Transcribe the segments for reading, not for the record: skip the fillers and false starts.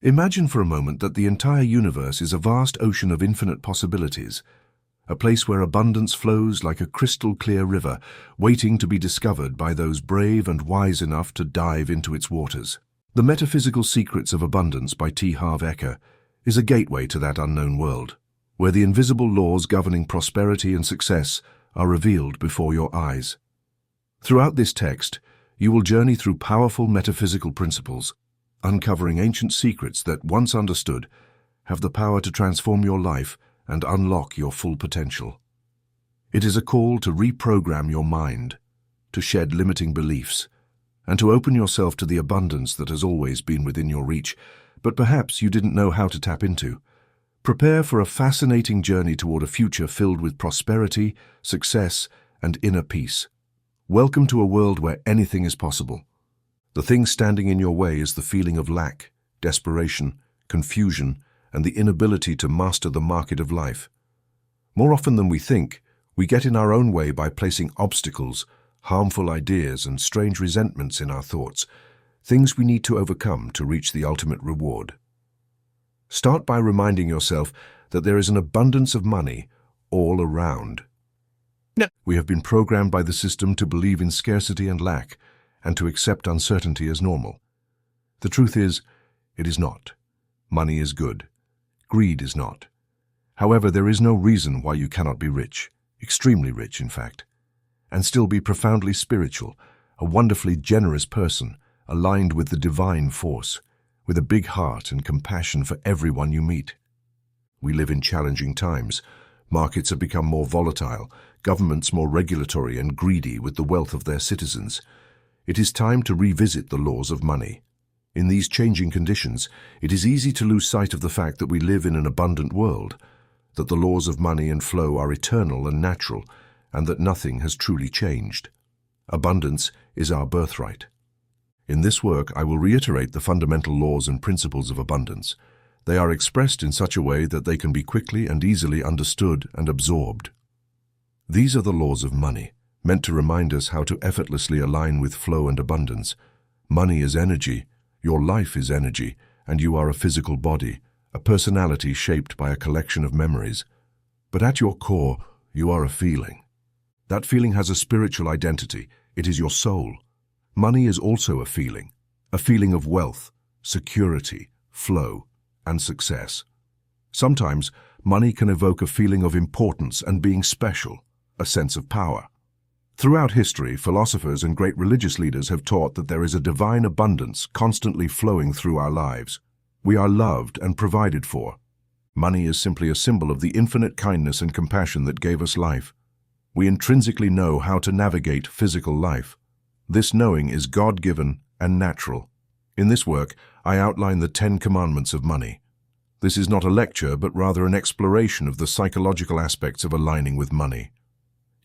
Imagine for a moment that the entire universe is a vast ocean of infinite possibilities, a place where abundance flows like a crystal-clear river, waiting to be discovered by those brave and wise enough to dive into its waters. The Metaphysical Secrets of Abundance by Harv Eker is a gateway to that unknown world, where the invisible laws governing prosperity and success are revealed before your eyes. Throughout this text, you will journey through powerful metaphysical principles, uncovering ancient secrets that, once understood, have the power to transform your life and unlock your full potential. It is a call to reprogram your mind, to shed limiting beliefs, and to open yourself to the abundance that has always been within your reach, but perhaps you didn't know how to tap into. Prepare for a fascinating journey toward a future filled with prosperity, success, and inner peace. Welcome to a world where anything is possible. The thing standing in your way is the feeling of lack, desperation, confusion, and the inability to master the market of life. More often than we think, we get in our own way by placing obstacles, harmful ideas, and strange resentments in our thoughts, things we need to overcome to reach the ultimate reward. Start by reminding yourself that there is an abundance of money all around. We have been programmed by the system to believe in scarcity and lack, and to accept uncertainty as normal. The truth is, it is not. Money is good. Greed is not. However, there is no reason why you cannot be rich, extremely rich in fact, and still be profoundly spiritual, a wonderfully generous person, aligned with the divine force, with a big heart and compassion for everyone you meet. We live in challenging times. Markets have become more volatile, governments more regulatory and greedy with the wealth of their citizens. It is time to revisit the laws of money. In these changing conditions, it is easy to lose sight of the fact that we live in an abundant world, that the laws of money and flow are eternal and natural, and that nothing has truly changed. Abundance is our birthright. In this work, I will reiterate the fundamental laws and principles of abundance. They are expressed in such a way that they can be quickly and easily understood and absorbed. These are the laws of money, meant to remind us how to effortlessly align with flow and abundance. Money is energy, your life is energy, and you are a physical body, a personality shaped by a collection of memories. But at your core, you are a feeling. That feeling has a spiritual identity. It is your soul. Money is also a feeling of wealth, security, flow, and success. Sometimes, money can evoke a feeling of importance and being special, a sense of power. Throughout history, philosophers and great religious leaders have taught that there is a divine abundance constantly flowing through our lives. We are loved and provided for. Money is simply a symbol of the infinite kindness and compassion that gave us life. We intrinsically know how to navigate physical life. This knowing is God-given and natural. In this work, I outline the 10 commandments of money. This is not a lecture, but rather an exploration of the psychological aspects of aligning with money.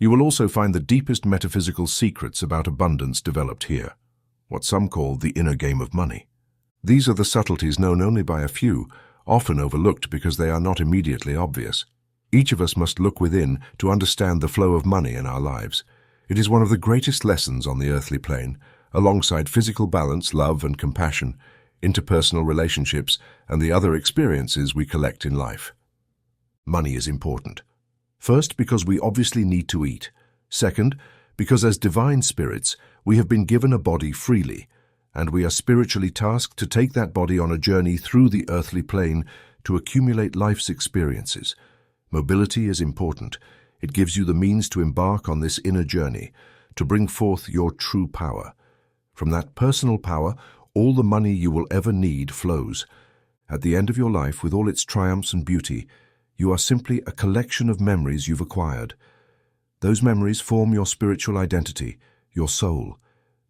You will also find the deepest metaphysical secrets about abundance developed here, what some call the inner game of money. These are the subtleties known only by a few, often overlooked because they are not immediately obvious. Each of us must look within to understand the flow of money in our lives. It is one of the greatest lessons on the earthly plane, alongside physical balance, love and compassion, interpersonal relationships, and the other experiences we collect in life. Money is important. First, because we obviously need to eat. Second, because as divine spirits, we have been given a body freely, and we are spiritually tasked to take that body on a journey through the earthly plane to accumulate life's experiences. Mobility is important. It gives you the means to embark on this inner journey, to bring forth your true power. From that personal power, all the money you will ever need flows. At the end of your life, with all its triumphs and beauty, you are simply a collection of memories you've acquired. Those memories form your spiritual identity, your soul.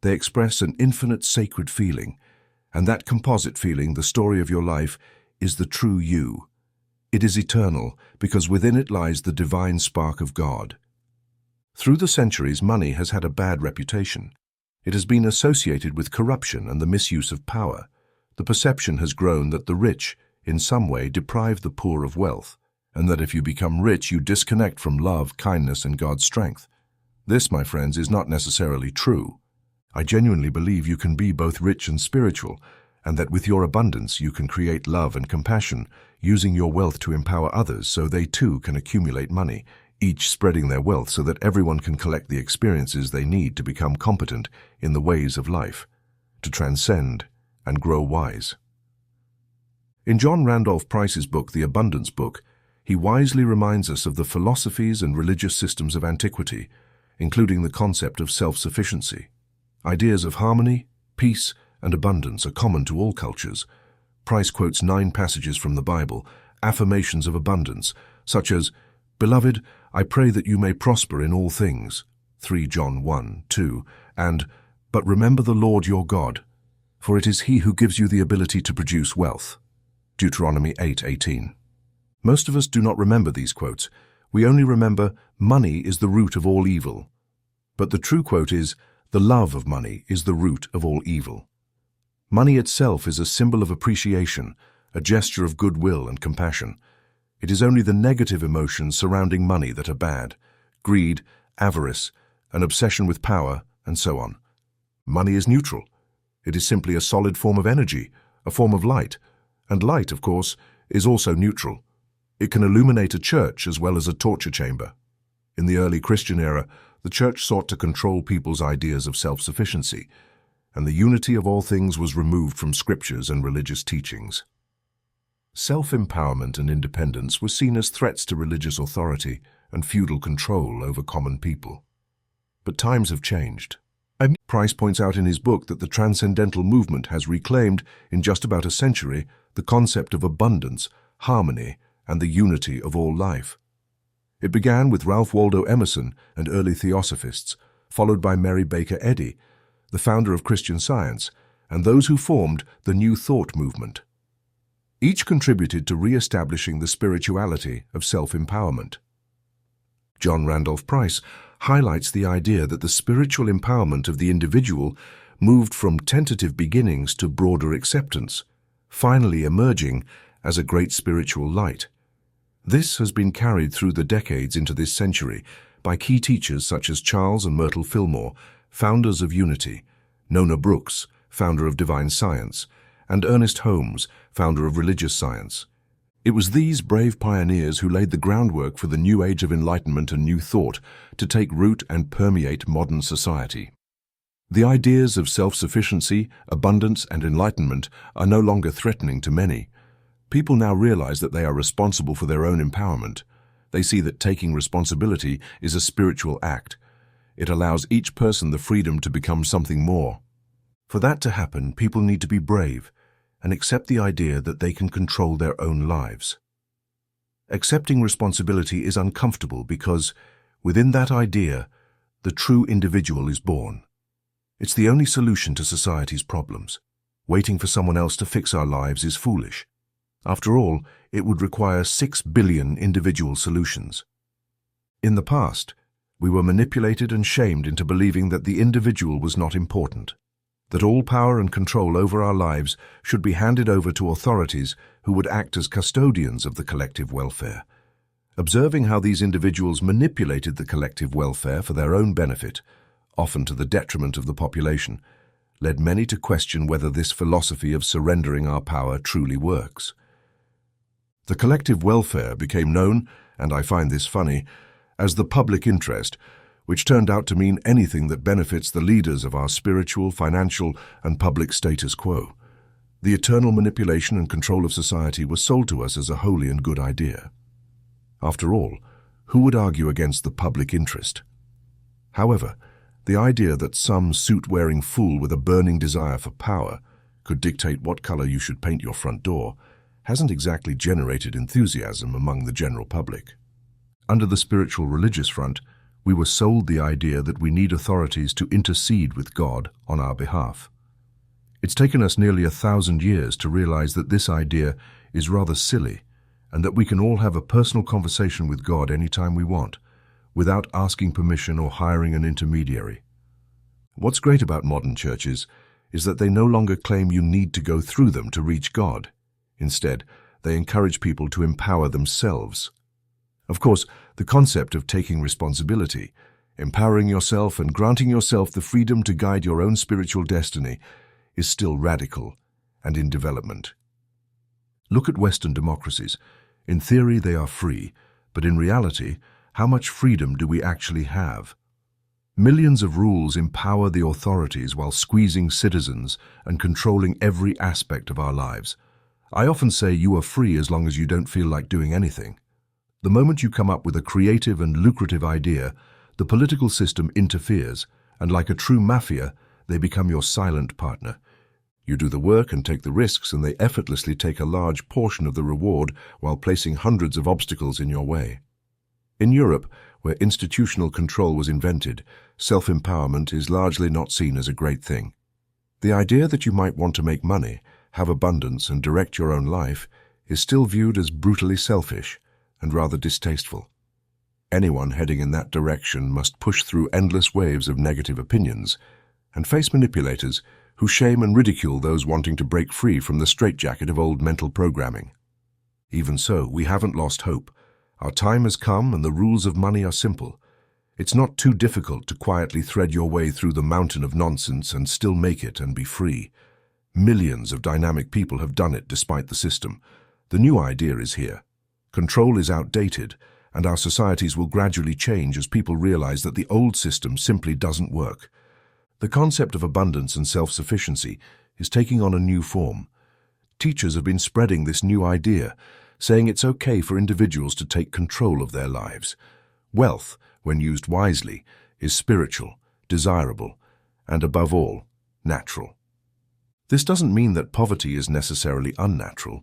They express an infinite sacred feeling, and that composite feeling, the story of your life, is the true you. It is eternal because within it lies the divine spark of God. Through the centuries, money has had a bad reputation. It has been associated with corruption and the misuse of power. The perception has grown that the rich, in some way, deprive the poor of wealth, and that if you become rich, you disconnect from love, kindness, and God's strength. This, my friends, is not necessarily true. I genuinely believe you can be both rich and spiritual, and that with your abundance you can create love and compassion, using your wealth to empower others so they too can accumulate money, each spreading their wealth so that everyone can collect the experiences they need to become competent in the ways of life, to transcend and grow wise. In John Randolph Price's book, The Abundance Book, he wisely reminds us of the philosophies and religious systems of antiquity, including the concept of self-sufficiency. Ideas of harmony, peace, and abundance are common to all cultures. Price quotes 9 passages from the Bible, affirmations of abundance, such as, "Beloved, I pray that you may prosper in all things," 3 John 1:2, and, "But remember the Lord your God, for it is He who gives you the ability to produce wealth," Deuteronomy 8:18. Most of us do not remember these quotes. We only remember, "Money is the root of all evil." But the true quote is, "The love of money is the root of all evil." Money itself is a symbol of appreciation, a gesture of goodwill and compassion. It is only the negative emotions surrounding money that are bad: greed, avarice, an obsession with power, and so on. Money is neutral. It is simply a solid form of energy, a form of light. And light, of course, is also neutral. It can illuminate a church as well as a torture chamber. In the early Christian era, the church sought to control people's ideas of self-sufficiency, and the unity of all things was removed from scriptures and religious teachings. Self-empowerment and independence were seen as threats to religious authority and feudal control over common people. But times have changed. Price points out in his book that the transcendental movement has reclaimed, in just about a century, the concept of abundance, harmony, and the unity of all life. It began with Ralph Waldo Emerson and early theosophists, followed by Mary Baker Eddy, the founder of Christian Science, and those who formed the New Thought movement. Each contributed to re-establishing the spirituality of self-empowerment. John Randolph Price highlights the idea that the spiritual empowerment of the individual moved from tentative beginnings to broader acceptance, finally emerging as a great spiritual light. This has been carried through the decades into this century by key teachers such as Charles and Myrtle Fillmore, founders of Unity, Nona Brooks, founder of Divine Science, and Ernest Holmes, founder of Religious Science. It was these brave pioneers who laid the groundwork for the new age of enlightenment and new thought to take root and permeate modern society. The ideas of self-sufficiency, abundance, and enlightenment are no longer threatening to many. People now realize that they are responsible for their own empowerment. They see that taking responsibility is a spiritual act. It allows each person the freedom to become something more. For that to happen, people need to be brave and accept the idea that they can control their own lives. Accepting responsibility is uncomfortable because, within that idea, the true individual is born. It's the only solution to society's problems. Waiting for someone else to fix our lives is foolish. After all, it would require 6 billion individual solutions. In the past, we were manipulated and shamed into believing that the individual was not important, that all power and control over our lives should be handed over to authorities who would act as custodians of the collective welfare. Observing how these individuals manipulated the collective welfare for their own benefit, often to the detriment of the population, led many to question whether this philosophy of surrendering our power truly works. The collective welfare became known, and I find this funny, as the public interest, which turned out to mean anything that benefits the leaders of our spiritual, financial, and public status quo. The eternal manipulation and control of society was sold to us as a holy and good idea. After all, who would argue against the public interest? However, the idea that some suit-wearing fool with a burning desire for power could dictate what color you should paint your front door hasn't exactly generated enthusiasm among the general public. Under the spiritual religious front, we were sold the idea that we need authorities to intercede with God on our behalf. It's taken us nearly 1,000 years to realize that this idea is rather silly and that we can all have a personal conversation with God anytime we want, without asking permission or hiring an intermediary. What's great about modern churches is that they no longer claim you need to go through them to reach God. Instead, they encourage people to empower themselves. Of course, the concept of taking responsibility, empowering yourself and granting yourself the freedom to guide your own spiritual destiny is still radical, and in development. Look at Western democracies. In theory, they are free, but in reality, how much freedom do we actually have? Millions of rules empower the authorities while squeezing citizens and controlling every aspect of our lives. I often say you are free as long as you don't feel like doing anything. The moment you come up with a creative and lucrative idea, the political system interferes, and like a true mafia, they become your silent partner. You do the work and take the risks, and they effortlessly take a large portion of the reward while placing hundreds of obstacles in your way. In Europe, where institutional control was invented, self-empowerment is largely not seen as a great thing. The idea that you might want to make money, have abundance, and direct your own life is still viewed as brutally selfish and rather distasteful. Anyone heading in that direction must push through endless waves of negative opinions and face manipulators who shame and ridicule those wanting to break free from the straitjacket of old mental programming. Even so, we haven't lost hope. Our time has come and the rules of money are simple. It's not too difficult to quietly thread your way through the mountain of nonsense and still make it and be free. Millions of dynamic people have done it despite the system. The new idea is here. Control is outdated, and our societies will gradually change as people realize that the old system simply doesn't work. The concept of abundance and self-sufficiency is taking on a new form. Teachers have been spreading this new idea, saying it's okay for individuals to take control of their lives. Wealth, when used wisely, is spiritual, desirable, and above all, natural. This doesn't mean that poverty is necessarily unnatural,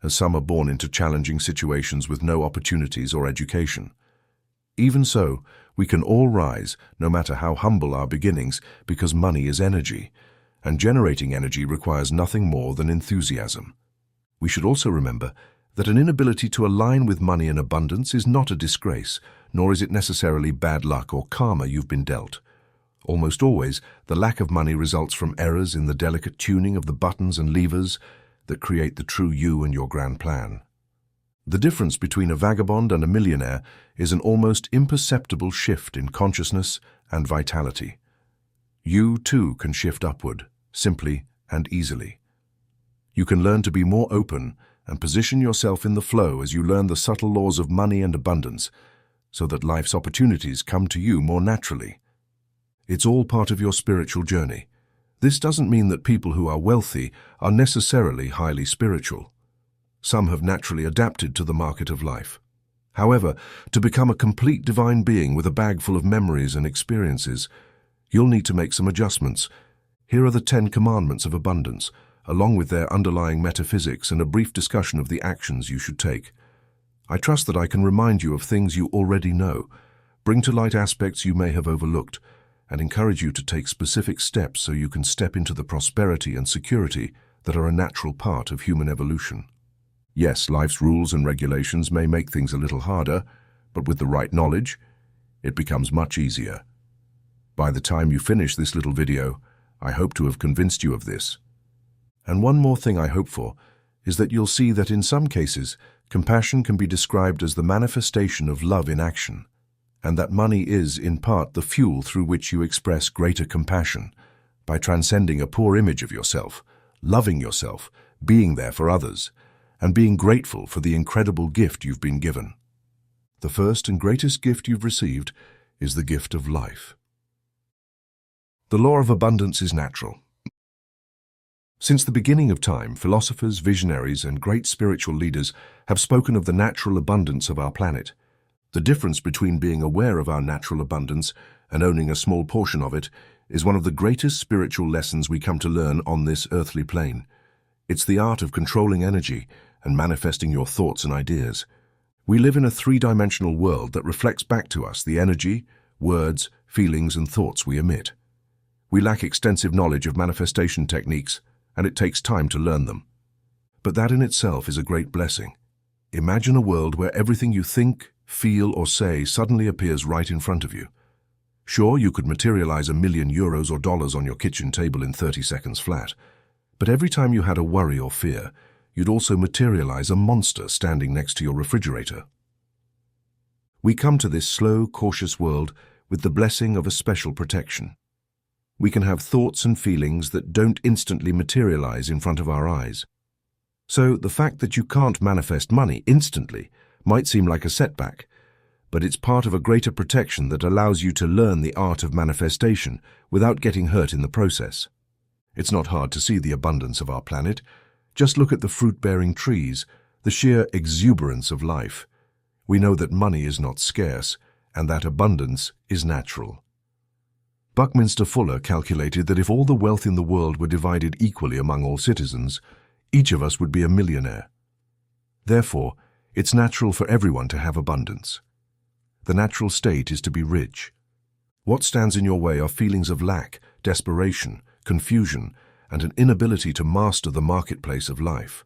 as some are born into challenging situations with no opportunities or education. Even so, we can all rise, no matter how humble our beginnings, because money is energy, and generating energy requires nothing more than enthusiasm. We should also remember that an inability to align with money and abundance is not a disgrace, nor is it necessarily bad luck or karma you've been dealt. Almost always, the lack of money results from errors in the delicate tuning of the buttons and levers that create the true you and your grand plan. The difference between a vagabond and a millionaire is an almost imperceptible shift in consciousness and vitality. You, too, can shift upward, simply and easily. You can learn to be more open and position yourself in the flow as you learn the subtle laws of money and abundance, so that life's opportunities come to you more naturally. It's all part of your spiritual journey. This doesn't mean that people who are wealthy are necessarily highly spiritual. Some have naturally adapted to the market of life. However, to become a complete divine being with a bag full of memories and experiences, you'll need to make some adjustments. Here are the 10 commandments of abundance, along with their underlying metaphysics and a brief discussion of the actions you should take. I trust that I can remind you of things you already know, bring to light aspects you may have overlooked, and encourage you to take specific steps so you can step into the prosperity and security that are a natural part of human evolution. Yes, life's rules and regulations may make things a little harder, but with the right knowledge, it becomes much easier. By the time you finish this little video, I hope to have convinced you of this. And one more thing I hope for is that you'll see that in some cases, compassion can be described as the manifestation of love in action, and that money is, in part, the fuel through which you express greater compassion, by transcending a poor image of yourself, loving yourself, being there for others, and being grateful for the incredible gift you've been given. The first and greatest gift you've received is the gift of life. The law of abundance is natural. Since the beginning of time, philosophers, visionaries, and great spiritual leaders have spoken of the natural abundance of our planet. The difference between being aware of our natural abundance and owning a small portion of it is one of the greatest spiritual lessons we come to learn on this earthly plane. It's the art of controlling energy and manifesting your thoughts and ideas. We live in a three-dimensional world that reflects back to us the energy, words, feelings, and thoughts we emit. We lack extensive knowledge of manifestation techniques, and it takes time to learn them. But that in itself is a great blessing. Imagine a world where everything you think, feel, or say suddenly appears right in front of you. Sure, you could materialize €1 million or dollars on your kitchen table in 30 seconds flat, but every time you had a worry or fear, you'd also materialize a monster standing next to your refrigerator. We come to this slow, cautious world with the blessing of a special protection. We can have thoughts and feelings that don't instantly materialize in front of our eyes. So the fact that you can't manifest money instantly might seem like a setback, but it's part of a greater protection that allows you to learn the art of manifestation without getting hurt in the process. It's not hard to see the abundance of our planet. Just look at the fruit-bearing trees, the sheer exuberance of life. We know that money is not scarce, and that abundance is natural. Buckminster Fuller calculated that if all the wealth in the world were divided equally among all citizens, each of us would be a millionaire. Therefore, it's natural for everyone to have abundance. The natural state is to be rich. What stands in your way are feelings of lack, desperation, confusion, and an inability to master the marketplace of life.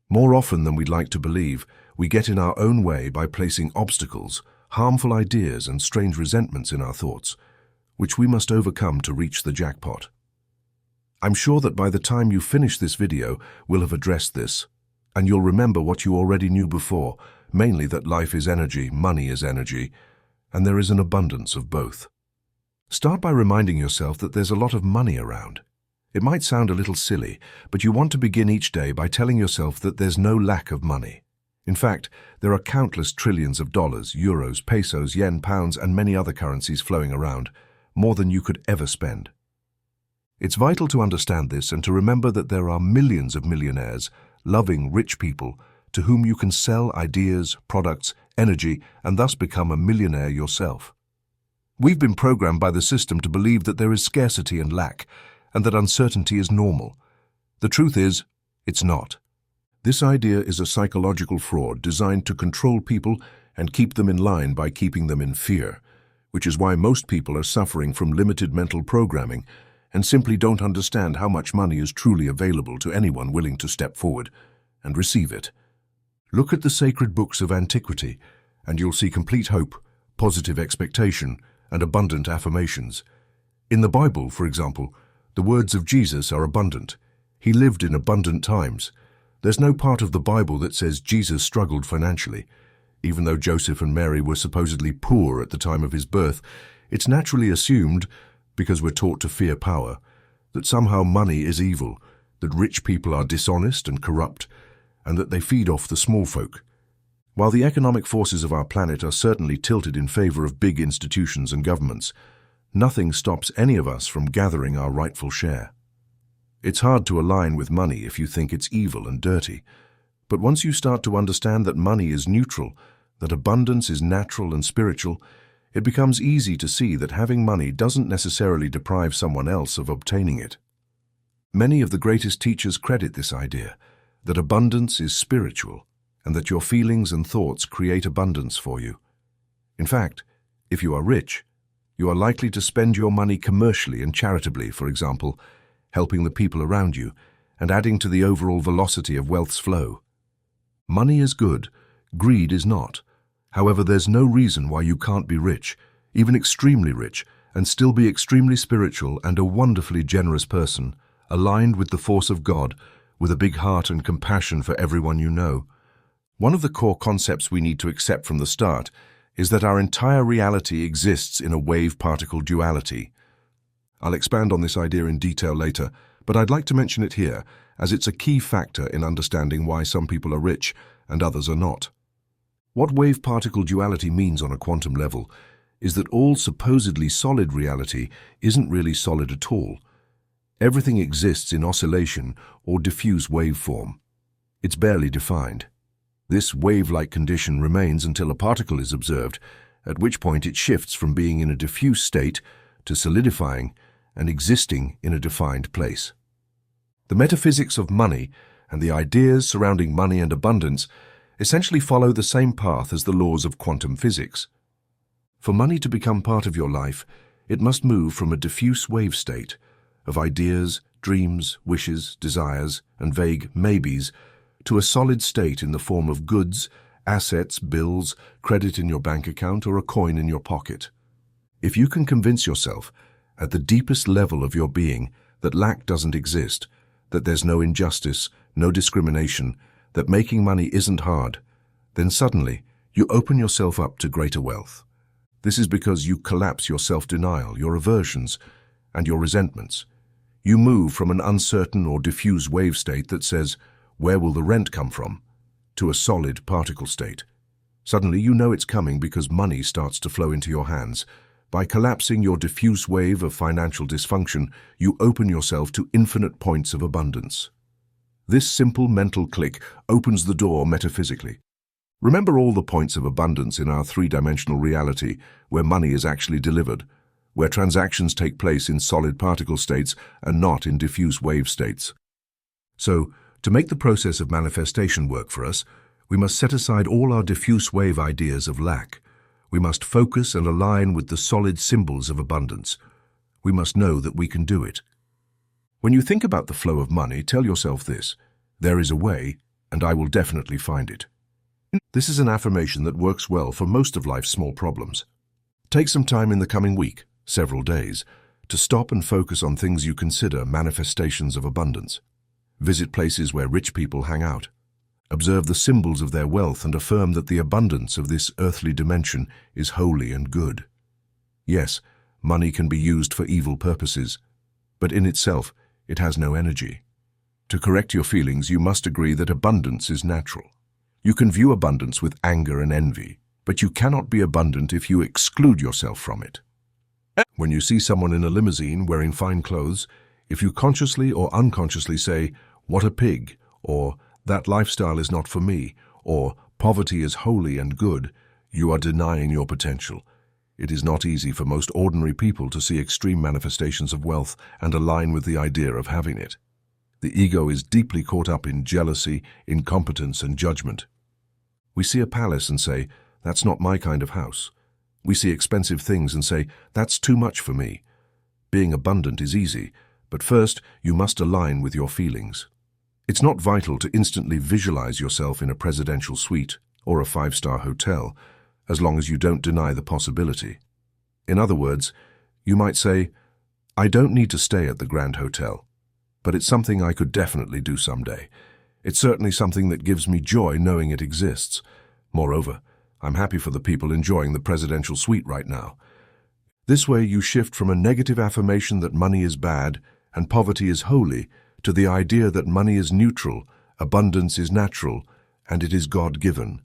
More often than we'd like to believe, we get in our own way by placing obstacles, harmful ideas, and strange resentments in our thoughts, which we must overcome to reach the jackpot. I'm sure that by the time you finish this video, we'll have addressed this, and you'll remember what you already knew before, mainly that life is energy, money is energy, and there is an abundance of both. Start by reminding yourself that there's a lot of money around. It might sound a little silly, but you want to begin each day by telling yourself that there's no lack of money. In fact, there are countless trillions of dollars, euros, pesos, yen, pounds, and many other currencies flowing around, more than you could ever spend. It's vital to understand this and to remember that there are millions of millionaires, loving, rich people to whom you can sell ideas, products, energy, and thus become a millionaire yourself. We've been programmed by the system to believe that there is scarcity and lack, and that uncertainty is normal. The truth is, it's not. This idea is a psychological fraud designed to control people and keep them in line by keeping them in fear, which is why most people are suffering from limited mental programming and simply don't understand how much money is truly available to anyone willing to step forward and receive it. Look at the sacred books of antiquity, and you'll see complete hope, positive expectation, and abundant affirmations. In the Bible, for example, the words of Jesus are abundant. He lived in abundant times. There's no part of the Bible that says Jesus struggled financially. Even though Joseph and Mary were supposedly poor at the time of his birth, it's naturally assumed, because we're taught to fear power, that somehow money is evil, that rich people are dishonest and corrupt, and that they feed off the small folk. While the economic forces of our planet are certainly tilted in favor of big institutions and governments, nothing stops any of us from gathering our rightful share. It's hard to align with money if you think it's evil and dirty, but once you start to understand that money is neutral, that abundance is natural and spiritual, it becomes easy to see that having money doesn't necessarily deprive someone else of obtaining it. Many of the greatest teachers credit this idea, that abundance is spiritual, and that your feelings and thoughts create abundance for you. In fact, if you are rich, you are likely to spend your money commercially and charitably, for example, helping the people around you, and adding to the overall velocity of wealth's flow. Money is good, greed is not. However, there's no reason why you can't be rich, even extremely rich, and still be extremely spiritual and a wonderfully generous person, aligned with the force of God, with a big heart and compassion for everyone you know. One of the core concepts we need to accept from the start is that our entire reality exists in a wave-particle duality. I'll expand on this idea in detail later, but I'd like to mention it here, as it's a key factor in understanding why some people are rich and others are not. What wave-particle duality means on a quantum level is that all supposedly solid reality isn't really solid at all. Everything exists in oscillation or diffuse waveform. It's barely defined. This wave-like condition remains until a particle is observed, at which point it shifts from being in a diffuse state to solidifying and existing in a defined place. The metaphysics of money and the ideas surrounding money and abundance essentially follow the same path as the laws of quantum physics. For money to become part of your life, it must move from a diffuse wave state of ideas, dreams, wishes, desires, and vague maybes to a solid state in the form of goods, assets, bills, credit in your bank account, or a coin in your pocket. If you can convince yourself, at the deepest level of your being, that lack doesn't exist, that there's no injustice, no discrimination, that making money isn't hard, then suddenly you open yourself up to greater wealth. This is because you collapse your self-denial, your aversions, and your resentments. You move from an uncertain or diffuse wave state that says, "Where will the rent come from?" to a solid particle state. Suddenly you know it's coming because money starts to flow into your hands. By collapsing your diffuse wave of financial dysfunction, you open yourself to infinite points of abundance. This simple mental click opens the door metaphysically. Remember all the points of abundance in our three-dimensional reality where money is actually delivered, where transactions take place in solid particle states and not in diffuse wave states. So, to make the process of manifestation work for us, we must set aside all our diffuse wave ideas of lack. We must focus and align with the solid symbols of abundance. We must know that we can do it. When you think about the flow of money, tell yourself this: there is a way, and I will definitely find it. This is an affirmation that works well for most of life's small problems. Take some time in the coming week, several days, to stop and focus on things you consider manifestations of abundance. Visit places where rich people hang out. Observe the symbols of their wealth and affirm that the abundance of this earthly dimension is holy and good. Yes, money can be used for evil purposes, but in itself, it has no energy. To correct your feelings, you must agree that abundance is natural. You can view abundance with anger and envy, but you cannot be abundant if you exclude yourself from it. When you see someone in a limousine wearing fine clothes, if you consciously or unconsciously say, "What a pig," or "That lifestyle is not for me," or "Poverty is holy and good," you are denying your potential. It is not easy for most ordinary people to see extreme manifestations of wealth and align with the idea of having it. The ego is deeply caught up in jealousy, incompetence, and judgment. We see a palace and say, "That's not my kind of house." We see expensive things and say, "That's too much for me." Being abundant is easy, but first you must align with your feelings. It's not vital to instantly visualize yourself in a presidential suite or a five-star hotel, as long as you don't deny the possibility. In other words, you might say, "I don't need to stay at the Grand Hotel, but it's something I could definitely do someday. It's certainly something that gives me joy knowing it exists. Moreover, I'm happy for the people enjoying the presidential suite right now." This way you shift from a negative affirmation that money is bad and poverty is holy to the idea that money is neutral, abundance is natural, and it is God-given.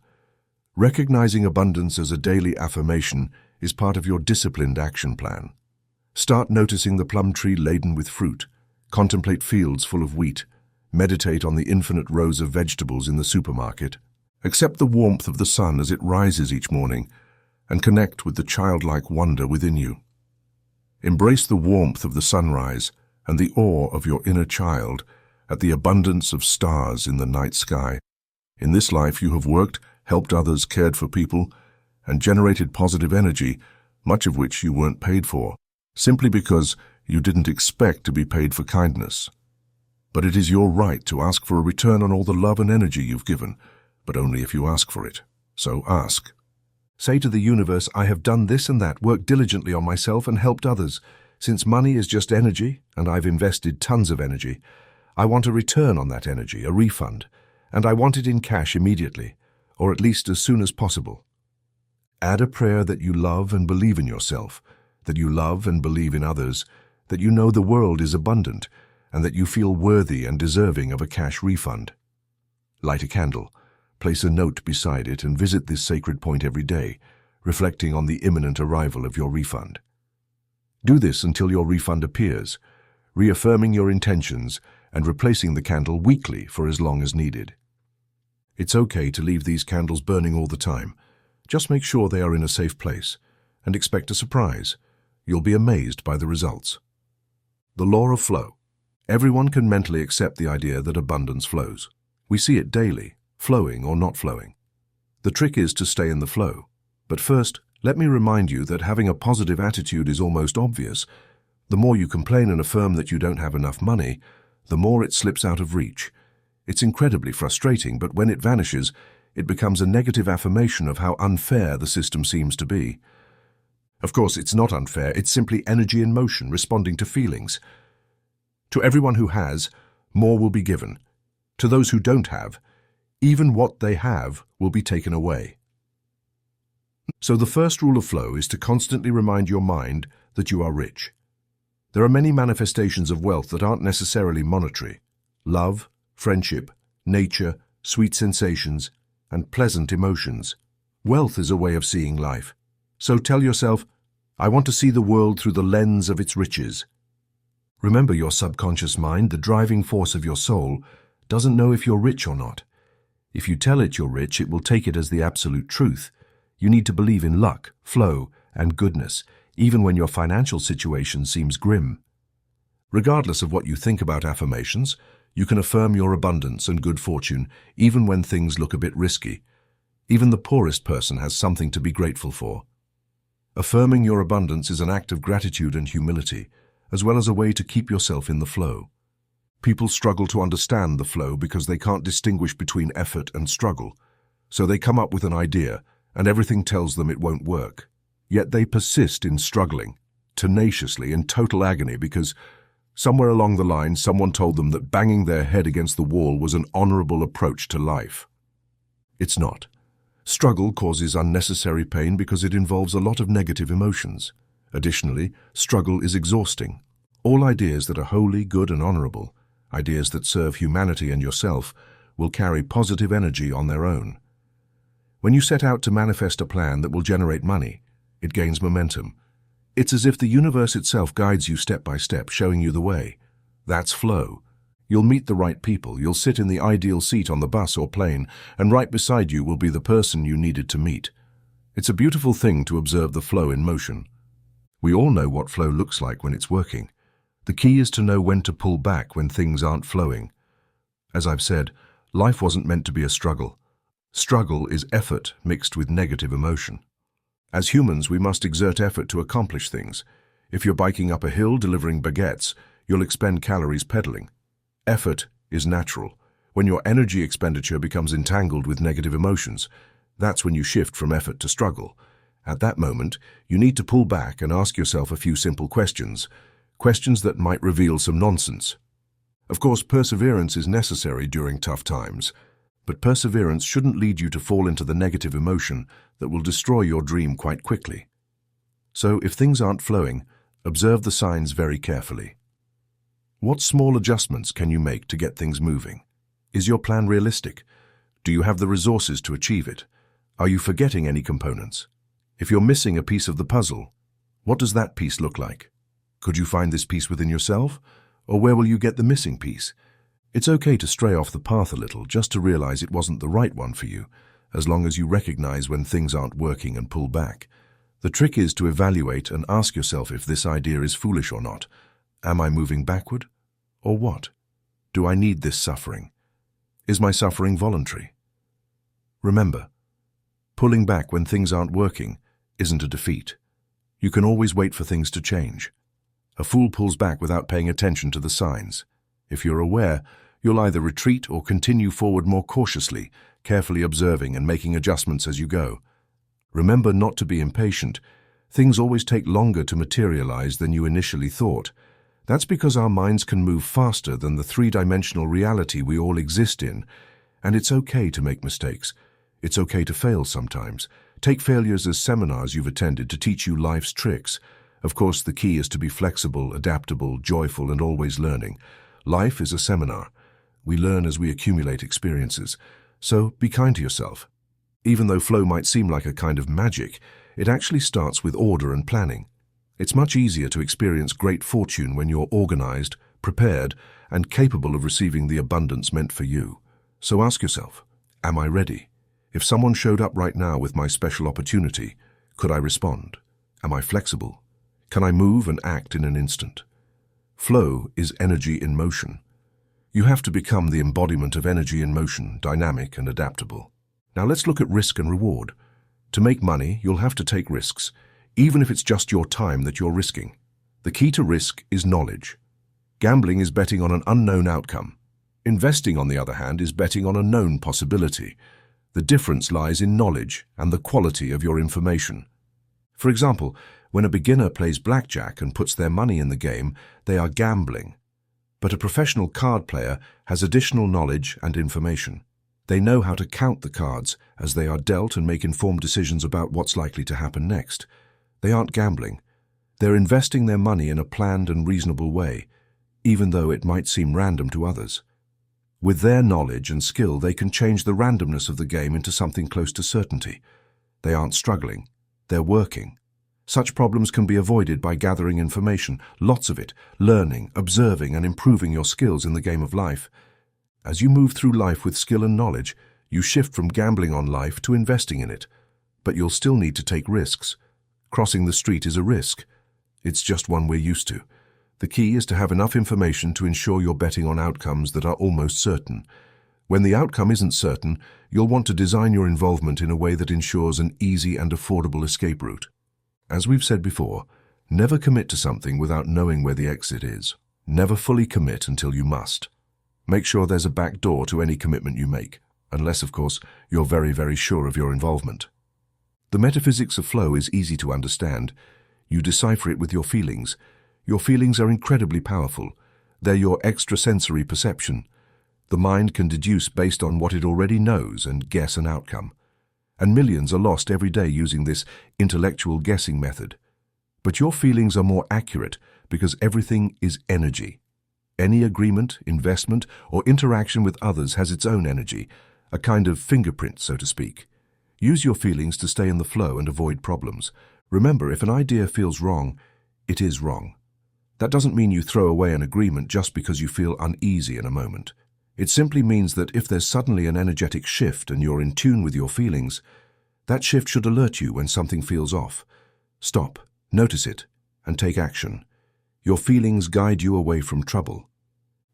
Recognizing abundance as a daily affirmation is part of your disciplined action plan. Start noticing the plum tree laden with fruit, contemplate fields full of wheat, meditate on the infinite rows of vegetables in the supermarket, accept the warmth of the sun as it rises each morning, and connect with the childlike wonder within you. Embrace the warmth of the sunrise and the awe of your inner child at the abundance of stars in the night sky. In this life you have worked, helped others, cared for people, and generated positive energy, much of which you weren't paid for, simply because you didn't expect to be paid for kindness. But it is your right to ask for a return on all the love and energy you've given, but only if you ask for it. So ask. Say to the universe, "I have done this and that, worked diligently on myself and helped others. Since money is just energy, and I've invested tons of energy, I want a return on that energy, a refund, and I want it in cash immediately, or at least as soon as possible." Add a prayer that you love and believe in yourself, that you love and believe in others, that you know the world is abundant, and that you feel worthy and deserving of a cash refund. Light a candle, place a note beside it, and visit this sacred point every day, reflecting on the imminent arrival of your refund. Do this until your refund appears, reaffirming your intentions and replacing the candle weekly for as long as needed. It's okay to leave these candles burning all the time. Just make sure they are in a safe place and expect a surprise. You'll be amazed by the results. The law of flow. Everyone can mentally accept the idea that abundance flows. We see it daily, flowing or not flowing. The trick is to stay in the flow. But first, let me remind you that having a positive attitude is almost obvious. The more you complain and affirm that you don't have enough money, the more it slips out of reach. It's incredibly frustrating, but when it vanishes, it becomes a negative affirmation of how unfair the system seems to be. Of course, it's not unfair, it's simply energy in motion, responding to feelings. To everyone who has, more will be given. To those who don't have, even what they have will be taken away. So the first rule of flow is to constantly remind your mind that you are rich. There are many manifestations of wealth that aren't necessarily monetary. Love, friendship, nature, sweet sensations, and pleasant emotions. Wealth is a way of seeing life. So tell yourself, I want to see the world through the lens of its riches. Remember, your subconscious mind, the driving force of your soul, doesn't know if you're rich or not. If you tell it you're rich, it will take it as the absolute truth. You need to believe in luck, flow, and goodness, even when your financial situation seems grim. Regardless of what you think about affirmations, you can affirm your abundance and good fortune even when things look a bit risky. Even the poorest person has something to be grateful for. Affirming your abundance is an act of gratitude and humility, as well as a way to keep yourself in the flow. People struggle to understand the flow because they can't distinguish between effort and struggle. So they come up with an idea, and everything tells them it won't work. Yet they persist in struggling, tenaciously, in total agony, because somewhere along the line someone told them that banging their head against the wall was an honorable approach to life. It's not. Struggle causes unnecessary pain because it involves a lot of negative emotions. Additionally, struggle is exhausting. All ideas that are holy, good, and honorable, ideas that serve humanity and yourself, will carry positive energy on their own. When you set out to manifest a plan that will generate money, it gains momentum. It's as if the universe itself guides you step by step, showing you the way. That's flow. You'll meet the right people, you'll sit in the ideal seat on the bus or plane, and right beside you will be the person you needed to meet. It's a beautiful thing to observe the flow in motion. We all know what flow looks like when it's working. The key is to know when to pull back when things aren't flowing. As I've said, life wasn't meant to be a struggle. Struggle is effort mixed with negative emotion. As humans, we must exert effort to accomplish things. If you're biking up a hill delivering baguettes, you'll expend calories pedaling. Effort is natural. When your energy expenditure becomes entangled with negative emotions, that's when you shift from effort to struggle. At that moment, you need to pull back and ask yourself a few simple questions. Questions that might reveal some nonsense. Of course, perseverance is necessary during tough times, but perseverance shouldn't lead you to fall into the negative emotion that will destroy your dream quite quickly. So, if things aren't flowing, observe the signs very carefully. What small adjustments can you make to get things moving? Is your plan realistic? Do you have the resources to achieve it? Are you forgetting any components? If you're missing a piece of the puzzle, what does that piece look like? Could you find this piece within yourself? Or where will you get the missing piece? It's okay to stray off the path a little just to realize it wasn't the right one for you, as long as you recognize when things aren't working and pull back. The trick is to evaluate and ask yourself if this idea is foolish or not. Am I moving backward? Or what? Do I need this suffering? Is my suffering voluntary? Remember, pulling back when things aren't working isn't a defeat. You can always wait for things to change. A fool pulls back without paying attention to the signs. If you're aware, you'll either retreat or continue forward more cautiously, carefully observing and making adjustments as you go. Remember not to be impatient. Things always take longer to materialize than you initially thought. That's because our minds can move faster than the three-dimensional reality we all exist in. And it's okay to make mistakes. It's okay to fail sometimes. Take failures as seminars you've attended to teach you life's tricks. Of course, the key is to be flexible, adaptable, joyful, and always learning. Life is a seminar. We learn as we accumulate experiences. So be kind to yourself. Even though flow might seem like a kind of magic, it actually starts with order and planning. It's much easier to experience great fortune when you're organized, prepared, and capable of receiving the abundance meant for you. So ask yourself, am I ready? If someone showed up right now with my special opportunity, could I respond? Am I flexible? Can I move and act in an instant? Flow is energy in motion. You have to become the embodiment of energy in motion, dynamic and adaptable. Now let's look at risk and reward. To make money, you'll have to take risks, even if it's just your time that you're risking. The key to risk is knowledge. Gambling is betting on an unknown outcome. Investing, on the other hand, is betting on a known possibility. The difference lies in knowledge and the quality of your information. For example, when a beginner plays blackjack and puts their money in the game, they are gambling. But a professional card player has additional knowledge and information. They know how to count the cards as they are dealt and make informed decisions about what's likely to happen next. They aren't gambling. They're investing their money in a planned and reasonable way, even though it might seem random to others. With their knowledge and skill, they can change the randomness of the game into something close to certainty. They aren't struggling, they're working. Such problems can be avoided by gathering information, lots of it, learning, observing, and improving your skills in the game of life. As you move through life with skill and knowledge, you shift from gambling on life to investing in it. But you'll still need to take risks. Crossing the street is a risk. It's just one we're used to. The key is to have enough information to ensure you're betting on outcomes that are almost certain. When the outcome isn't certain, you'll want to design your involvement in a way that ensures an easy and affordable escape route. As we've said before, never commit to something without knowing where the exit is. Never fully commit until you must. Make sure there's a back door to any commitment you make, unless, of course, you're very, very sure of your involvement. The metaphysics of flow is easy to understand. You decipher it with your feelings. Your feelings are incredibly powerful. They're your extrasensory perception. The mind can deduce based on what it already knows and guess an outcome. And millions are lost every day using this intellectual guessing method. But your feelings are more accurate because everything is energy. Any agreement, investment, or interaction with others has its own energy, a kind of fingerprint, so to speak. Use your feelings to stay in the flow and avoid problems. Remember, if an idea feels wrong, it is wrong. That doesn't mean you throw away an agreement just because you feel uneasy in a moment. It simply means that if there's suddenly an energetic shift and you're in tune with your feelings, that shift should alert you when something feels off. Stop, notice it, and take action. Your feelings guide you away from trouble.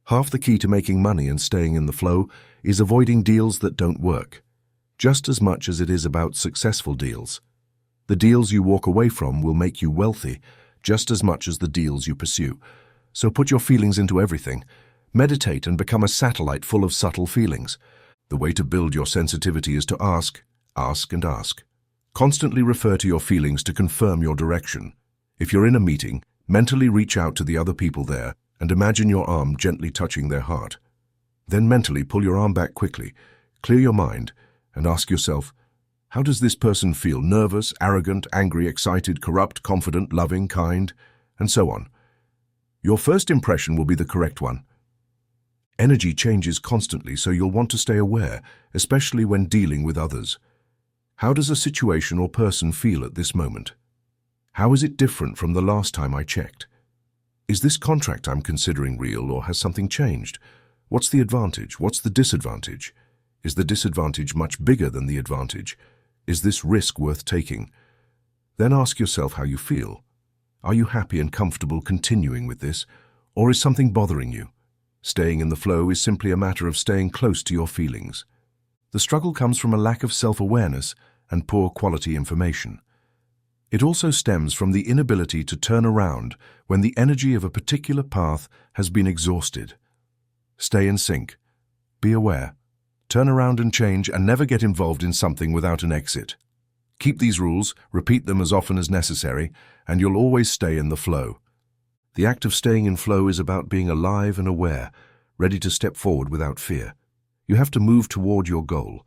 Half the key to making money and staying in the flow is avoiding deals that don't work, just as much as it is about successful deals. The deals you walk away from will make you wealthy, just as much as the deals you pursue. So put your feelings into everything. Meditate and become a satellite full of subtle feelings. The way to build your sensitivity is to ask, and ask. Constantly refer to your feelings to confirm your direction. If you're in a meeting, mentally reach out to the other people there and imagine your arm gently touching their heart. Then mentally pull your arm back quickly, clear your mind, and ask yourself, how does this person feel? Nervous, arrogant, angry, excited, corrupt, confident, loving, kind, and so on. Your first impression will be the correct one. Energy changes constantly, so you'll want to stay aware, especially when dealing with others. How does a situation or person feel at this moment? How is it different from the last time I checked? Is this contract I'm considering real, or has something changed? What's the advantage? What's the disadvantage? Is the disadvantage much bigger than the advantage? Is this risk worth taking? Then ask yourself how you feel. Are you happy and comfortable continuing with this, or is something bothering you? Staying in the flow is simply a matter of staying close to your feelings. The struggle comes from a lack of self-awareness and poor quality information. It also stems from the inability to turn around when the energy of a particular path has been exhausted. Stay in sync. Be aware. Turn around and change, and never get involved in something without an exit. Keep these rules, repeat them as often as necessary, and you'll always stay in the flow. The act of staying in flow is about being alive and aware, ready to step forward without fear. You have to move toward your goal.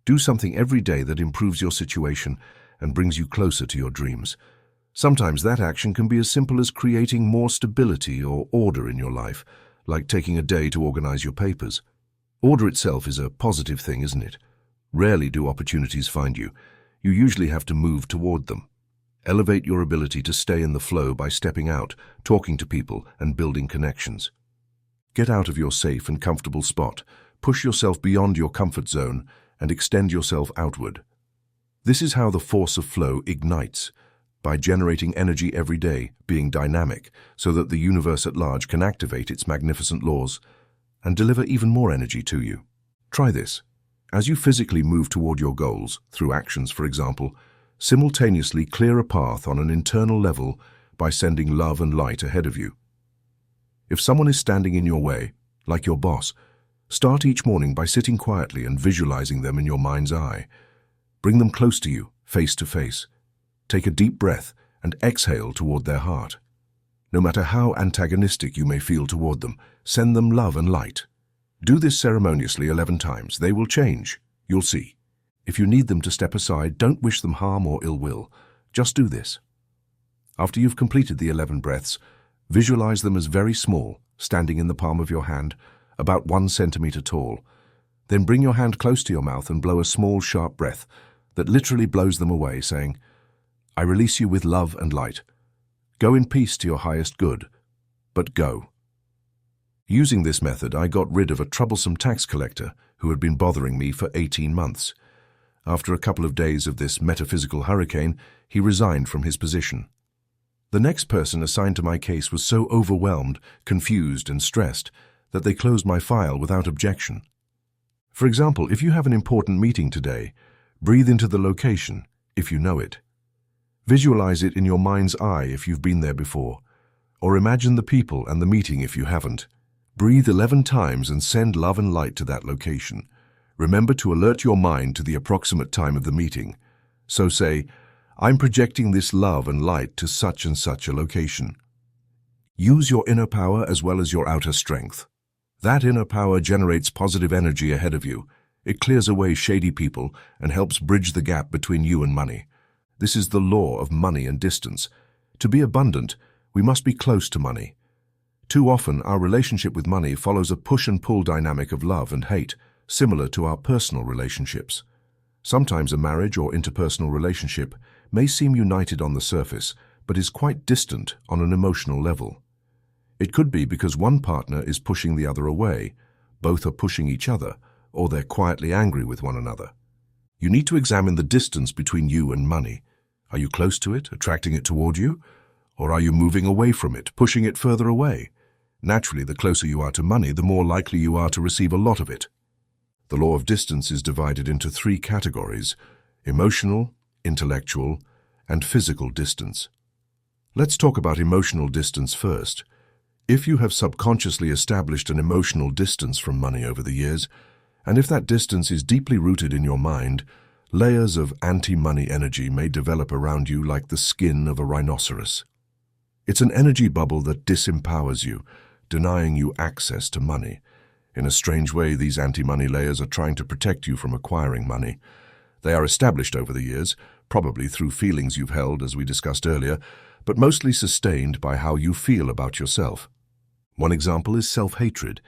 Do something every day that improves your situation and brings you closer to your dreams. Sometimes that action can be as simple as creating more stability or order in your life, like taking a day to organize your papers. Order itself is a positive thing, isn't it? Rarely do opportunities find you. You usually have to move toward them. Elevate your ability to stay in the flow by stepping out, talking to people, and building connections. Get out of your safe and comfortable spot. Push yourself beyond your comfort zone and extend yourself outward. This is how the force of flow ignites, by generating energy every day, being dynamic, so that the universe at large can activate its magnificent laws and deliver even more energy to you. Try this. As you physically move toward your goals, through actions, for example, simultaneously clear a path on an internal level by sending love and light ahead of you. If someone is standing in your way, like your boss, start each morning by sitting quietly and visualizing them in your mind's eye. Bring them close to you, face to face. Take a deep breath and exhale toward their heart. No matter how antagonistic you may feel toward them, send them love and light. Do this ceremoniously 11 times. They will change. You'll see. If you need them to step aside, don't wish them harm or ill will. Just do this. After you've completed the 11 breaths, visualize them as very small, standing in the palm of your hand, about 1 centimeter tall. Then bring your hand close to your mouth and blow a small, sharp breath that literally blows them away, saying, "I release you with love and light. Go in peace to your highest good, but go." Using this method, I got rid of a troublesome tax collector who had been bothering me for 18 months. After a couple of days of this metaphysical hurricane, he resigned from his position. The next person assigned to my case was so overwhelmed, confused, and stressed that they closed my file without objection. For example, if you have an important meeting today, breathe into the location, if you know it. Visualize it in your mind's eye if you've been there before, or imagine the people and the meeting if you haven't. Breathe 11 times and send love and light to that location. Remember to alert your mind to the approximate time of the meeting. So say, "I'm projecting this love and light to such and such a location." Use your inner power as well as your outer strength. That inner power generates positive energy ahead of you. It clears away shady people and helps bridge the gap between you and money. This is the law of money and distance. To be abundant, we must be close to money. Too often, our relationship with money follows a push and pull dynamic of love and hate, similar to our personal relationships. Sometimes a marriage or interpersonal relationship may seem united on the surface, but is quite distant on an emotional level. It could be because one partner is pushing the other away, both are pushing each other, or they're quietly angry with one another. You need to examine the distance between you and money. Are you close to it, attracting it toward you? Or are you moving away from it, pushing it further away? Naturally, the closer you are to money, the more likely you are to receive a lot of it. The law of distance is divided into 3 categories: emotional, intellectual, and physical distance. Let's talk about emotional distance first. If you have subconsciously established an emotional distance from money over the years, and if that distance is deeply rooted in your mind, layers of anti-money energy may develop around you like the skin of a rhinoceros. It's an energy bubble that disempowers you, denying you access to money. In a strange way, these anti-money layers are trying to protect you from acquiring money. They are established over the years, probably through feelings you've held, as we discussed earlier, but mostly sustained by how you feel about yourself. One example is self-hatred.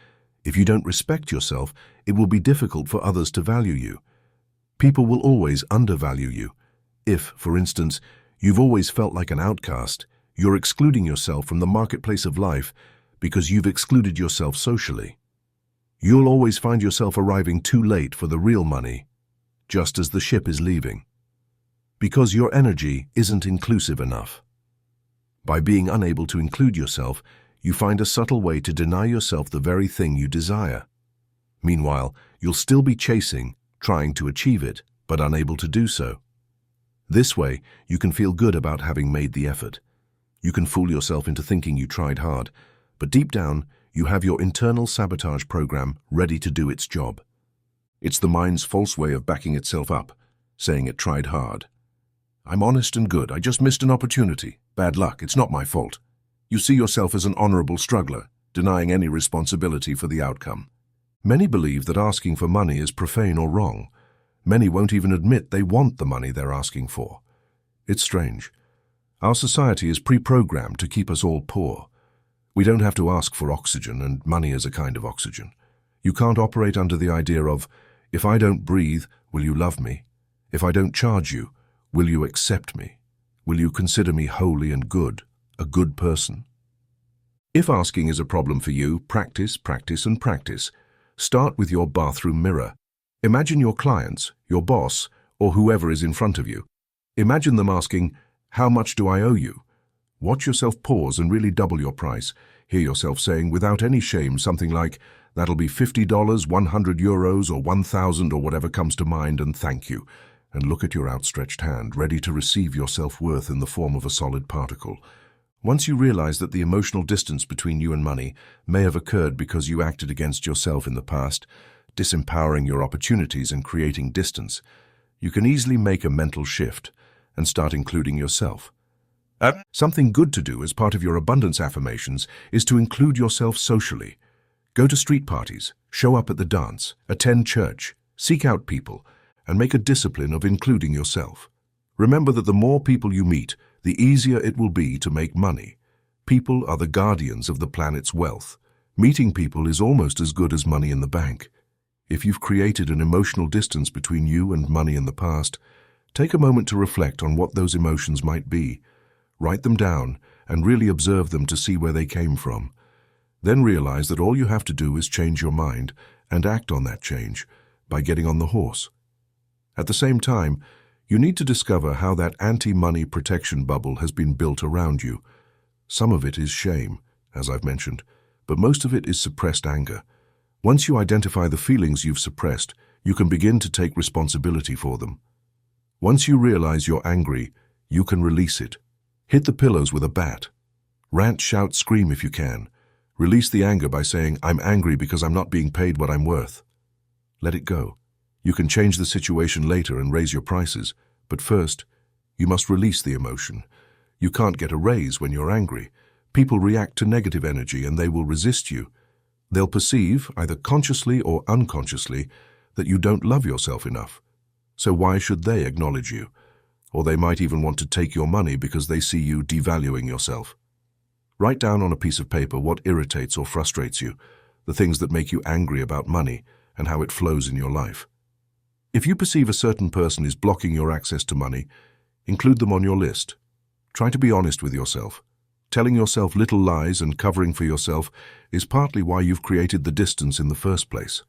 If you don't respect yourself, it will be difficult for others to value you. People will always undervalue you. If, for instance, you've always felt like an outcast, you're excluding yourself from the marketplace of life because you've excluded yourself socially. You'll always find yourself arriving too late for the real money, just as the ship is leaving, because your energy isn't inclusive enough. By being unable to include yourself, you find a subtle way to deny yourself the very thing you desire. Meanwhile, you'll still be chasing, trying to achieve it, but unable to do so. This way, you can feel good about having made the effort. You can fool yourself into thinking you tried hard, but deep down, you have your internal sabotage program ready to do its job. It's the mind's false way of backing itself up, saying it tried hard. "I'm honest and good, I just missed an opportunity. Bad luck, it's not my fault." You see yourself as an honorable struggler, denying any responsibility for the outcome. Many believe that asking for money is profane or wrong. Many won't even admit they want the money they're asking for. It's strange. Our society is pre-programmed to keep us all poor. We don't have to ask for oxygen, and money is a kind of oxygen. You can't operate under the idea of, "If I don't breathe, will you love me? If I don't charge you, will you accept me? Will you consider me holy and good, a good person?" If asking is a problem for you, practice, practice, and practice. Start with your bathroom mirror. Imagine your clients, your boss, or whoever is in front of you. Imagine them asking, "How much do I owe you?" Watch yourself pause and really double your price. Hear yourself saying without any shame something like, "That'll be $50, €100, or 1,000, or whatever comes to mind, and thank you." And look at your outstretched hand, ready to receive your self-worth in the form of a solid particle. Once you realize that the emotional distance between you and money may have occurred because you acted against yourself in the past, disempowering your opportunities and creating distance, you can easily make a mental shift and start including yourself. Something good to do as part of your abundance affirmations is to include yourself socially. Go to street parties, show up at the dance, attend church, seek out people, and make a discipline of including yourself. Remember that the more people you meet, the easier it will be to make money. People are the guardians of the planet's wealth. Meeting people is almost as good as money in the bank. If you've created an emotional distance between you and money in the past, take a moment to reflect on what those emotions might be. Write them down and really observe them to see where they came from. Then realize that all you have to do is change your mind and act on that change by getting on the horse. At the same time, you need to discover how that anti-money protection bubble has been built around you. Some of it is shame, as I've mentioned, but most of it is suppressed anger. Once you identify the feelings you've suppressed, you can begin to take responsibility for them. Once you realize you're angry, you can release it. Hit the pillows with a bat. Rant, shout, scream if you can. Release the anger by saying, "I'm angry because I'm not being paid what I'm worth." Let it go. You can change the situation later and raise your prices, but first, you must release the emotion. You can't get a raise when you're angry. People react to negative energy and they will resist you. They'll perceive, either consciously or unconsciously, that you don't love yourself enough. So why should they acknowledge you? Or they might even want to take your money because they see you devaluing yourself. Write down on a piece of paper what irritates or frustrates you, the things that make you angry about money and how it flows in your life. If you perceive a certain person is blocking your access to money, include them on your list. Try to be honest with yourself. Telling yourself little lies and covering for yourself is partly why you've created the distance in the first place.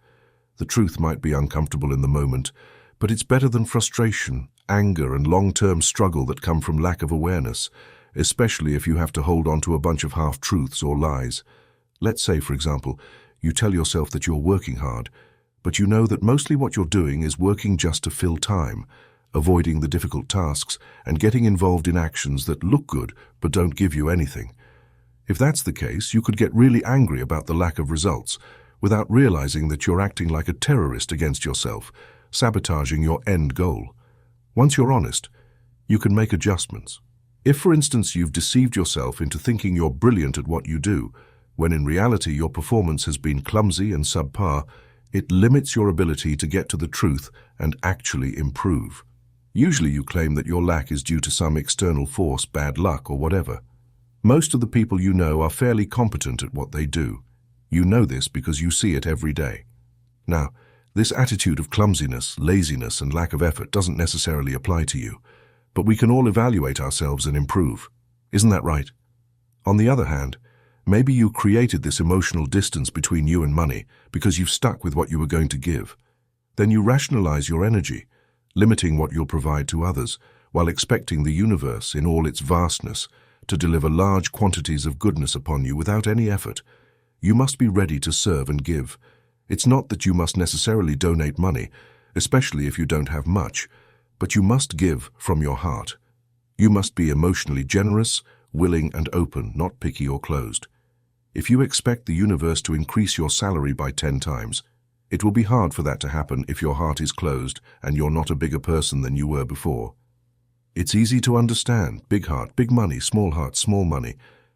The truth might be uncomfortable in the moment, but it's better than frustration, anger, and long-term struggle that come from lack of awareness, especially if you have to hold on to a bunch of half-truths or lies. Let's say, for example, you tell yourself that you're working hard, but you know that mostly what you're doing is working just to fill time, avoiding the difficult tasks and getting involved in actions that look good but don't give you anything. If that's the case, you could get really angry about the lack of results without realizing that you're acting like a terrorist against yourself, sabotaging your end goal. Once you're honest, you can make adjustments. If, for instance, you've deceived yourself into thinking you're brilliant at what you do, when in reality your performance has been clumsy and subpar, it limits your ability to get to the truth and actually improve. Usually you claim that your lack is due to some external force, bad luck, or whatever. Most of the people you know are fairly competent at what they do. You know this because you see it every day. Now, this attitude of clumsiness, laziness, and lack of effort doesn't necessarily apply to you, but we can all evaluate ourselves and improve. Isn't that right? On the other hand, maybe you created this emotional distance between you and money because you've stuck with what you were going to give. Then you rationalize your energy, limiting what you'll provide to others, while expecting the universe, in all its vastness, to deliver large quantities of goodness upon you without any effort. You must be ready to serve and give. It's not that you must necessarily donate money, especially if you don't have much, but you must give from your heart. You must be emotionally generous, willing, and open, not picky or closed. If you expect the universe to increase your salary by 10 times, it will be hard for that to happen if your heart is closed and you're not a bigger person than you were before. It's easy to understand: big heart, big money; small heart, small money.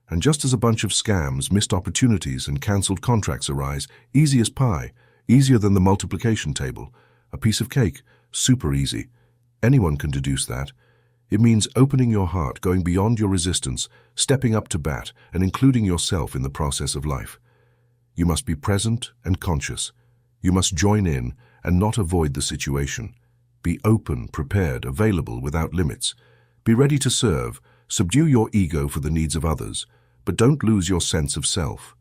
And just as a bunch of scams, missed opportunities, and cancelled contracts arise, easy as pie, easier than the multiplication table. A piece of cake, super easy. Anyone can deduce that. It means opening your heart, going beyond your resistance, stepping up to bat, and including yourself in the process of life. You must be present and conscious. You must join in and not avoid the situation. Be open, prepared, available without limits. Be ready to serve. Subdue your ego for the needs of others, but don't lose your sense of self.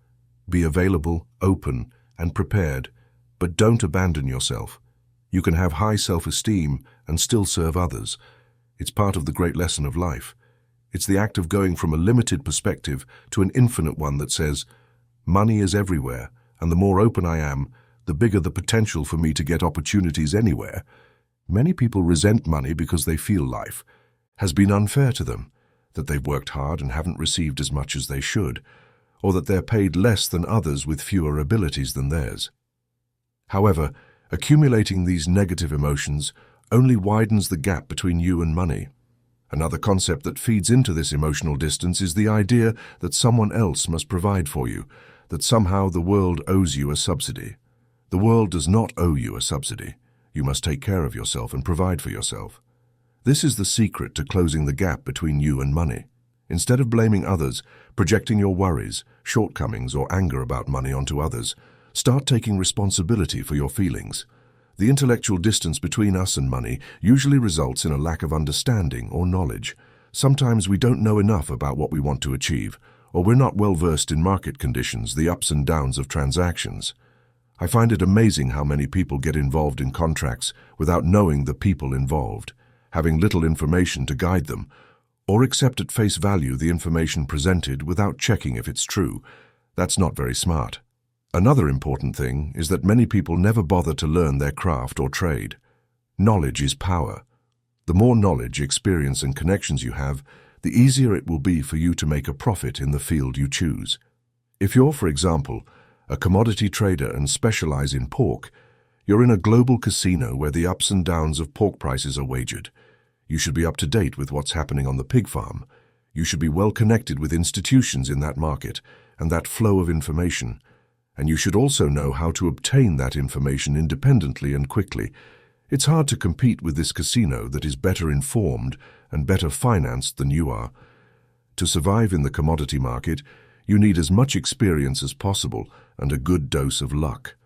Be available, open, and prepared, but don't abandon yourself. You can have high self-esteem and still serve others. It's part of the great lesson of life. It's the act of going from a limited perspective to an infinite one that says, money is everywhere, and the more open I am, the bigger the potential for me to get opportunities anywhere. Many people resent money because they feel life has been unfair to them, that they've worked hard and haven't received as much as they should, or that they're paid less than others with fewer abilities than theirs. However, accumulating these negative emotions only widens the gap between you and money. Another concept that feeds into this emotional distance is the idea that someone else must provide for you, that somehow the world owes you a subsidy. The world does not owe you a subsidy. You must take care of yourself and provide for yourself. This is the secret to closing the gap between you and money. Instead of blaming others, projecting your worries, shortcomings, or anger about money onto others, start taking responsibility for your feelings. The intellectual distance between us and money usually results in a lack of understanding or knowledge. Sometimes we don't know enough about what we want to achieve, or we're not well versed in market conditions, the ups and downs of transactions. I find it amazing how many people get involved in contracts without knowing the people involved, having little information to guide them, or accept at face value the information presented without checking if it's true. That's not very smart. Another important thing is that many people never bother to learn their craft or trade. Knowledge is power. The more knowledge, experience, and connections you have, the easier it will be for you to make a profit in the field you choose. If you're, for example, a commodity trader and specialize in pork, you're in a global casino where the ups and downs of pork prices are wagered. You should be up to date with what's happening on the pig farm. You should be well connected with institutions in that market and that flow of information. And you should also know how to obtain that information independently and quickly. It's hard to compete with this casino that is better informed and better financed than you are. To survive in the commodity market, you need as much experience as possible and a good dose of luck.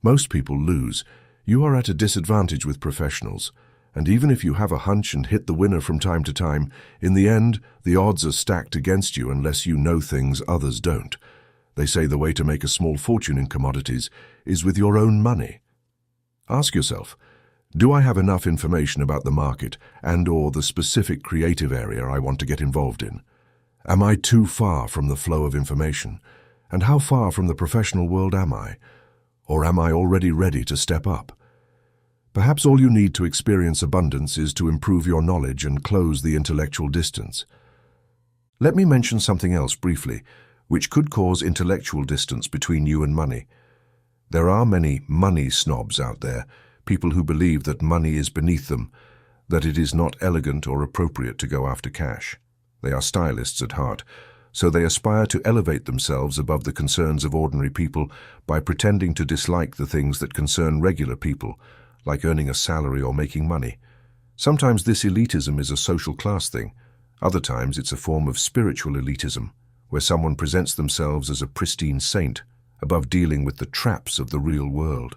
Most people lose. You are at a disadvantage with professionals. And even if you have a hunch and hit the winner from time to time, in the end, the odds are stacked against you unless you know things others don't. They say the way to make a small fortune in commodities is with your own money. Ask yourself, do I have enough information about the market and/or the specific creative area I want to get involved in? Am I too far from the flow of information? And how far from the professional world am I? Or am I already ready to step up? Perhaps all you need to experience abundance is to improve your knowledge and close the intellectual distance. Let me mention something else briefly, which could cause intellectual distance between you and money. There are many money snobs out there, people who believe that money is beneath them, that it is not elegant or appropriate to go after cash. They are stylists at heart, so they aspire to elevate themselves above the concerns of ordinary people by pretending to dislike the things that concern regular people, like earning a salary or making money. Sometimes this elitism is a social class thing. Other times it's a form of spiritual elitism, where someone presents themselves as a pristine saint, above dealing with the traps of the real world.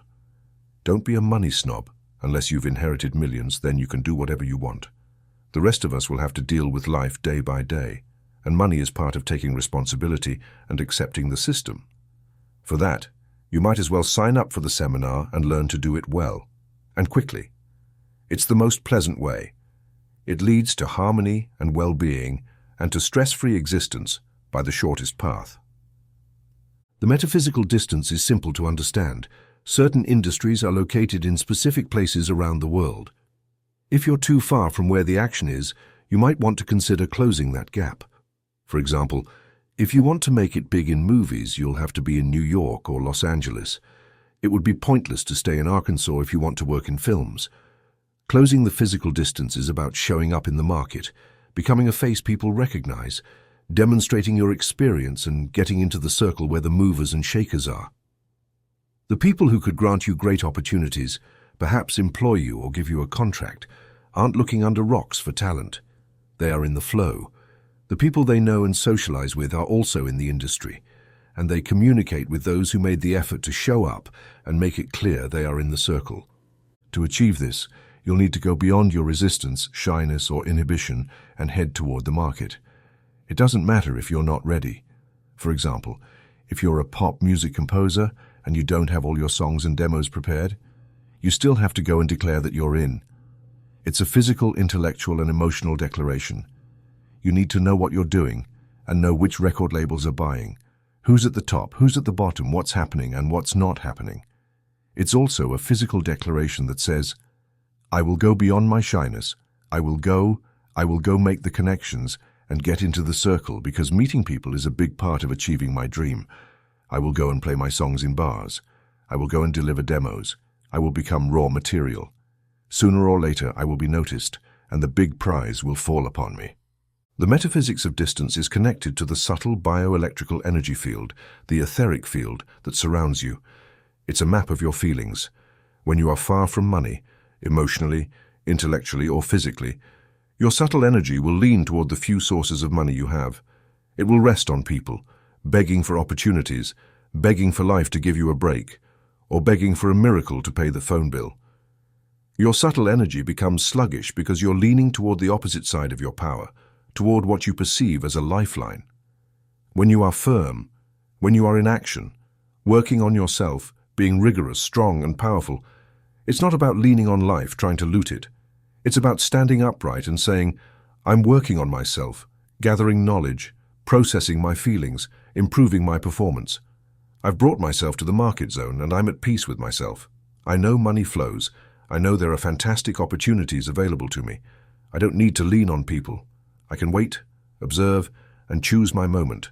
Don't be a money snob. Unless you've inherited millions, then you can do whatever you want. The rest of us will have to deal with life day by day, and money is part of taking responsibility and accepting the system. For that, you might as well sign up for the seminar and learn to do it well. And quickly. It's the most pleasant way. It leads to harmony and well-being and to stress-free existence by the shortest path. The metaphysical distance is simple to understand. Certain industries are located in specific places around the world. If you're too far from where the action is, you might want to consider closing that gap. For example, if you want to make it big in movies, you'll have to be in New York or Los Angeles. It would be pointless to stay in Arkansas if you want to work in films. Closing the physical distance is about showing up in the market, becoming a face people recognize, demonstrating your experience and getting into the circle where the movers and shakers are. The people who could grant you great opportunities, perhaps employ you or give you a contract, aren't looking under rocks for talent. They are in the flow. The people they know and socialize with are also in the industry, and they communicate with those who made the effort to show up and make it clear they are in the circle. To achieve this, you'll need to go beyond your resistance, shyness, or inhibition and head toward the market. It doesn't matter if you're not ready. For example, if you're a pop music composer and you don't have all your songs and demos prepared, you still have to go and declare that you're in. It's a physical, intellectual, and emotional declaration. You need to know what you're doing and know which record labels are buying, who's at the top, who's at the bottom, what's happening and what's not happening. It's also a physical declaration that says, I will go beyond my shyness. I will go make the connections and get into the circle because meeting people is a big part of achieving my dream. I will go and play my songs in bars. I will go and deliver demos. I will become raw material. Sooner or later, I will be noticed, and the big prize will fall upon me. The metaphysics of distance is connected to the subtle bioelectrical energy field, the etheric field that surrounds you. It's a map of your feelings. When you are far from money, emotionally, intellectually, or physically, Your subtle energy will lean toward the few sources of money you have. It will rest on people, begging for opportunities, begging for life to give you a break, or begging for a miracle to pay the phone bill. Your subtle energy becomes sluggish because you're leaning toward the opposite side of your power, toward what you perceive as a lifeline. When you are firm, when you are in action, working on yourself, being rigorous, strong, and powerful, it's not about leaning on life, trying to loot it. It's about standing upright and saying, I'm working on myself, gathering knowledge, processing my feelings, improving my performance. I've brought myself to the market zone and I'm at peace with myself. I know money flows. I know there are fantastic opportunities available to me. I don't need to lean on people. I can wait, observe, and choose my moment.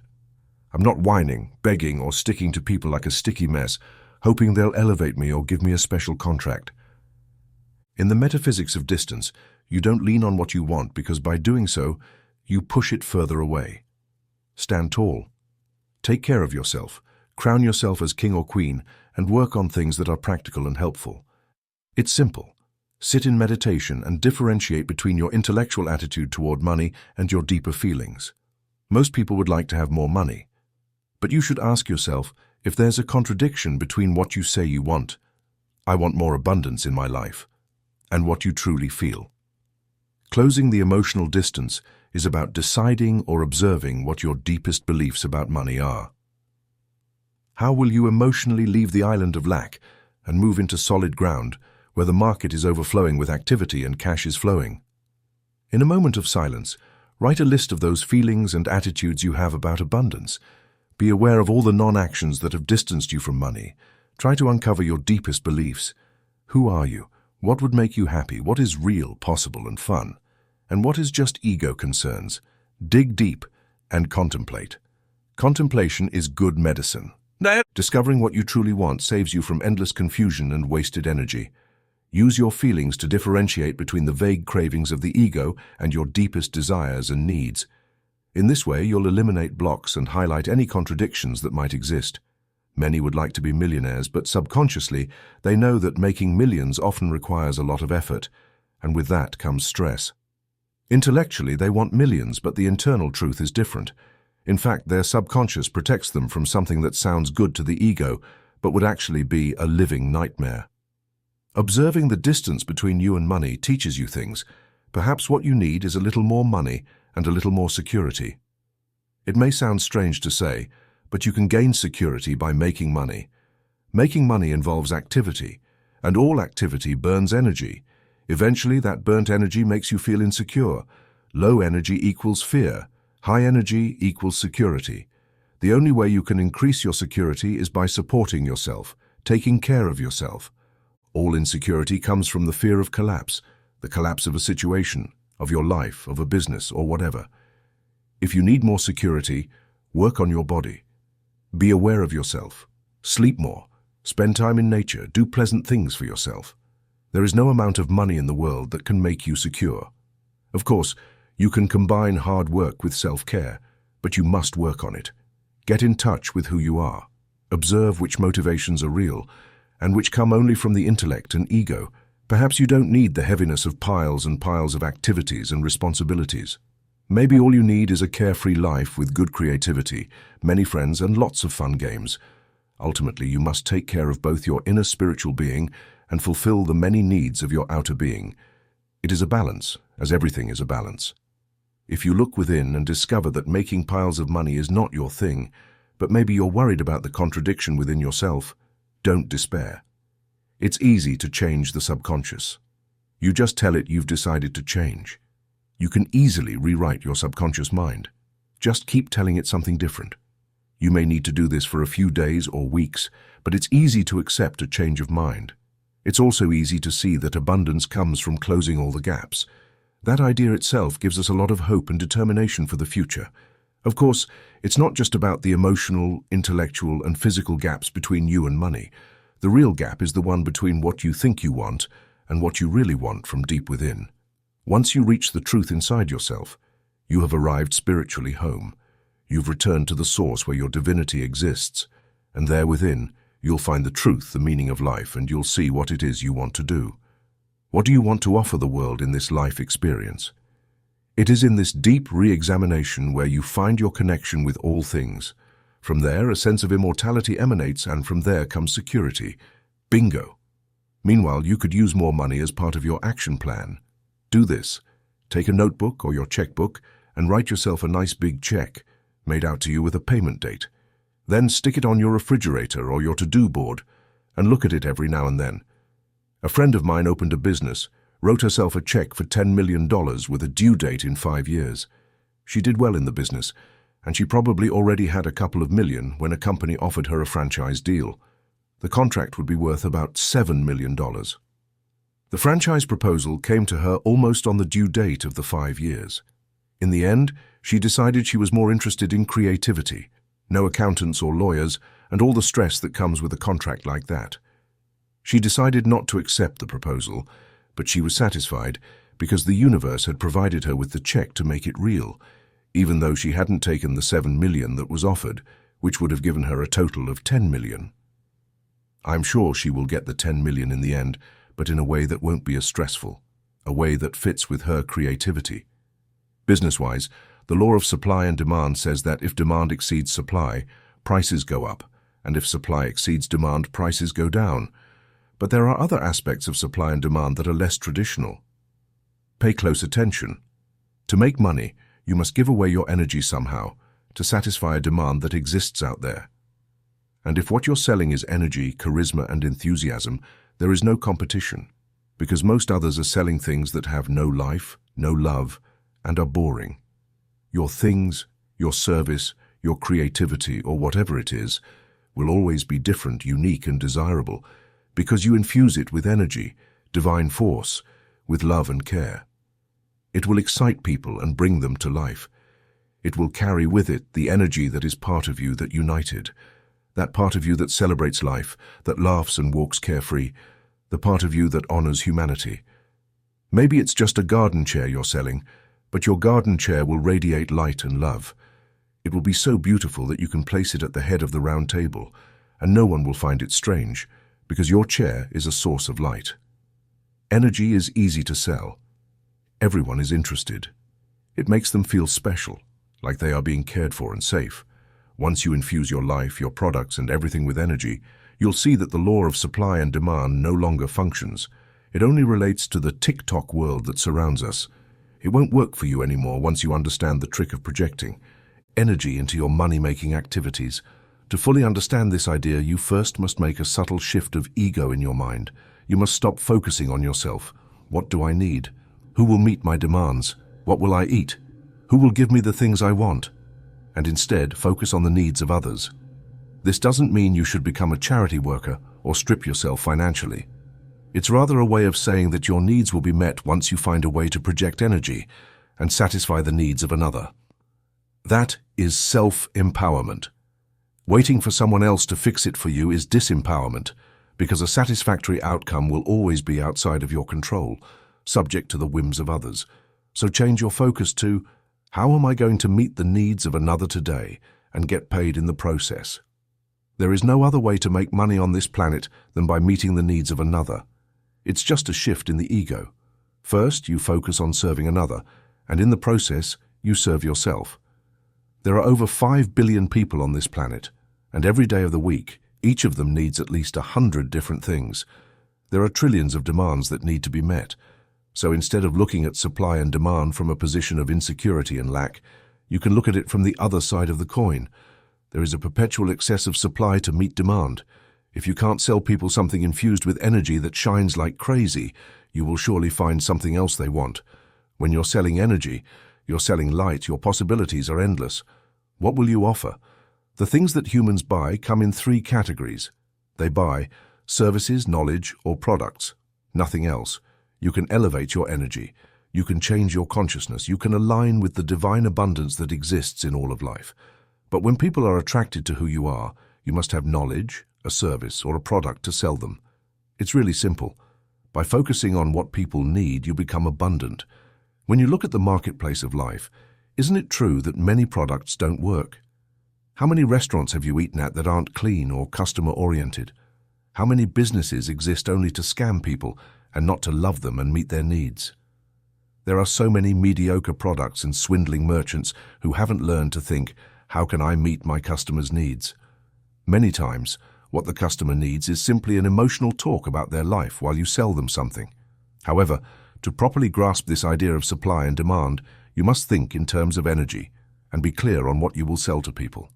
I'm not whining, begging, or sticking to people like a sticky mess, hoping they'll elevate me or give me a special contract. In the metaphysics of distance, you don't lean on what you want because by doing so, you push it further away. Stand tall. Take care of yourself, crown yourself as king or queen, and work on things that are practical and helpful. It's simple. Sit in meditation and differentiate between your intellectual attitude toward money and your deeper feelings. Most people would like to have more money, but you should ask yourself if there's a contradiction between what you say you want, I want more abundance in my life, and what you truly feel. Closing the emotional distance is about deciding or observing what your deepest beliefs about money are. How will you emotionally leave the island of lack and move into solid ground where the market is overflowing with activity and cash is flowing? In a moment of silence, write a list of those feelings and attitudes you have about abundance. Be aware of all the non-actions that have distanced you from money. Try to uncover your deepest beliefs. Who are you? What would make you happy? What is real, possible, and fun? And what is just ego concerns? Dig deep and contemplate. Contemplation is good medicine. Discovering what you truly want saves you from endless confusion and wasted energy. Use your feelings to differentiate between the vague cravings of the ego and your deepest desires and needs. In this way, you'll eliminate blocks and highlight any contradictions that might exist. Many would like to be millionaires, but subconsciously, they know that making millions often requires a lot of effort, and with that comes stress. Intellectually, they want millions, but the internal truth is different. In fact, their subconscious protects them from something that sounds good to the ego, but would actually be a living nightmare. Observing the distance between you and money teaches you things. Perhaps what you need is a little more money and a little more security. It may sound strange to say, but you can gain security by making money. Making money involves activity, and all activity burns energy. Eventually, that burnt energy makes you feel insecure. Low energy equals fear. High energy equals security. The only way you can increase your security is by supporting yourself, taking care of yourself. All insecurity comes from the fear of collapse, the collapse of a situation, of your life, of a business, or whatever. If you need more security, work on your body. Be aware of yourself. Sleep more. Spend time in nature. Do pleasant things for yourself. There is no amount of money in the world that can make you secure. Of course, you can combine hard work with self-care, but you must work on it. Get in touch with who you are. Observe which motivations are real, and which come only from the intellect and ego. Perhaps you don't need the heaviness of piles and piles of activities and responsibilities. Maybe all you need is a carefree life with good creativity, many friends, and lots of fun games. Ultimately, you must take care of both your inner spiritual being and fulfill the many needs of your outer being. It is a balance, as everything is a balance. If you look within and discover that making piles of money is not your thing, but maybe you're worried about the contradiction within yourself, don't despair. It's easy to change the subconscious. You just tell it you've decided to change. You can easily rewrite your subconscious mind. Just keep telling it something different. You may need to do this for a few days or weeks, but it's easy to accept a change of mind. It's also easy to see that abundance comes from closing all the gaps. That idea itself gives us a lot of hope and determination for the future. Of course, it's not just about the emotional, intellectual, and physical gaps between you and money. The real gap is the one between what you think you want and what you really want from deep within. Once you reach the truth inside yourself, you have arrived spiritually home. You've returned to the source where your divinity exists, and there within, you'll find the truth, the meaning of life, and you'll see what it is you want to do. What do you want to offer the world in this life experience? It is in this deep re-examination where you find your connection with all things. From there, a sense of immortality emanates, and from there comes security. Bingo! Meanwhile, you could use more money as part of your action plan. Do this. Take a notebook or your checkbook and write yourself a nice big check, made out to you with a payment date. Then stick it on your refrigerator or your to-do board and look at it every now and then. A friend of mine opened a business, wrote herself a check for $10 million with a due date in 5 years. She did well in the business, and she probably already had a couple of million when a company offered her a franchise deal. The contract would be worth about $7 million. The franchise proposal came to her almost on the due date of the 5 years. In the end, she decided she was more interested in creativity, no accountants or lawyers, and all the stress that comes with a contract like that. She decided not to accept the proposal, but she was satisfied because the universe had provided her with the check to make it real, even though she hadn't taken the $7 million that was offered, which would have given her a total of $10 million. I'm sure she will get the $10 million in the end, but in a way that won't be as stressful, a way that fits with her creativity. Business-wise, the law of supply and demand says that if demand exceeds supply, prices go up, and if supply exceeds demand, prices go down. But there are other aspects of supply and demand that are less traditional. Pay close attention. To make money, you must give away your energy somehow to satisfy a demand that exists out there. And if what you're selling is energy, charisma, and enthusiasm, there is no competition, because most others are selling things that have no life, no love, and are boring. Your things, your service, your creativity, or whatever it is, will always be different, unique, and desirable, because you infuse it with energy, divine force, with love and care. It will excite people and bring them to life. It will carry with it the energy that is part of you that united, that part of you that celebrates life, that laughs and walks carefree, the part of you that honors humanity. Maybe it's just a garden chair you're selling, but your garden chair will radiate light and love. It will be so beautiful that you can place it at the head of the round table, and no one will find it strange, because your chair is a source of light. Energy is easy to sell. Everyone is interested. It makes them feel special, like they are being cared for and safe. Once you infuse your life, your products, and everything with energy, you'll see that the law of supply and demand no longer functions. It only relates to the tick-tock world that surrounds us. It won't work for you anymore once you understand the trick of projecting energy into your money-making activities. To fully understand this idea, you first must make a subtle shift of ego in your mind. You must stop focusing on yourself. What do I need? Who will meet my demands? What will I eat? Who will give me the things I want? And instead, focus on the needs of others. This doesn't mean you should become a charity worker or strip yourself financially. It's rather a way of saying that your needs will be met once you find a way to project energy and satisfy the needs of another. That is self-empowerment. Waiting for someone else to fix it for you is disempowerment, because a satisfactory outcome will always be outside of your control, subject to the whims of others. So change your focus to, how am I going to meet the needs of another today and get paid in the process? There is no other way to make money on this planet than by meeting the needs of another. It's just a shift in the ego. First, you focus on serving another, and in the process, you serve yourself. There are over 5 billion people on this planet, and every day of the week, each of them needs at least 100 different things. There are trillions of demands that need to be met. So instead of looking at supply and demand from a position of insecurity and lack, you can look at it from the other side of the coin. There is a perpetual excess of supply to meet demand. If you can't sell people something infused with energy that shines like crazy, you will surely find something else they want. When you're selling energy, you're selling light, your possibilities are endless. What will you offer? The things that humans buy come in 3 categories. They buy services, knowledge, or products. Nothing else. You can elevate your energy. You can change your consciousness. You can align with the divine abundance that exists in all of life. But when people are attracted to who you are, you must have knowledge, a service, or a product to sell them. It's really simple. By focusing on what people need, you become abundant. When you look at the marketplace of life, isn't it true that many products don't work? How many restaurants have you eaten at that aren't clean or customer-oriented? How many businesses exist only to scam people and not to love them and meet their needs? There are so many mediocre products and swindling merchants who haven't learned to think, how can I meet my customer's needs? Many times, what the customer needs is simply an emotional talk about their life while you sell them something. However, to properly grasp this idea of supply and demand, you must think in terms of energy and be clear on what you will sell to people.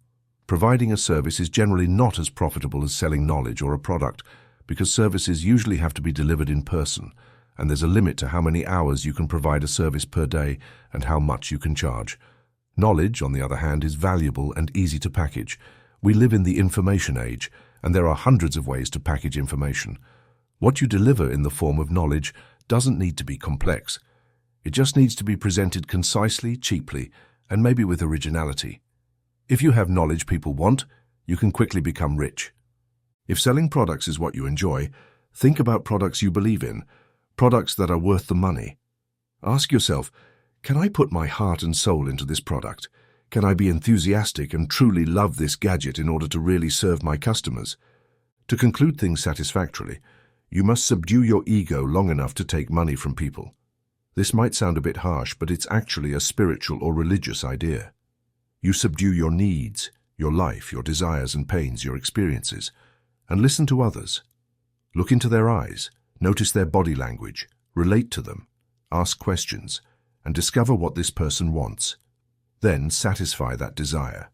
Providing a service is generally not as profitable as selling knowledge or a product because services usually have to be delivered in person, and there's a limit to how many hours you can provide a service per day and how much you can charge. Knowledge, on the other hand, is valuable and easy to package. We live in the information age, and there are hundreds of ways to package information. What you deliver in the form of knowledge doesn't need to be complex. It just needs to be presented concisely, cheaply, and maybe with originality. If you have knowledge people want, you can quickly become rich. If selling products is what you enjoy, think about products you believe in, products that are worth the money. Ask yourself, can I put my heart and soul into this product? Can I be enthusiastic and truly love this gadget in order to really serve my customers? To conclude things satisfactorily, you must subdue your ego long enough to take money from people. This might sound a bit harsh, but it's actually a spiritual or religious idea. You subdue your needs, your life, your desires and pains, your experiences, and listen to others. Look into their eyes, notice their body language, relate to them, ask questions, and discover what this person wants. Then satisfy that desire.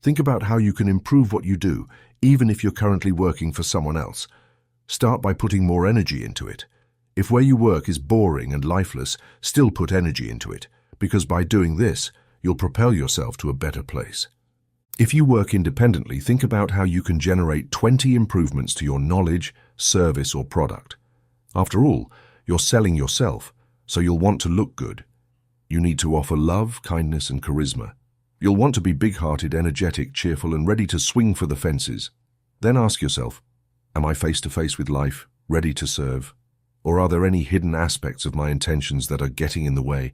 Think about how you can improve what you do, even if you're currently working for someone else. Start by putting more energy into it. If where you work is boring and lifeless, still put energy into it, because by doing this, you'll propel yourself to a better place. If you work independently, think about how you can generate 20 improvements to your knowledge, service, or product. After all, you're selling yourself, so you'll want to look good. You need to offer love, kindness, and charisma. You'll want to be big-hearted, energetic, cheerful, and ready to swing for the fences. Then ask yourself, am I face-to-face with life, ready to serve? Or are there any hidden aspects of my intentions that are getting in the way?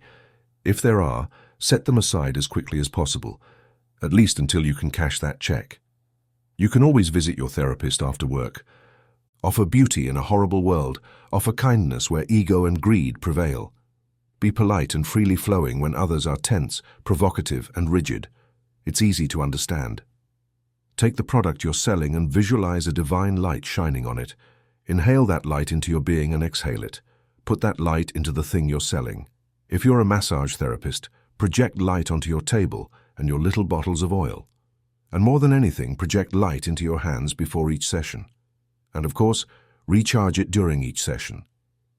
If there are, set them aside as quickly as possible, at least until you can cash that check. You can always visit your therapist after work. Offer beauty in a horrible world. Offer kindness where ego and greed prevail. Be polite and freely flowing when others are tense, provocative, and rigid. It's easy to understand. Take the product you're selling and visualize a divine light shining on it. Inhale that light into your being and exhale it. Put that light into the thing you're selling. If you're a massage therapist, project light onto your table and your little bottles of oil. And more than anything, project light into your hands before each session. And of course, recharge it during each session.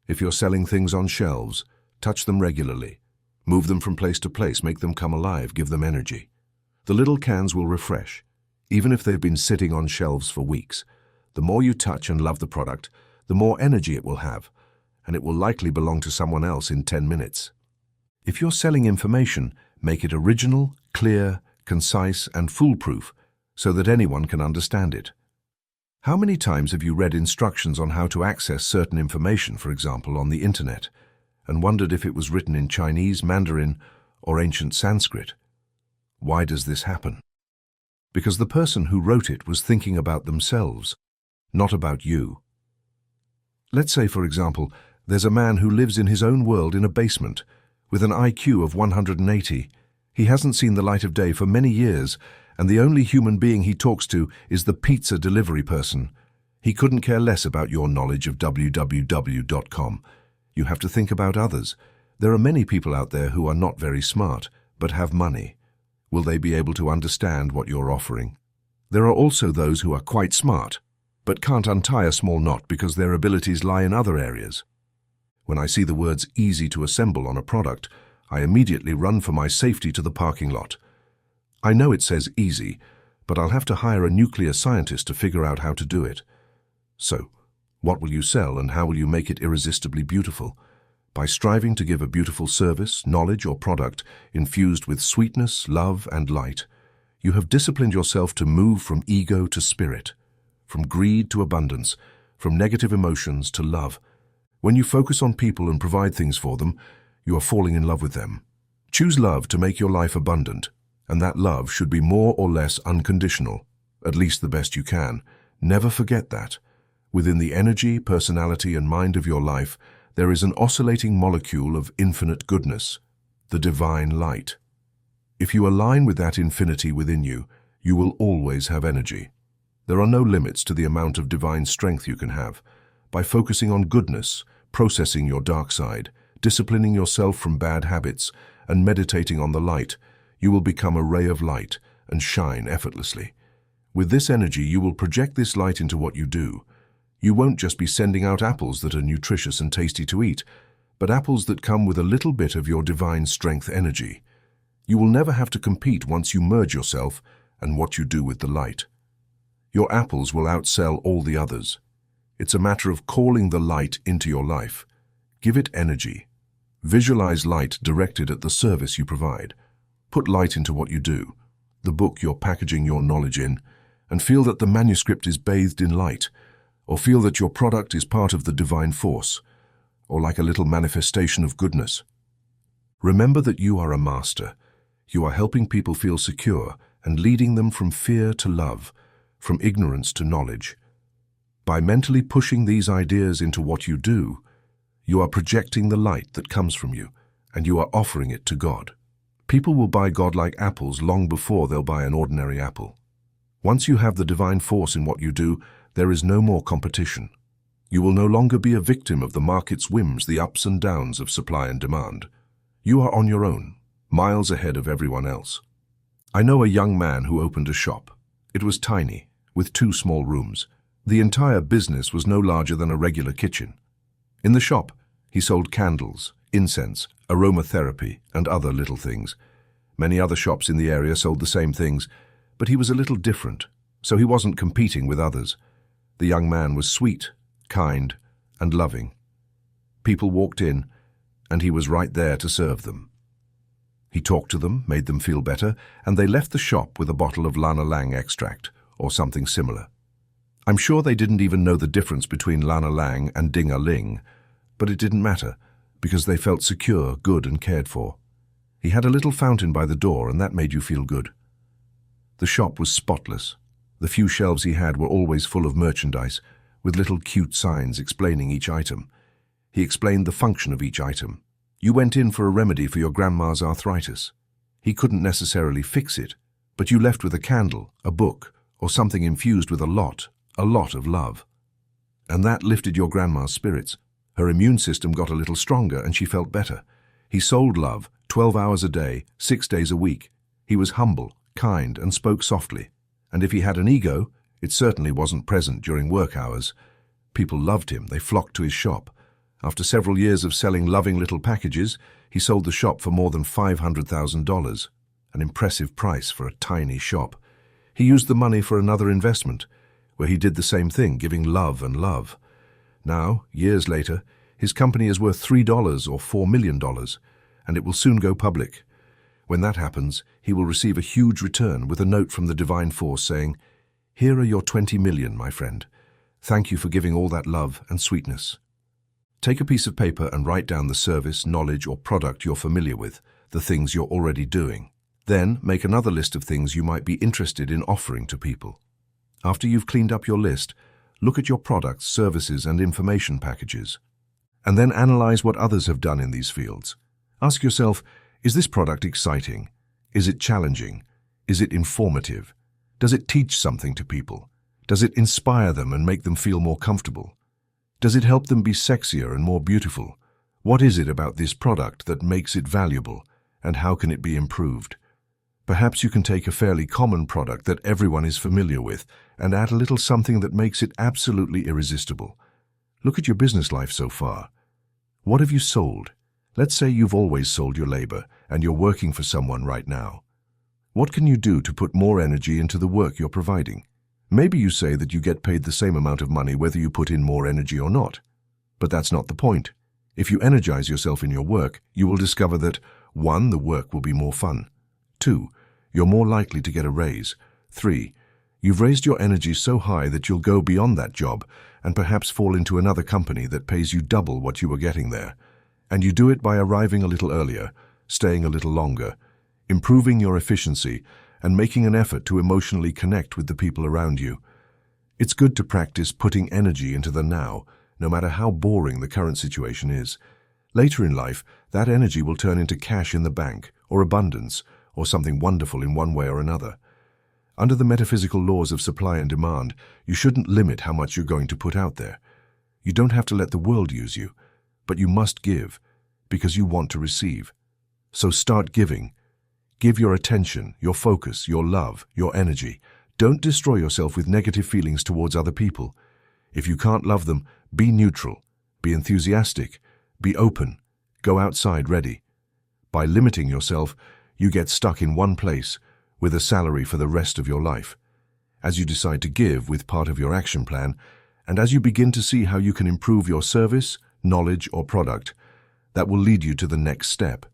If you're selling things on shelves, touch them regularly. Move them from place to place, make them come alive, give them energy. The little cans will refresh, even if they've been sitting on shelves for weeks. The more you touch and love the product, the more energy it will have, and it will likely belong to someone else in 10 minutes. If you're selling information, make it original, clear, concise, and foolproof so that anyone can understand it. How many times have you read instructions on how to access certain information, for example, on the internet, and wondered if it was written in Chinese, Mandarin, or ancient Sanskrit? Why does this happen? Because the person who wrote it was thinking about themselves, not about you. Let's say, for example, there's a man who lives in his own world in a basement, with an IQ of 180. He hasn't seen the light of day for many years, and the only human being he talks to is the pizza delivery person. He couldn't care less about your knowledge of www.com. You have to think about others. There are many people out there who are not very smart, but have money. Will they be able to understand what you're offering? There are also those who are quite smart, but can't untie a small knot because their abilities lie in other areas. When I see the words easy to assemble on a product, I immediately run for my safety to the parking lot. I know it says easy, but I'll have to hire a nuclear scientist to figure out how to do it. So, what will you sell and how will you make it irresistibly beautiful? By striving to give a beautiful service, knowledge, or product infused with sweetness, love, and light, you have disciplined yourself to move from ego to spirit, from greed to abundance, from negative emotions to love. When you focus on people and provide things for them, you are falling in love with them. Choose love to make your life abundant, and that love should be more or less unconditional, at least the best you can. Never forget that. Within the energy, personality, and mind of your life, There is an oscillating molecule of infinite goodness, the divine light. If you align with that infinity within you, you will always have energy. There are no limits to the amount of divine strength you can have. By focusing on goodness, processing your dark side, disciplining yourself from bad habits, and meditating on the light, you will become a ray of light and shine effortlessly. With this energy, you will project this light into what you do. You won't just be sending out apples that are nutritious and tasty to eat, but apples that come with a little bit of your divine strength energy. You will never have to compete once you merge yourself and what you do with the light. Your apples will outsell all the others. It's a matter of calling the light into your life. Give it energy. Visualize light directed at the service you provide. Put light into what you do, the book you're packaging your knowledge in, and feel that the manuscript is bathed in light, or feel that your product is part of the divine force, or like a little manifestation of goodness. Remember that you are a master. You are helping people feel secure and leading them from fear to love, from ignorance to knowledge. By mentally pushing these ideas into what you do, you are projecting the light that comes from you, and you are offering it to God. People will buy godlike apples long before they'll buy an ordinary apple. Once you have the divine force in what you do, there is no more competition. You will no longer be a victim of the market's whims, the ups and downs of supply and demand. You are on your own, miles ahead of everyone else. I know a young man who opened a shop. It was tiny, with 2 small rooms. The entire business was no larger than a regular kitchen. In the shop, he sold candles, incense, aromatherapy, and other little things. Many other shops in the area sold the same things, but he was a little different, so he wasn't competing with others. The young man was sweet, kind, and loving. People walked in, and he was right there to serve them. He talked to them, made them feel better, and they left the shop with a bottle of Lana Lang extract, or something similar. I'm sure they didn't even know the difference between Lana Lang and Ding-a-ling, but it didn't matter, because they felt secure, good, and cared for. He had a little fountain by the door, and that made you feel good. The shop was spotless. The few shelves he had were always full of merchandise, with little cute signs explaining each item. He explained the function of each item. You went in for a remedy for your grandma's arthritis. He couldn't necessarily fix it, but you left with a candle, a book, or something infused with a lot of love. And that lifted your grandma's spirits. Her immune system got a little stronger and she felt better. He sold love, 12 hours a day, 6 days a week. He was humble, kind, and spoke softly. And if he had an ego, it certainly wasn't present during work hours. People loved him. They flocked to his shop. After several years of selling loving little packages, he sold the shop for more than $500,000, an impressive price for a tiny shop. He used the money for another investment, where he did the same thing, giving love and love. Now, years later, his company is worth $3 or $4 million, and it will soon go public. When that happens, he will receive a huge return with a note from the divine force saying, "Here are your 20 million, my friend. Thank you for giving all that love and sweetness." Take a piece of paper and write down the service, knowledge, or product you're familiar with, the things you're already doing. Then make another list of things you might be interested in offering to people. After you've cleaned up your list, look at your products, services, and information packages. And then analyze what others have done in these fields. Ask yourself, is this product exciting? Is it challenging? Is it informative? Does it teach something to people? Does it inspire them and make them feel more comfortable? Does it help them be sexier and more beautiful? What is it about this product that makes it valuable, and how can it be improved? Perhaps you can take a fairly common product that everyone is familiar with and add a little something that makes it absolutely irresistible. Look at your business life so far. What have you sold? Let's say you've always sold your labor and you're working for someone right now. What can you do to put more energy into the work you're providing? Maybe you say that you get paid the same amount of money whether you put in more energy or not. But that's not the point. If you energize yourself in your work, you will discover that 1. The work will be more fun. 2. You're more likely to get a raise. 3. You've raised your energy so high that you'll go beyond that job and perhaps fall into another company that pays you double what you were getting there. And you do it by arriving a little earlier, staying a little longer, improving your efficiency, and making an effort to emotionally connect with the people around you. It's good to practice putting energy into the now no matter how boring the current situation is. Later in life, that energy will turn into cash in the bank, or abundance, or something wonderful in one way or another. Under the metaphysical laws of supply and demand, you shouldn't limit how much you're going to put out there. You don't have to let the world use you, but you must give, because you want to receive. So start giving. Give your attention, your focus, your love, your energy. Don't destroy yourself with negative feelings towards other people. If you can't love them, be neutral, be enthusiastic, be open, go outside ready. By limiting yourself, you get stuck in one place, with a salary for the rest of your life. As you decide to give with part of your action plan, and as you begin to see how you can improve your service, knowledge, or product, that will lead you to the next step.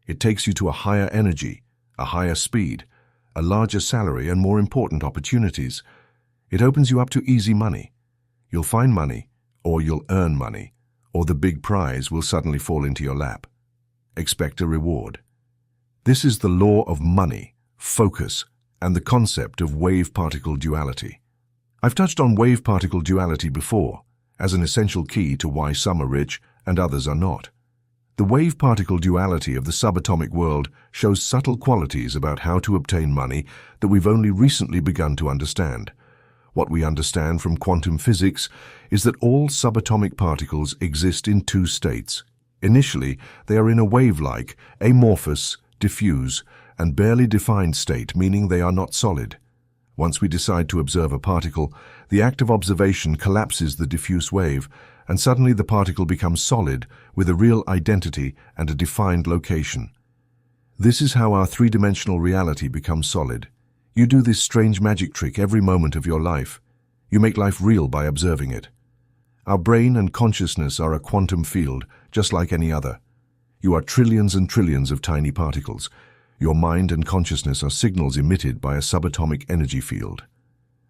It takes you to a higher energy, a higher speed, a larger salary, and more important opportunities. It opens you up to easy money. You'll find money, or you'll earn money, or the big prize will suddenly fall into your lap. Expect a reward. This is the law of money, focus, and the concept of wave-particle duality. I've touched on wave-particle duality before, as an essential key to why some are rich and others are not. The wave-particle duality of the subatomic world shows subtle qualities about how to obtain money that we've only recently begun to understand. What we understand from quantum physics is that all subatomic particles exist in two states. Initially, they are in a wave-like, amorphous, diffuse, and barely defined state, meaning they are not solid. Once we decide to observe a particle, the act of observation collapses the diffuse wave, and suddenly the particle becomes solid with a real identity and a defined location. This is how our three-dimensional reality becomes solid. You do this strange magic trick every moment of your life. You make life real by observing it. Our brain and consciousness are a quantum field, just like any other. You are trillions and trillions of tiny particles. Your mind and consciousness are signals emitted by a subatomic energy field.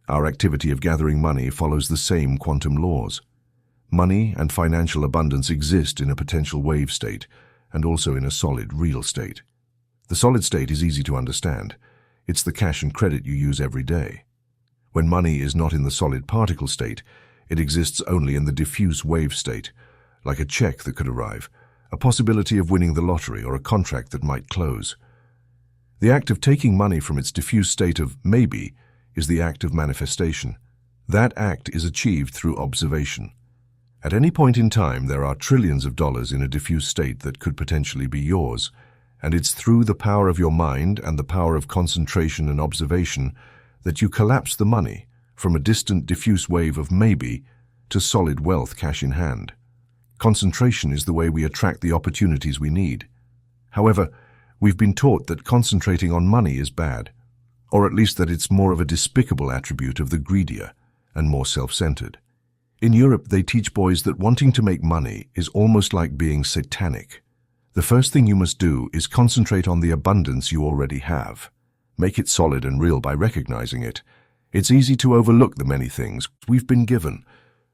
Our activity of gathering money follows the same quantum laws. Money and financial abundance exist in a potential wave state, and also in a solid, real state. The solid state is easy to understand. It's the cash and credit you use every day. When money is not in the solid particle state, it exists only in the diffuse wave state, like a check that could arrive, a possibility of winning the lottery, or a contract that might close. The act of taking money from its diffuse state of maybe is the act of manifestation. That act is achieved through observation. At any point in time, there are trillions of dollars in a diffuse state that could potentially be yours, and it's through the power of your mind and the power of concentration and observation that you collapse the money from a distant diffuse wave of maybe to solid wealth cash in hand. Concentration is the way we attract the opportunities we need. However, we've been taught that concentrating on money is bad, or at least that it's more of a despicable attribute of the greedier and more self-centered. In Europe, they teach boys that wanting to make money is almost like being satanic. The first thing you must do is concentrate on the abundance you already have. Make it solid and real by recognizing it. It's easy to overlook the many things we've been given,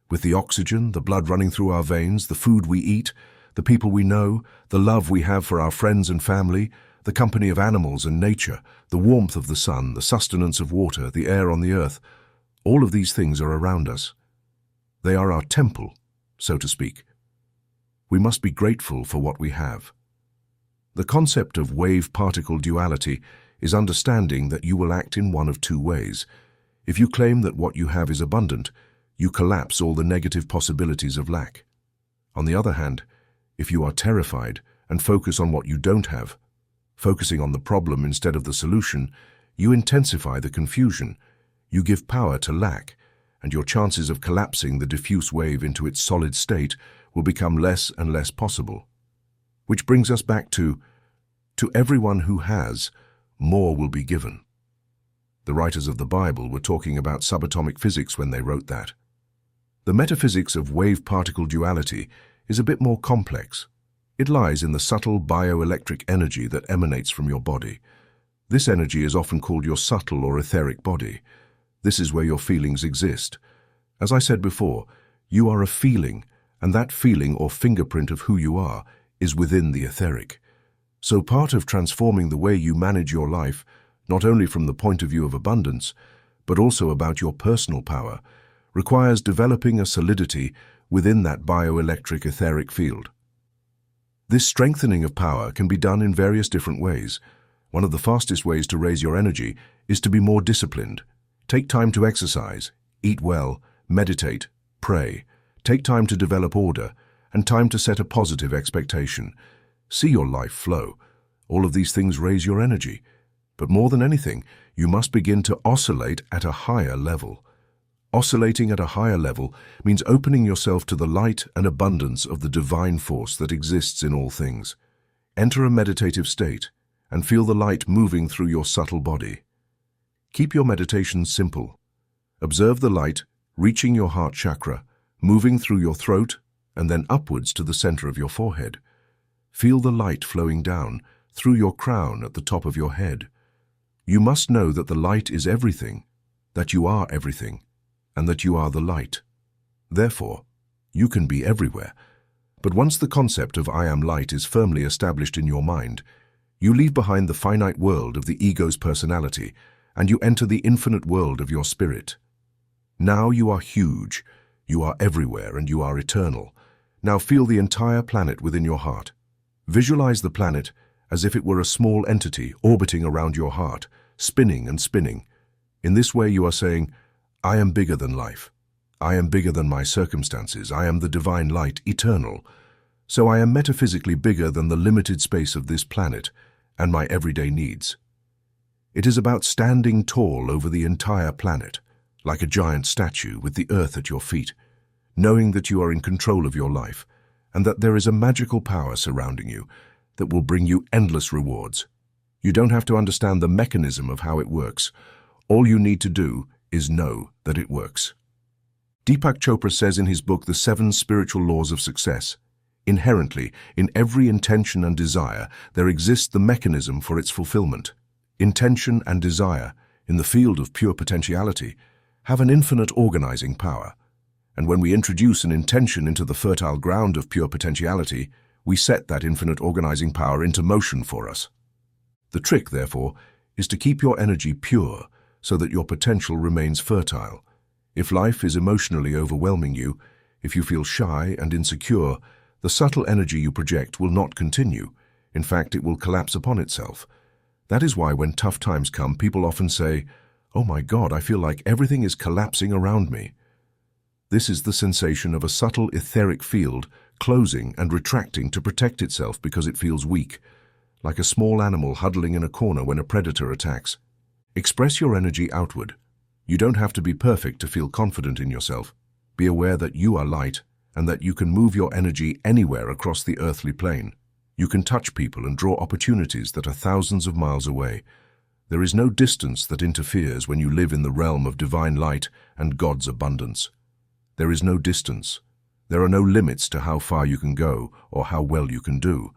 with the oxygen, the blood running through our veins, the food we eat, the people we know, the love we have for our friends and family, the company of animals and nature, the warmth of the sun, the sustenance of water, the air on the earth. All of these things are around us. They are our temple, so to speak. We must be grateful for what we have. The concept of wave-particle duality is understanding that you will act in one of two ways. If you claim that what you have is abundant, you collapse all the negative possibilities of lack. On the other hand, if you are terrified and focus on what you don't have, focusing on the problem instead of the solution, you intensify the confusion. You give power to lack, and your chances of collapsing the diffuse wave into its solid state will become less and less possible. Which brings us back to everyone who has, more will be given. The writers of the Bible were talking about subatomic physics when they wrote that. The metaphysics of wave-particle duality is a bit more complex. It lies in the subtle bioelectric energy that emanates from your body. This energy is often called your subtle or etheric body. This is where your feelings exist. As I said before, you are a feeling, and that feeling or fingerprint of who you are is within the etheric. So part of transforming the way you manage your life, not only from the point of view of abundance, but also about your personal power, requires developing a solidity within that bioelectric etheric field. This strengthening of power can be done in various different ways. One of the fastest ways to raise your energy is to be more disciplined. Take time to exercise, eat well, meditate, pray. Take time to develop order, and time to set a positive expectation. See your life flow. All of these things raise your energy. But more than anything, you must begin to oscillate at a higher level. Oscillating at a higher level means opening yourself to the light and abundance of the divine force that exists in all things. Enter a meditative state and feel the light moving through your subtle body. Keep your meditation simple. Observe the light reaching your heart chakra, moving through your throat and then upwards to the center of your forehead. Feel the light flowing down through your crown at the top of your head. You must know that the light is everything, that you are everything, and that you are the light. Therefore, you can be everywhere. But once the concept of I am light is firmly established in your mind, you leave behind the finite world of the ego's personality, and you enter the infinite world of your spirit. Now you are huge, you are everywhere, and you are eternal. Now feel the entire planet within your heart. Visualize the planet as if it were a small entity orbiting around your heart, spinning and spinning. In this way you are saying, I am bigger than life. I am bigger than my circumstances. I am the divine light, eternal. So I am metaphysically bigger than the limited space of this planet and my everyday needs. It is about standing tall over the entire planet, like a giant statue with the earth at your feet, knowing that you are in control of your life and that there is a magical power surrounding you that will bring you endless rewards. You don't have to understand the mechanism of how it works. All you need to do is know that it works. Deepak Chopra says in his book, The 7 Spiritual Laws of Success, inherently, in every intention and desire, there exists the mechanism for its fulfillment. Intention and desire, in the field of pure potentiality, have an infinite organizing power. And when we introduce an intention into the fertile ground of pure potentiality, we set that infinite organizing power into motion for us. The trick, therefore, is to keep your energy pure so that your potential remains fertile. If life is emotionally overwhelming you, if you feel shy and insecure, the subtle energy you project will not continue. In fact, it will collapse upon itself. That is why when tough times come, people often say, "Oh my God, I feel like everything is collapsing around me." This is the sensation of a subtle etheric field closing and retracting to protect itself because it feels weak, like a small animal huddling in a corner when a predator attacks. Express your energy outward. You don't have to be perfect to feel confident in yourself. Be aware that you are light and that you can move your energy anywhere across the earthly plane. You can touch people and draw opportunities that are thousands of miles away. There is no distance that interferes when you live in the realm of divine light and God's abundance. There is no distance. There are no limits to how far you can go or how well you can do.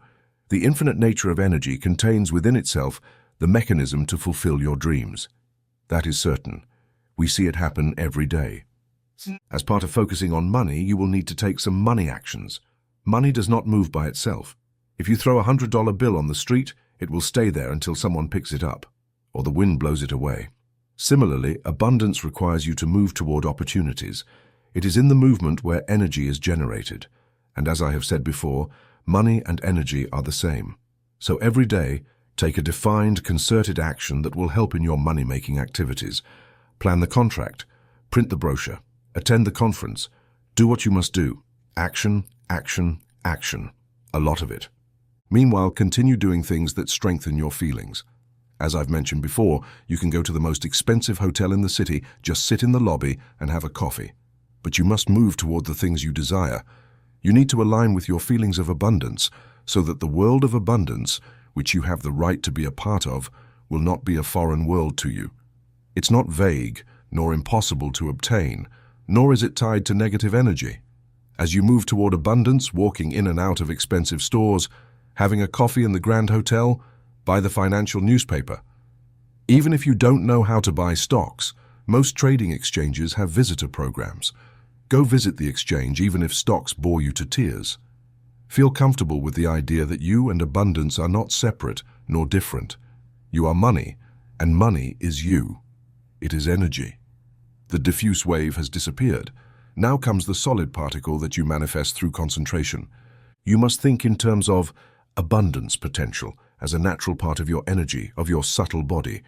The infinite nature of energy contains within itself the mechanism to fulfill your dreams. That is certain. We see it happen every day. As part of focusing on money, you will need to take some money actions. Money does not move by itself. If you throw a $100 bill on the street, it will stay there until someone picks it up, or the wind blows it away. Similarly, abundance requires you to move toward opportunities. It is in the movement where energy is generated. And as I have said before, money and energy are the same. So every day, take a defined, concerted action that will help in your money-making activities. Plan the contract, print the brochure, attend the conference, do what you must do. Action, action, action. A lot of it. Meanwhile, continue doing things that strengthen your feelings. As I've mentioned before, you can go to the most expensive hotel in the city, just sit in the lobby and have a coffee. But you must move toward the things you desire. You need to align with your feelings of abundance so that the world of abundance, which you have the right to be a part of, will not be a foreign world to you. It's not vague, nor impossible to obtain, nor is it tied to negative energy. As you move toward abundance, walking in and out of expensive stores, having a coffee in the Grand Hotel, buy the financial newspaper. Even if you don't know how to buy stocks, most trading exchanges have visitor programs. Go visit the exchange even if stocks bore you to tears. Feel comfortable with the idea that you and abundance are not separate nor different. You are money, and money is you. It is energy. The diffuse wave has disappeared. Now comes the solid particle that you manifest through concentration. You must think in terms of abundance potential as a natural part of your energy, of your subtle body.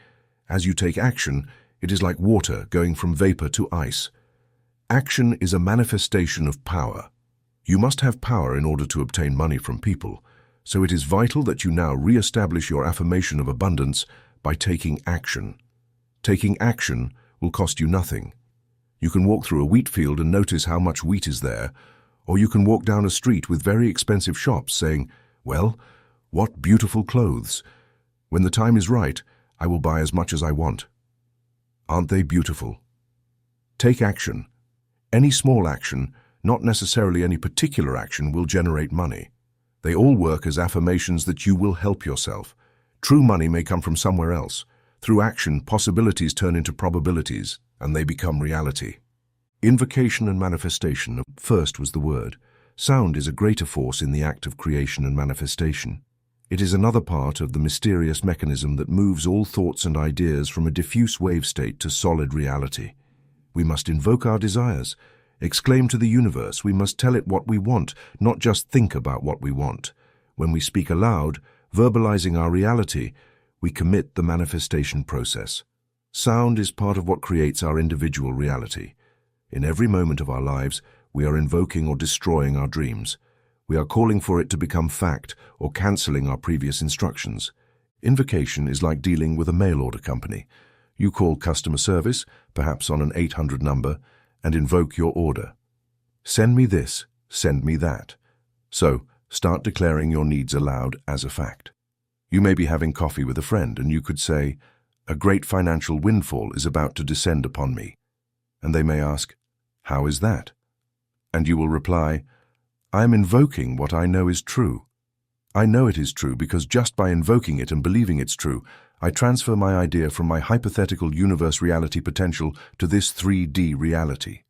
As you take action, it is like water going from vapor to ice. Action is a manifestation of power. You must have power in order to obtain money from people, so it is vital that you now re-establish your affirmation of abundance by taking action. Taking action will cost you nothing. You can walk through a wheat field and notice how much wheat is there, or you can walk down a street with very expensive shops saying, "Well, what beautiful clothes. When the time is right, I will buy as much as I want. Aren't they beautiful?" Take action. Any small action, not necessarily any particular action, will generate money. They all work as affirmations that you will help yourself. True money may come from somewhere else. Through action, possibilities turn into probabilities, and they become reality. Invocation and manifestation. First was the word. Sound is a greater force in the act of creation and manifestation. It is another part of the mysterious mechanism that moves all thoughts and ideas from a diffuse wave state to solid reality. We must invoke our desires, exclaim to the universe. We must tell it what we want, not just think about what we want. When we speak aloud, verbalizing our reality, we commit the manifestation process. Sound is part of what creates our individual reality. In every moment of our lives, we are invoking or destroying our dreams. We are calling for it to become fact or cancelling our previous instructions. Invocation is like dealing with a mail order company. You call customer service, perhaps on an 800 number, and invoke your order. Send me this, send me that. So, start declaring your needs aloud as a fact. You may be having coffee with a friend and you could say, "A great financial windfall is about to descend upon me." And they may ask, "How is that?" And you will reply, "I am invoking what I know is true. I know it is true because just by invoking it and believing it's true, I transfer my idea from my hypothetical universe reality potential to this 3D reality.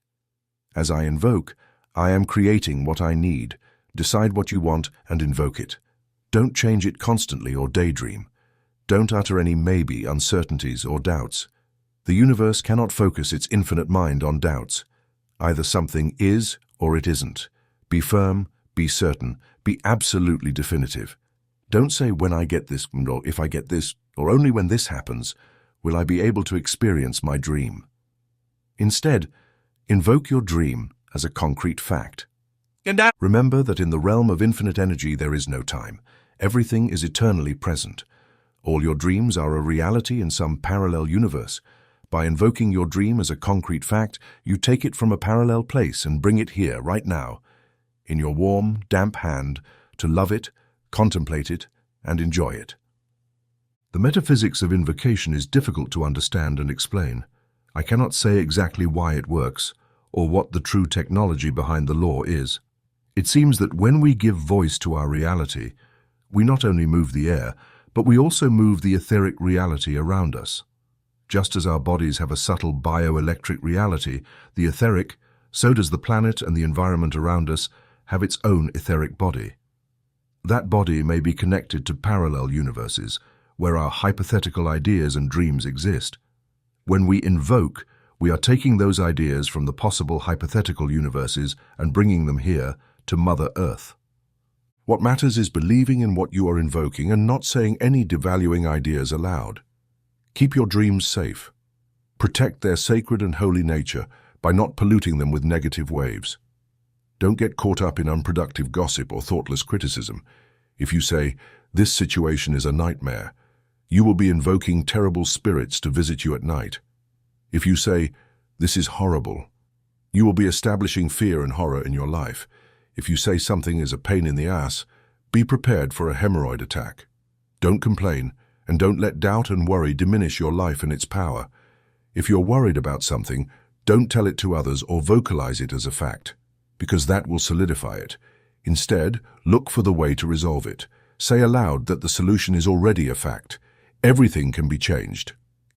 As I invoke, I am creating what I need. Decide what you want and invoke it. Don't change it constantly or daydream. Don't utter any maybe, uncertainties, or doubts. The universe cannot focus its infinite mind on doubts. Either something is or it isn't. Be firm, be certain, be absolutely definitive. Don't say when I get this, or if I get this, or only when this happens, will I be able to experience my dream. Instead, invoke your dream as a concrete fact. Remember that in the realm of infinite energy there is no time. Everything is eternally present. All your dreams are a reality in some parallel universe. By invoking your dream as a concrete fact, you take it from a parallel place and bring it here, right now, in your warm, damp hand, to love it, contemplate it, and enjoy it. The metaphysics of invocation is difficult to understand and explain. I cannot say exactly why it works, or what the true technology behind the law is. It seems that when we give voice to our reality, we not only move the air, but we also move the etheric reality around us. Just as our bodies have a subtle bioelectric reality, the etheric, so does the planet and the environment around us have its own etheric body. That body may be connected to parallel universes, where our hypothetical ideas and dreams exist. When we invoke, we are taking those ideas from the possible hypothetical universes and bringing them here to Mother Earth. What matters is believing in what you are invoking and not saying any devaluing ideas aloud. Keep your dreams safe. Protect their sacred and holy nature by not polluting them with negative waves. Don't get caught up in unproductive gossip or thoughtless criticism. If you say, "This situation is a nightmare," you will be invoking terrible spirits to visit you at night. If you say, "This is horrible," you will be establishing fear and horror in your life. If you say something is a pain in the ass, be prepared for a hemorrhoid attack. Don't complain, and don't let doubt and worry diminish your life and its power. If you're worried about something, don't tell it to others or vocalize it as a fact, because that will solidify it. Instead, look for the way to resolve it. Say aloud that the solution is already a fact. Everything can be changed.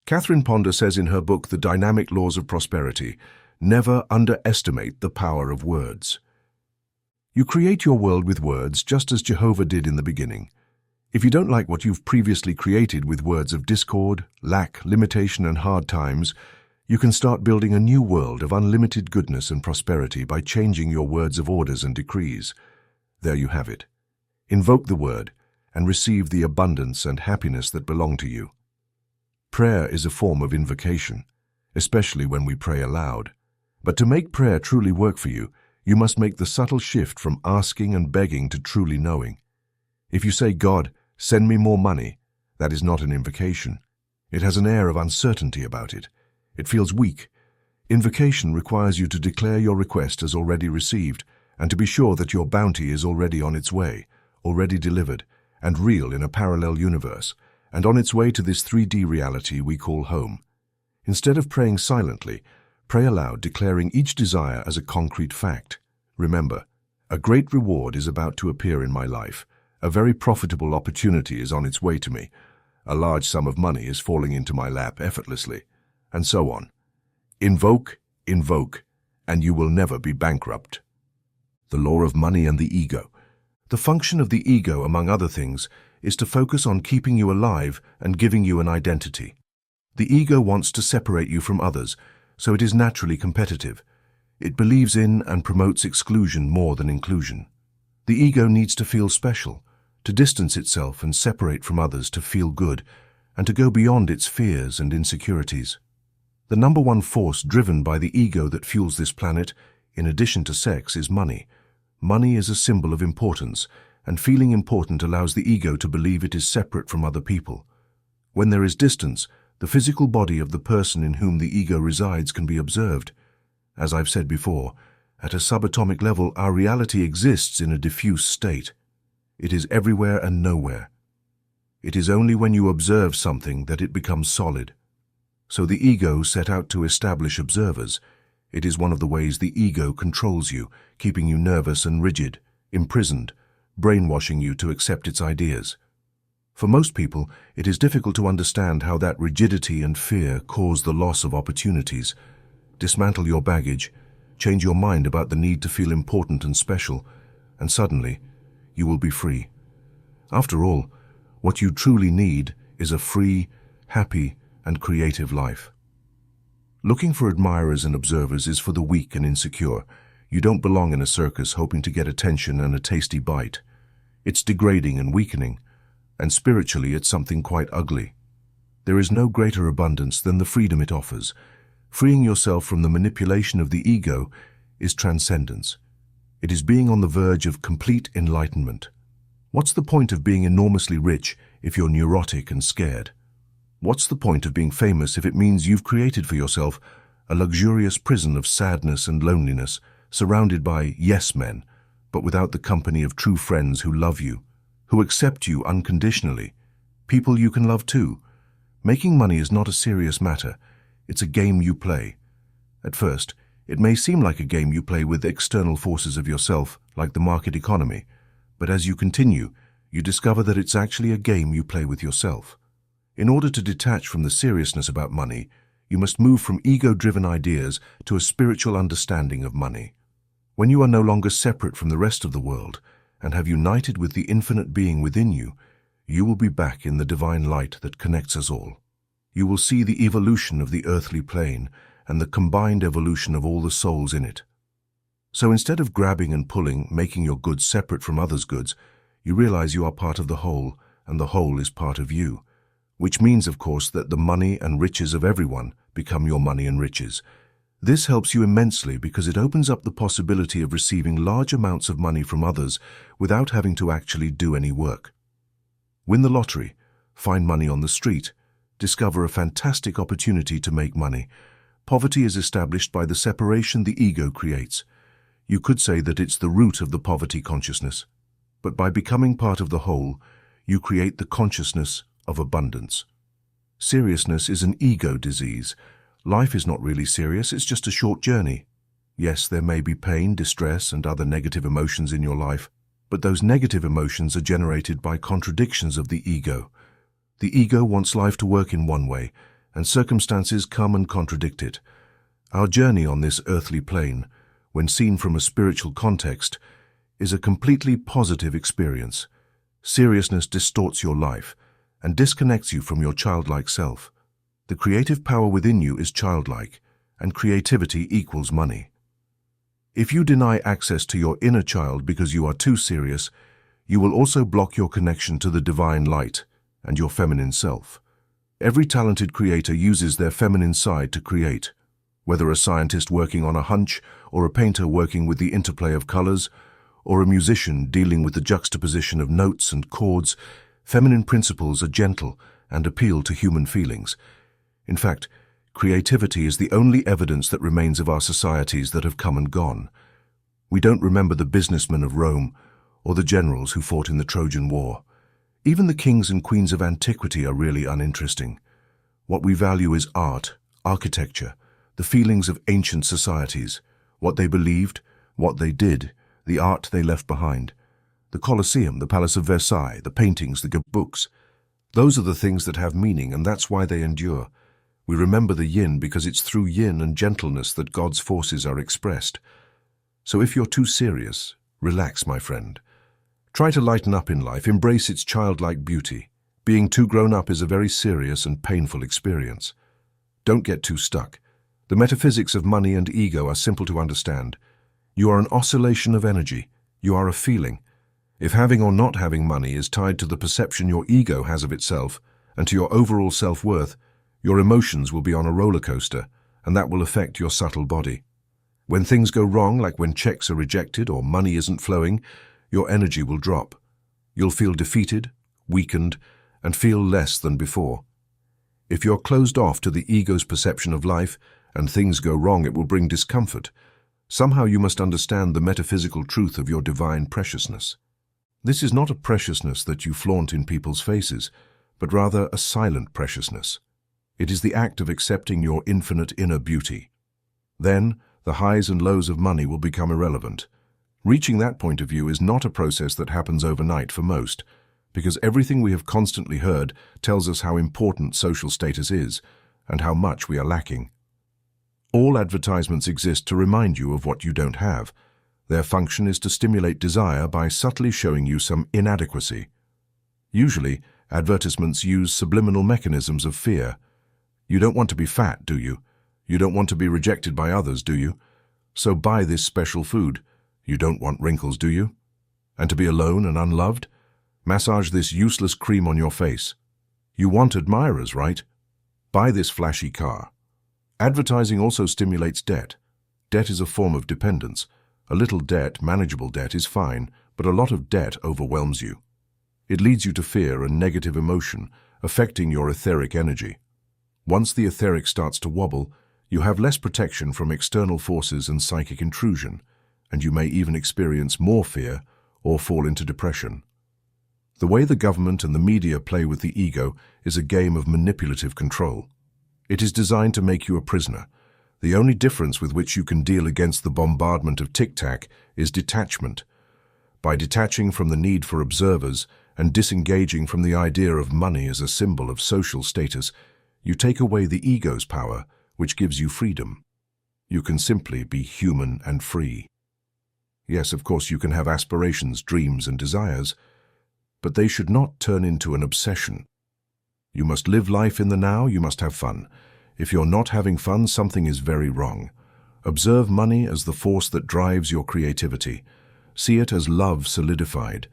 Catherine Ponder says in her book, The Dynamic Laws of Prosperity, never underestimate the power of words. You create your world with words, just as Jehovah did in the beginning. If you don't like what you've previously created with words of discord, lack, limitation, and hard times, You can start building a new world of unlimited goodness and prosperity by changing your words of orders and decrees. There you have it. Invoke the word and receive the abundance and happiness that belong to you. Prayer is a form of invocation, especially when we pray aloud. But to make prayer truly work for you, you must make the subtle shift from asking and begging to truly knowing. If you say, "God, send me more money," that is not an invocation. It has an air of uncertainty about it. It feels weak. Invocation requires you to declare your request as already received, and to be sure that your bounty is already on its way, already delivered, and real in a parallel universe, and on its way to this 3D reality we call home. Instead of praying silently, pray aloud, declaring each desire as a concrete fact. Remember, a great reward is about to appear in my life. A very profitable opportunity is on its way to me. A large sum of money is falling into my lap effortlessly, and so on. Invoke, invoke, and you will never be bankrupt. The law of money and the ego. The function of the ego, among other things, is to focus on keeping you alive and giving you an identity. The ego wants to separate you from others, so it is naturally competitive. It believes in and promotes exclusion more than inclusion. The ego needs to feel special, to distance itself and separate from others to feel good, and to go beyond its fears and insecurities. The number one force driven by the ego that fuels this planet, in addition to sex, is money. Money is a symbol of importance, and feeling important allows the ego to believe it is separate from other people. When there is distance, the physical body of the person in whom the ego resides can be observed. As I've said before, at a subatomic level, our reality exists in a diffuse state. It is everywhere and nowhere. It is only when you observe something that it becomes solid. So the ego set out to establish observers. It is one of the ways the ego controls you, keeping you nervous and rigid, imprisoned, brainwashing you to accept its ideas. For most people, it is difficult to understand how that rigidity and fear cause the loss of opportunities. Dismantle your baggage, change your mind about the need to feel important and special, and suddenly, you will be free. After all, what you truly need is a free, happy, and creative life. Looking for admirers and observers is for the weak and insecure. You don't belong in a circus hoping to get attention and a tasty bite. It's degrading and weakening, and spiritually it's something quite ugly. There is no greater abundance than the freedom it offers. Freeing yourself from the manipulation of the ego is transcendence. It is being on the verge of complete enlightenment. What's the point of being enormously rich if you're neurotic and scared? What's the point of being famous if it means you've created for yourself a luxurious prison of sadness and loneliness, surrounded by yes men, but without the company of true friends who love you, who accept you unconditionally, people you can love too? Making money is not a serious matter. It's a game you play. At first, it may seem like a game you play with external forces of yourself, like the market economy, but as you continue, you discover that it's actually a game you play with yourself. In order to detach from the seriousness about money, you must move from ego-driven ideas to a spiritual understanding of money. When you are no longer separate from the rest of the world and have united with the infinite being within you, you will be back in the divine light that connects us all. You will see the evolution of the earthly plane and the combined evolution of all the souls in it. So instead of grabbing and pulling, making your goods separate from others' goods, you realize you are part of the whole, and the whole is part of you. Which means, of course, that the money and riches of everyone become your money and riches. This helps you immensely because it opens up the possibility of receiving large amounts of money from others without having to actually do any work. Win the lottery, find money on the street, discover a fantastic opportunity to make money. Poverty is established by the separation the ego creates. You could say that it's the root of the poverty consciousness. But by becoming part of the whole, you create the consciousness of abundance. Seriousness is an ego disease. Life is not really serious, it's just a short journey. Yes, there may be pain, distress, and other negative emotions in your life, but those negative emotions are generated by contradictions of the ego. The ego wants life to work in one way, and circumstances come and contradict it. Our journey on this earthly plane, when seen from a spiritual context, is a completely positive experience. Seriousness distorts your life and disconnects you from your childlike self. The creative power within you is childlike, and creativity equals money. If you deny access to your inner child because you are too serious, you will also block your connection to the divine light and your feminine self. Every talented creator uses their feminine side to create. Whether a scientist working on a hunch, or a painter working with the interplay of colors, or a musician dealing with the juxtaposition of notes and chords, feminine principles are gentle and appeal to human feelings. In fact, creativity is the only evidence that remains of our societies that have come and gone. We don't remember the businessmen of Rome or the generals who fought in the Trojan War. Even the kings and queens of antiquity are really uninteresting. What we value is art, architecture, the feelings of ancient societies, what they believed, what they did, the art they left behind. The Colosseum, the Palace of Versailles, the paintings, the good books. Those are the things that have meaning, and that's why they endure. We remember the yin because it's through yin and gentleness that God's forces are expressed. So if you're too serious, relax, my friend. Try to lighten up in life, embrace its childlike beauty. Being too grown up is a very serious and painful experience. Don't get too stuck. The metaphysics of money and ego are simple to understand. You are an oscillation of energy. You are a feeling. If having or not having money is tied to the perception your ego has of itself and to your overall self-worth, your emotions will be on a roller coaster, and that will affect your subtle body. When things go wrong, like when checks are rejected or money isn't flowing, your energy will drop. You'll feel defeated, weakened, and feel less than before. If you're closed off to the ego's perception of life and things go wrong, it will bring discomfort. Somehow you must understand the metaphysical truth of your divine preciousness. This is not a preciousness that you flaunt in people's faces, but rather a silent preciousness. It is the act of accepting your infinite inner beauty. Then, the highs and lows of money will become irrelevant. Reaching that point of view is not a process that happens overnight for most, because everything we have constantly heard tells us how important social status is and how much we are lacking. All advertisements exist to remind you of what you don't have. Their function is to stimulate desire by subtly showing you some inadequacy. Usually, advertisements use subliminal mechanisms of fear. You don't want to be fat, do you? You don't want to be rejected by others, do you? So buy this special food. You don't want wrinkles, do you? And to be alone and unloved? Massage this useless cream on your face. You want admirers, right? Buy this flashy car. Advertising also stimulates debt. Debt is a form of dependence. A little debt, manageable debt, is fine, but a lot of debt overwhelms you. It leads you to fear and negative emotion, affecting your etheric energy. Once the etheric starts to wobble, you have less protection from external forces and psychic intrusion, and you may even experience more fear or fall into depression. The way the government and the media play with the ego is a game of manipulative control. It is designed to make you a prisoner. The only difference with which you can deal against the bombardment of tic-tac is detachment. By detaching from the need for observers and disengaging from the idea of money as a symbol of social status, you take away the ego's power, which gives you freedom. You can simply be human and free. Yes, of course, you can have aspirations, dreams, and desires, but they should not turn into an obsession. You must live life in the now, you must have fun. If you're not having fun, something is very wrong. Observe money as the force that drives your creativity. See it as love solidified.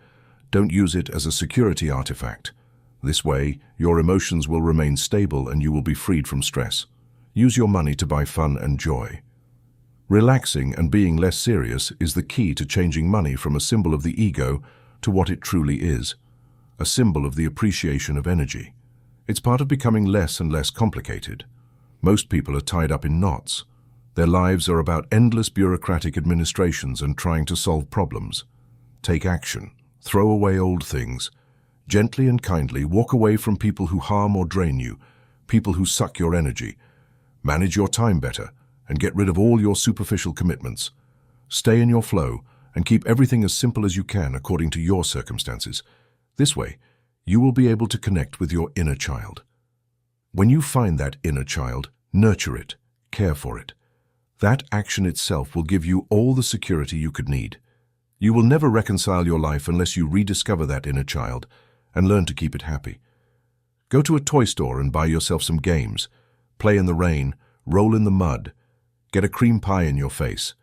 Don't use it as a security artifact. This way, your emotions will remain stable and you will be freed from stress. Use your money to buy fun and joy. Relaxing and being less serious is the key to changing money from a symbol of the ego to what it truly is, a symbol of the appreciation of energy. It's part of becoming less and less complicated. Most people are tied up in knots. Their lives are about endless bureaucratic administrations and trying to solve problems. Take action. Throw away old things. Gently and kindly walk away from people who harm or drain you, people who suck your energy. Manage your time better and get rid of all your superficial commitments. Stay in your flow and keep everything as simple as you can according to your circumstances. This way, you will be able to connect with your inner child. When you find that inner child, nurture it, care for it. That action itself will give you all the security you could need. You will never reconcile your life unless you rediscover that inner child and learn to keep it happy. Go to a toy store and buy yourself some games. play in the rain, roll in the mud, get a cream pie in your face.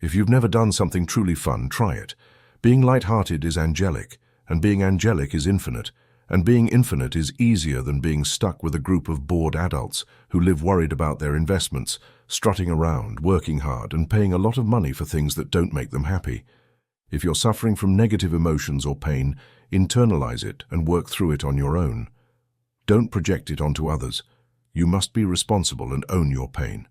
If you've never done something truly fun, try it. Being light-hearted is angelic, and being angelic is infinite, and being infinite is easier than being stuck with a group of bored adults who live worried about their investments, strutting around, working hard, and paying a lot of money for things that don't make them happy. If you're suffering from negative emotions or pain, internalize it and work through it on your own. Don't project it onto others. You must be responsible and own your pain.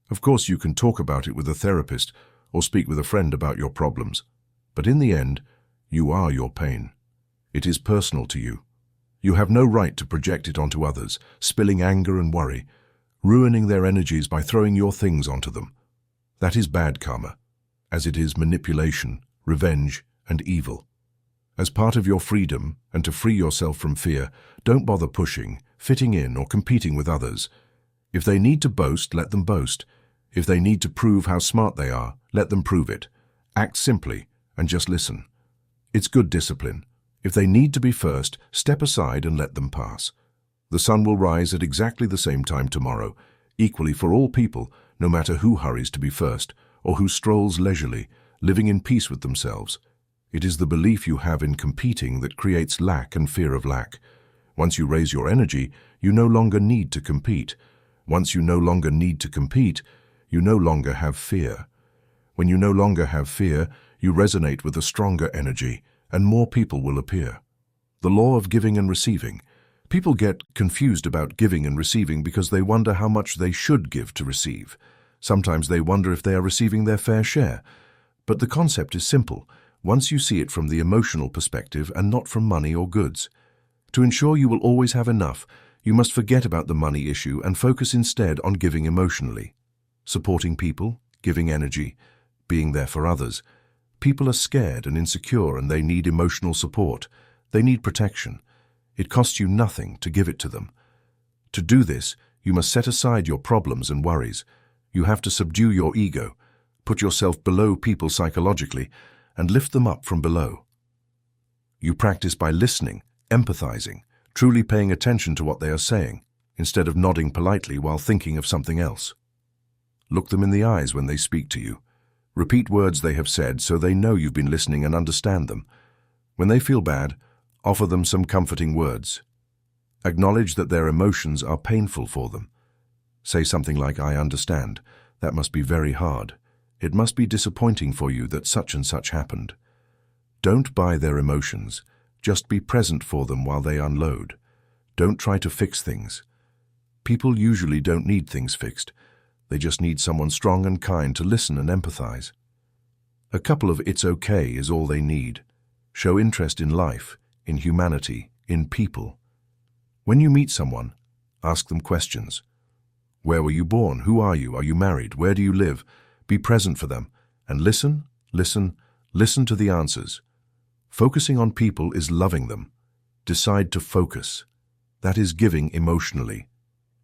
Of course, you can talk about it with a therapist or speak with a friend about your problems. But in the end, you are your pain. It is personal to you. You have no right to project it onto others, spilling anger and worry, ruining their energies by throwing your things onto them. That is bad karma, as it is manipulation, revenge, and evil. As part of your freedom, and to free yourself from fear, don't bother pushing, fitting in, or competing with others. If they need to boast, let them boast. If they need to prove how smart they are, let them prove it. Act simply, and just listen. It's good discipline. If they need to be first, step aside and let them pass. The sun will rise at exactly the same time tomorrow, equally for all people, no matter who hurries to be first, or who strolls leisurely, living in peace with themselves. It is the belief you have in competing that creates lack and fear of lack. Once you raise your energy, you no longer need to compete. Once you no longer need to compete, you no longer have fear. When you no longer have fear, you resonate with a stronger energy, and more people will appear. The law of giving and receiving. People get confused about giving and receiving because they wonder how much they should give to receive. Sometimes they wonder if they are receiving their fair share. But the concept is simple, once you see it from the emotional perspective and not from money or goods. To ensure you will always have enough, you must forget about the money issue and focus instead on giving emotionally. Supporting people, giving energy, being there for others. People are scared and insecure and they need emotional support. They need protection. It costs you nothing to give it to them. To do this, you must set aside your problems and worries. You have to subdue your ego, put yourself below people psychologically, and lift them up from below. You practice by listening, empathizing, truly paying attention to what they are saying, instead of nodding politely while thinking of something else. Look them in the eyes when they speak to you. Repeat words they have said so they know you've been listening and understand them. When they feel bad, offer them some comforting words. Acknowledge that their emotions are painful for them. Say something like, "I understand. That must be very hard. It must be disappointing for you that such and such happened." Don't buy their emotions. Just be present for them while they unload. Don't try to fix things. People usually don't need things fixed. They just need someone strong and kind to listen and empathize. A couple of "it's okay" is all they need. Show interest in life, in humanity, in people. When you meet someone, ask them questions. Where were you born? Who are you? Are you married? Where do you live? Be present for them, and listen to the answers. Focusing on people is loving them. Decide to focus. That is giving emotionally.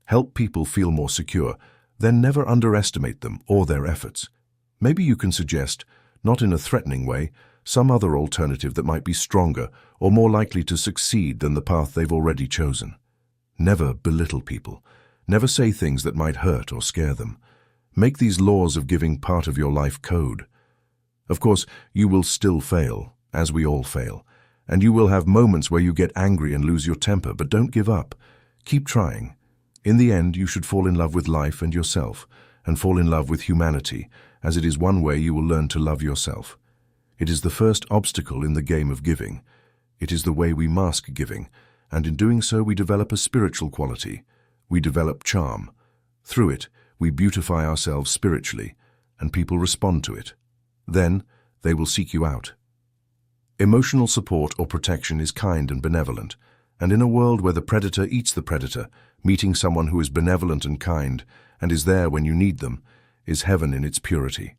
Help people feel more secure, then never underestimate them or their efforts. Maybe you can suggest, not in a threatening way, some other alternative that might be stronger or more likely to succeed than the path they've already chosen. Never belittle people. Never say things that might hurt or scare them. Make these laws of giving part of your life code. Of course, you will still fail, as we all fail, and you will have moments where you get angry and lose your temper, but don't give up. Keep trying. In the end, you should fall in love with life and yourself, and fall in love with humanity, as it is one way you will learn to love yourself. It is the first obstacle in the game of giving. It is the way we mask giving, and in doing so we develop a spiritual quality. We develop charm. Through it, we beautify ourselves spiritually, and people respond to it. Then, they will seek you out. Emotional support or protection is kind and benevolent, and in a world where the predator eats the predator, meeting someone who is benevolent and kind, and is there when you need them, is heaven in its purity.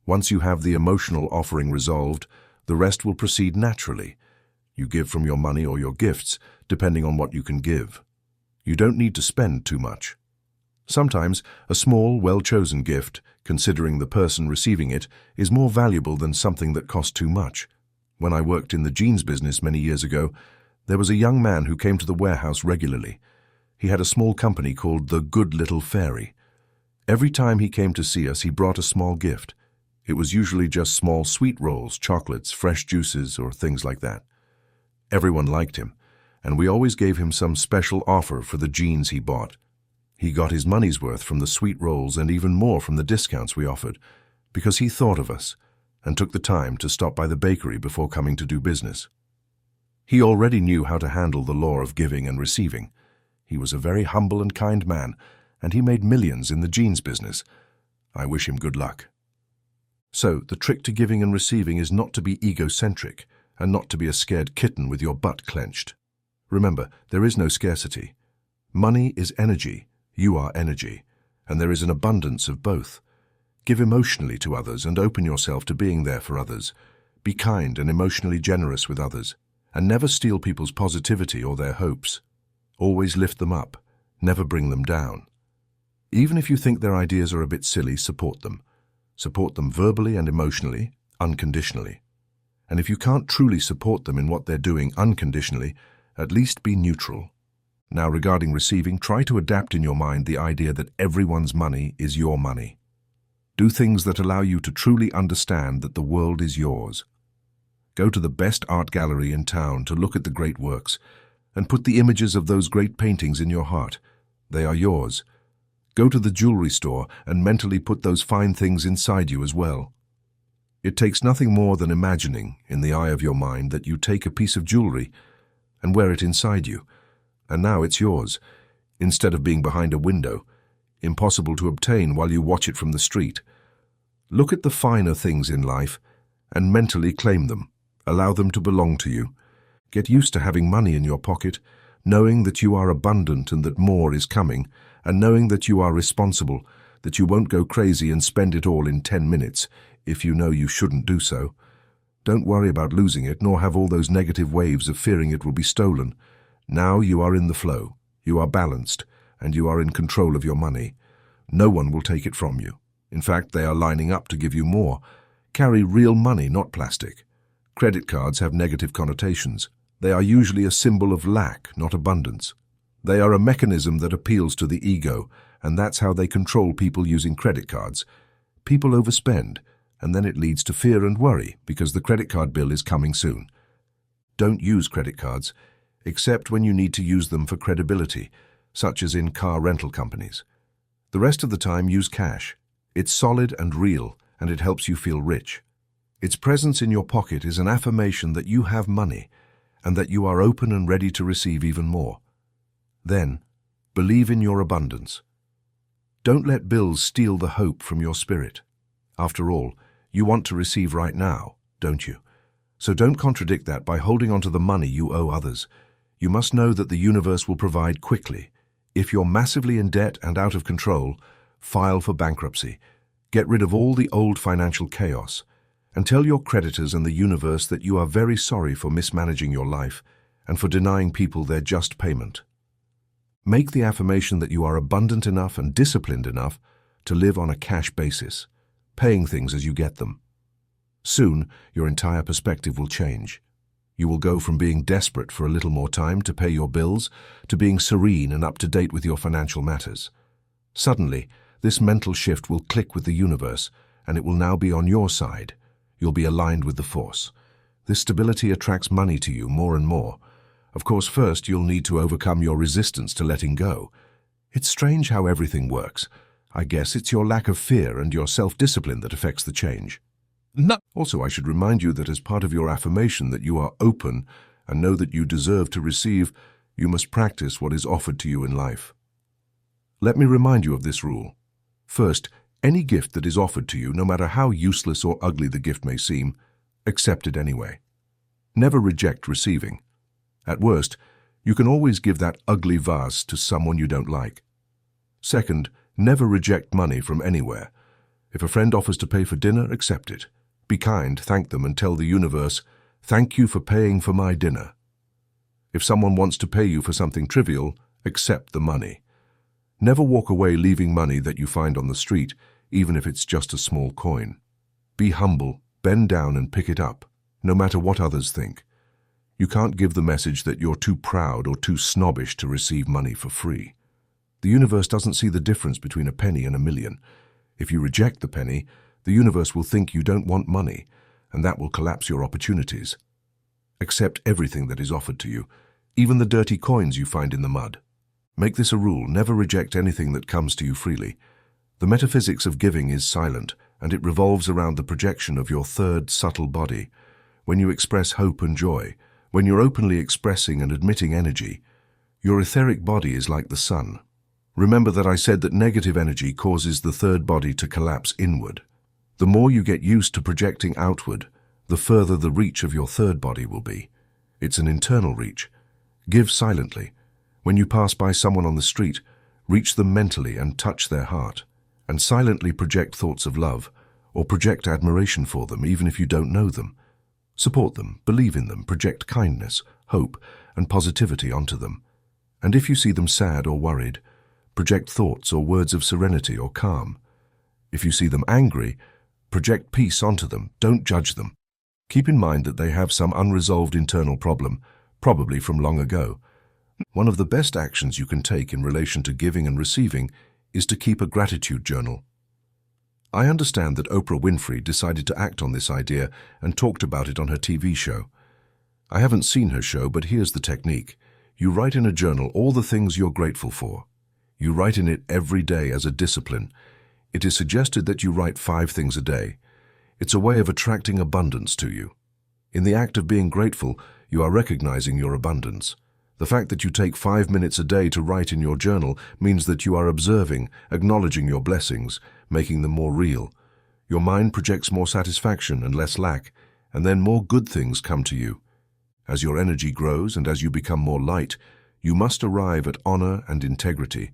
Once you have the emotional offering resolved, the rest will proceed naturally. You give from your money or your gifts, depending on what you can give. You don't need to spend too much. Sometimes, a small, well-chosen gift, considering the person receiving it, is more valuable than something that cost too much. When I worked in the jeans business many years ago, there was a young man who came to the warehouse regularly. He had a small company called the Good Little Fairy. Every time he came to see us, he brought a small gift. It was usually just small sweet rolls, chocolates, fresh juices, or things like that. Everyone liked him, and we always gave him some special offer for the jeans he bought. He got his money's worth from the sweet rolls and even more from the discounts we offered, because he thought of us and took the time to stop by the bakery before coming to do business. He already knew how to handle the law of giving and receiving. He was a very humble and kind man, and he made millions in the jeans business. I wish him good luck. So, the trick to giving and receiving is not to be egocentric and not to be a scared kitten with your butt clenched. Remember, there is no scarcity. Money is energy, you are energy, and there is an abundance of both. Give emotionally to others and open yourself to being there for others. Be kind and emotionally generous with others, and never steal people's positivity or their hopes. Always lift them up, never bring them down. Even if you think their ideas are a bit silly, support them. Support them verbally and emotionally, unconditionally. And if you can't truly support them in what they're doing unconditionally, at least be neutral. Now, regarding receiving, try to adapt in your mind the idea that everyone's money is your money. Do things that allow you to truly understand that the world is yours. Go to the best art gallery in town to look at the great works, and put the images of those great paintings in your heart. They are yours. Go to the jewelry store and mentally put those fine things inside you as well. It takes nothing more than imagining, in the eye of your mind, that you take a piece of jewelry and wear it inside you, and now it's yours, instead of being behind a window, impossible to obtain while you watch it from the street. Look at the finer things in life and mentally claim them. Allow them to belong to you. Get used to having money in your pocket, knowing that you are abundant and that more is coming, and knowing that you are responsible, that you won't go crazy and spend it all in 10 minutes if you know you shouldn't do so. Don't worry about losing it, nor have all those negative waves of fearing it will be stolen. Now you are in the flow, you are balanced, and you are in control of your money. No one will take it from you. In fact, they are lining up to give you more. Carry real money, not plastic. Credit cards have negative connotations. They are usually a symbol of lack, not abundance. They are a mechanism that appeals to the ego, and that's how they control people using credit cards. People overspend, and then it leads to fear and worry because the credit card bill is coming soon. Don't use credit cards, except when you need to use them for credibility, such as in car rental companies. The rest of the time, use cash. It's solid and real, and it helps you feel rich. Its presence in your pocket is an affirmation that you have money, and that you are open and ready to receive even more. Then, believe in your abundance. Don't let bills steal the hope from your spirit. After all, you want to receive right now, don't you? So don't contradict that by holding on to the money you owe others. You must know that the universe will provide quickly. If you're massively in debt and out of control, file for bankruptcy. Get rid of all the old financial chaos. And tell your creditors and the universe that you are very sorry for mismanaging your life and for denying people their just payment. Make the affirmation that you are abundant enough and disciplined enough to live on a cash basis, paying things as you get them. Soon, your entire perspective will change. You will go from being desperate for a little more time to pay your bills to being serene and up to date with your financial matters. Suddenly, this mental shift will click with the universe, and it will now be on your side. You'll be aligned with the force. This stability attracts money to you more and more. Of course, first you'll need to overcome your resistance to letting go. It's strange how everything works. I guess it's your lack of fear and your self-discipline that affects the change. No. Also, I should remind you that as part of your affirmation that you are open and know that you deserve to receive, you must practice what is offered to you in life. Let me remind you of this rule. First, any gift that is offered to you, no matter how useless or ugly the gift may seem, accept it anyway. Never reject receiving. At worst, you can always give that ugly vase to someone you don't like. Second, never reject money from anywhere. If a friend offers to pay for dinner, accept it. Be kind, thank them, and tell the universe, "Thank you for paying for my dinner." If someone wants to pay you for something trivial, accept the money. Never walk away leaving money that you find on the street, even if it's just a small coin. Be humble, bend down and pick it up, no matter what others think. You can't give the message that you're too proud or too snobbish to receive money for free. The universe doesn't see the difference between a penny and a million. If you reject the penny, the universe will think you don't want money, and that will collapse your opportunities. Accept everything that is offered to you, even the dirty coins you find in the mud. Make this a rule: never reject anything that comes to you freely. The metaphysics of giving is silent, and it revolves around the projection of your third subtle body. When you express hope and joy, when you're openly expressing and admitting energy, your etheric body is like the sun. Remember that I said that negative energy causes the third body to collapse inward. The more you get used to projecting outward, the further the reach of your third body will be. It's an internal reach. Give silently. When you pass by someone on the street, reach them mentally and touch their heart, and silently project thoughts of love, or project admiration for them even if you don't know them. Support them, believe in them, project kindness, hope, and positivity onto them. And if you see them sad or worried, project thoughts or words of serenity or calm. If you see them angry, project peace onto them. Don't judge them. Keep in mind that they have some unresolved internal problem, probably from long ago. One of the best actions you can take in relation to giving and receiving is to keep a gratitude journal. I understand that Oprah Winfrey decided to act on this idea and talked about it on her TV show. I haven't seen her show, but here's the technique. You write in a journal all the things you're grateful for. You write in it every day as a discipline. It is suggested that you write 5 things a day. It's a way of attracting abundance to you. In the act of being grateful, you are recognizing your abundance. The fact that you take 5 minutes a day to write in your journal means that you are observing, acknowledging your blessings, making them more real. Your mind projects more satisfaction and less lack, and then more good things come to you. As your energy grows and as you become more light, you must arrive at honor and integrity,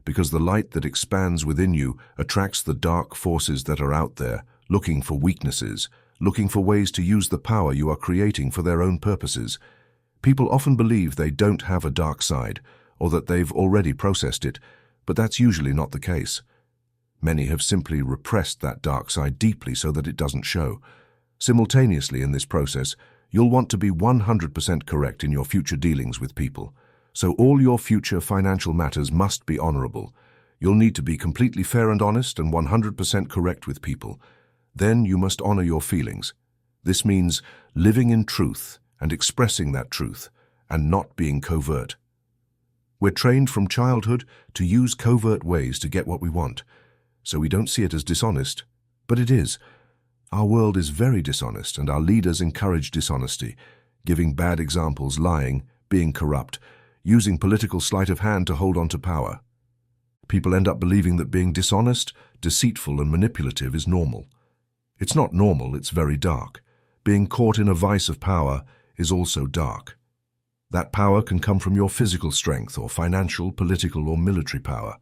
because the light that expands within you attracts the dark forces that are out there, looking for weaknesses, looking for ways to use the power you are creating for their own purposes. People often believe they don't have a dark side, or that they've already processed it, but that's usually not the case. Many have simply repressed that dark side deeply so that it doesn't show. Simultaneously in this process, you'll want to be 100% correct in your future dealings with people. So all your future financial matters must be honorable. You'll need to be completely fair and honest and 100% correct with people. Then you must honor your feelings. This means living in truth and expressing that truth, and not being covert. We're trained from childhood to use covert ways to get what we want, so we don't see it as dishonest, but it is. Our world is very dishonest, and our leaders encourage dishonesty, giving bad examples, lying, being corrupt, using political sleight of hand to hold on to power. People end up believing that being dishonest, deceitful, and manipulative is normal. It's not normal, it's very dark. Being caught in a vice of power is also dark. That power can come from your physical strength or financial, political, or military power.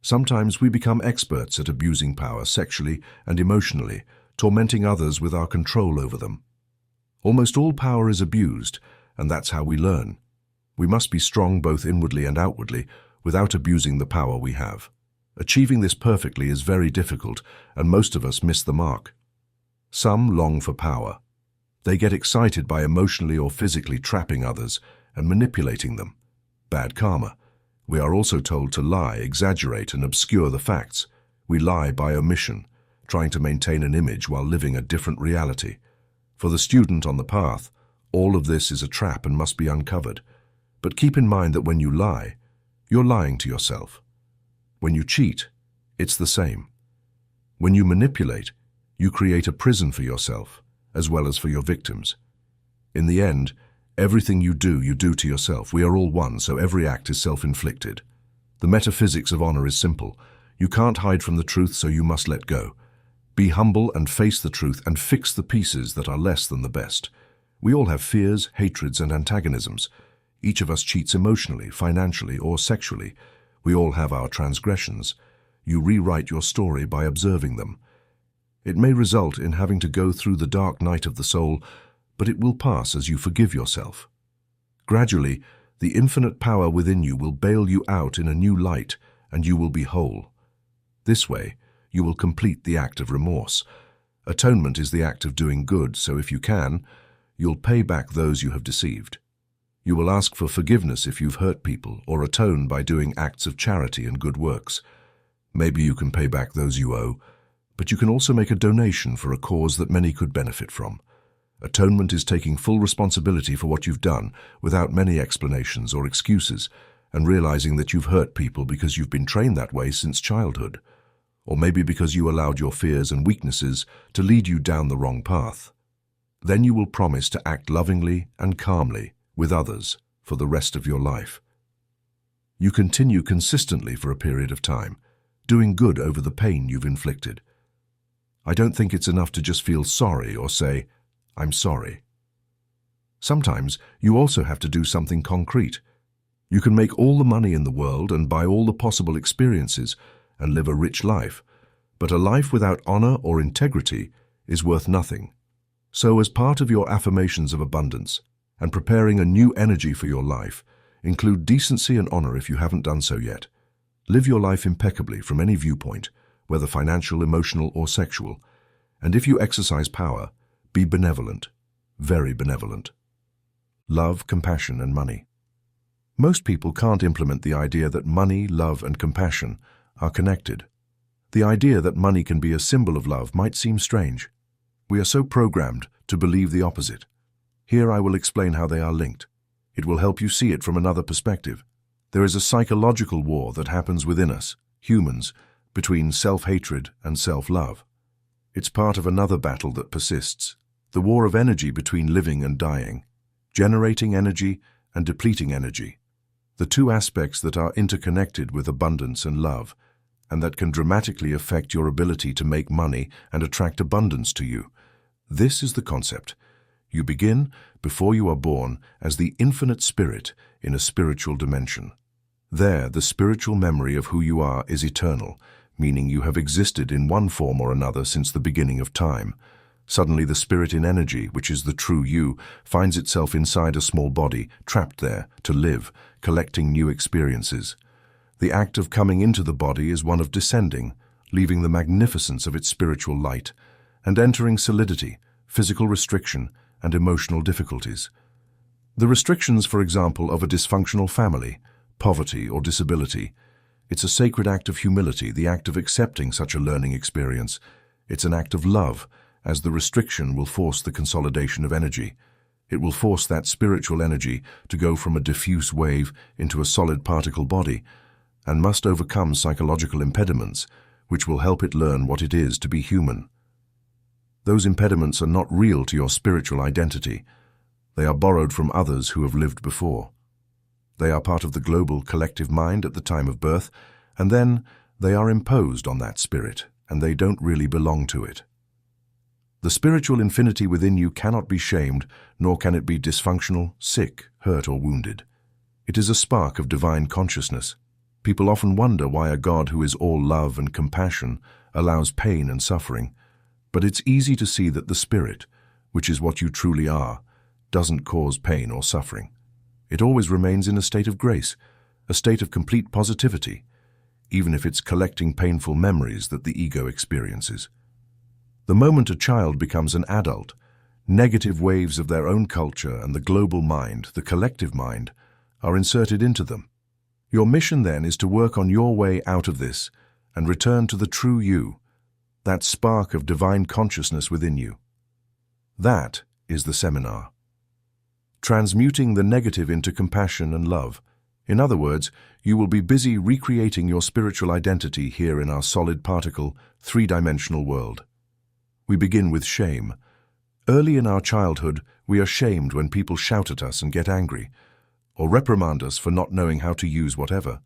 Sometimes we become experts at abusing power sexually and emotionally, tormenting others with our control over them. Almost all power is abused, and that's how we learn. We must be strong both inwardly and outwardly without abusing the power we have. Achieving this perfectly is very difficult, and most of us miss the mark. Some long for power. They get excited by emotionally or physically trapping others and manipulating them. Bad karma. We are also told to lie, exaggerate, and obscure the facts. We lie by omission, trying to maintain an image while living a different reality. For the student on the path, all of this is a trap and must be uncovered. But keep in mind that when you lie, you're lying to yourself. When you cheat, it's the same. When you manipulate, you create a prison for yourself, as well as for your victims. In the end, everything you do to yourself. We are all one, so every act is self-inflicted. The metaphysics of honor is simple. You can't hide from the truth, so you must let go. Be humble and face the truth and fix the pieces that are less than the best. We all have fears, hatreds, and antagonisms. Each of us cheats emotionally, financially, or sexually. We all have our transgressions. You rewrite your story by observing them. It may result in having to go through the dark night of the soul, but it will pass as you forgive yourself. Gradually, the infinite power within you will bail you out in a new light, and you will be whole. This way, you will complete the act of remorse. Atonement is the act of doing good, so if you can, You'll pay back those you have deceived. You will ask for forgiveness if you've hurt people, or atone by doing acts of charity and good works. Maybe you can pay back those you owe, but you can also make a donation for a cause that many could benefit from. Atonement is taking full responsibility for what you've done, without many explanations or excuses, and realizing that you've hurt people because you've been trained that way since childhood, or maybe because you allowed your fears and weaknesses to lead you down the wrong path. Then you will promise to act lovingly and calmly with others for the rest of your life. You continue consistently for a period of time, doing good over the pain you've inflicted. I don't think it's enough to just feel sorry or say, "I'm sorry." Sometimes you also have to do something concrete. You can make all the money in the world and buy all the possible experiences and live a rich life, but a life without honor or integrity is worth nothing. So as part of your affirmations of abundance and preparing a new energy for your life, include decency and honor if you haven't done so yet. Live your life impeccably from any viewpoint, whether financial, emotional, or sexual. And if you exercise power, be benevolent, very benevolent. Love, compassion, and money. Most people can't implement the idea that money, love, and compassion are connected. The idea that money can be a symbol of love might seem strange. We are so programmed to believe the opposite. Here I will explain how they are linked. It will help you see it from another perspective. There is a psychological war that happens within us, humans, between self-hatred and self-love. It's part of another battle that persists, the war of energy between living and dying, generating energy and depleting energy. The two aspects that are interconnected with abundance and love, and that can dramatically affect your ability to make money and attract abundance to you. This is the concept. You begin, before you are born, as the infinite spirit in a spiritual dimension. There, the spiritual memory of who you are is eternal, meaning you have existed in one form or another since the beginning of time. Suddenly the spirit in energy, which is the true you, finds itself inside a small body, trapped there, to live, collecting new experiences. The act of coming into the body is one of descending, leaving the magnificence of its spiritual light, and entering solidity, physical restriction, and emotional difficulties. The restrictions, for example, of a dysfunctional family, poverty, or disability. It's a sacred act of humility, the act of accepting such a learning experience. It's an act of love, as the restriction will force the consolidation of energy. It will force that spiritual energy to go from a diffuse wave into a solid particle body, and must overcome psychological impediments, which will help it learn what it is to be human. Those impediments are not real to your spiritual identity. They are borrowed from others who have lived before. They are part of the global collective mind at the time of birth, and then they are imposed on that spirit, and they don't really belong to it. The spiritual infinity within you cannot be shamed, nor can it be dysfunctional, sick, hurt, or wounded. It is a spark of divine consciousness. People often wonder why a God who is all love and compassion allows pain and suffering, but it's easy to see that the spirit, which is what you truly are, doesn't cause pain or suffering. It always remains in a state of grace, a state of complete positivity, even if it's collecting painful memories that the ego experiences. The moment a child becomes an adult, negative waves of their own culture and the global mind, the collective mind, are inserted into them. Your mission then is to work on your way out of this and return to the true you, that spark of divine consciousness within you. That is the seminar. Transmuting the negative into compassion and love. In other words, you will be busy recreating your spiritual identity here in our solid particle, three-dimensional world. We begin with shame. Early in our childhood, we are shamed when people shout at us and get angry, or reprimand us for not knowing how to use whatever.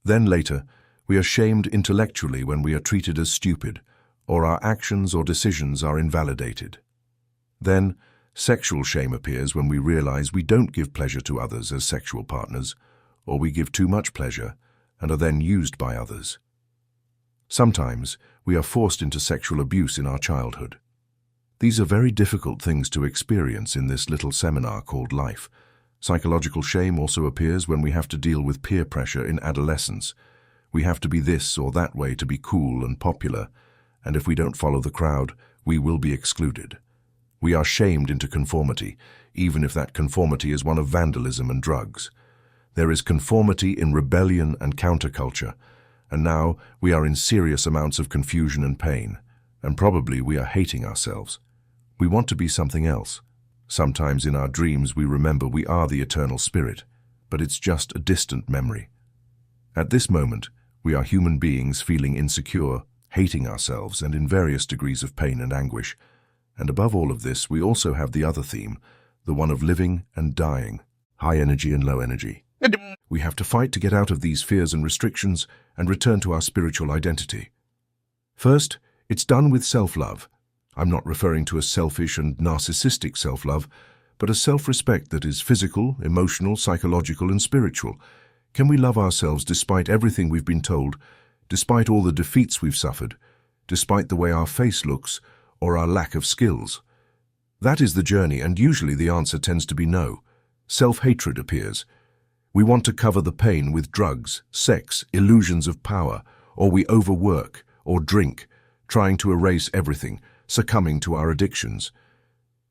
Then later, we are shamed intellectually when we are treated as stupid, or our actions or decisions are invalidated. Then, sexual shame appears when we realize we don't give pleasure to others as sexual partners, or we give too much pleasure and are then used by others. Sometimes, we are forced into sexual abuse in our childhood. These are very difficult things to experience in this little seminar called life. Psychological shame also appears when we have to deal with peer pressure in adolescence. We have to be this or that way to be cool and popular, and if we don't follow the crowd, we will be excluded. We are shamed into conformity, even if that conformity is one of vandalism and drugs. There is conformity in rebellion and counterculture, and now we are in serious amounts of confusion and pain, and probably we are hating ourselves. We want to be something else. Sometimes in our dreams we remember we are the eternal spirit, but it's just a distant memory. At this moment, we are human beings feeling insecure, hating ourselves, and in various degrees of pain and anguish. And above all of this, we also have the other theme, the one of living and dying, high energy and low energy. We have to fight to get out of these fears and restrictions and return to our spiritual identity. First, it's done with self-love. I'm not referring to a selfish and narcissistic self-love, but a self-respect that is physical, emotional, psychological, and spiritual. Can we love ourselves despite everything we've been told, despite all the defeats we've suffered, despite the way our face looks or our lack of skills? That is the journey, and usually the answer tends to be no. Self-hatred appears. We want to cover the pain with drugs, sex, illusions of power, or we overwork or drink, trying to erase everything, succumbing to our addictions.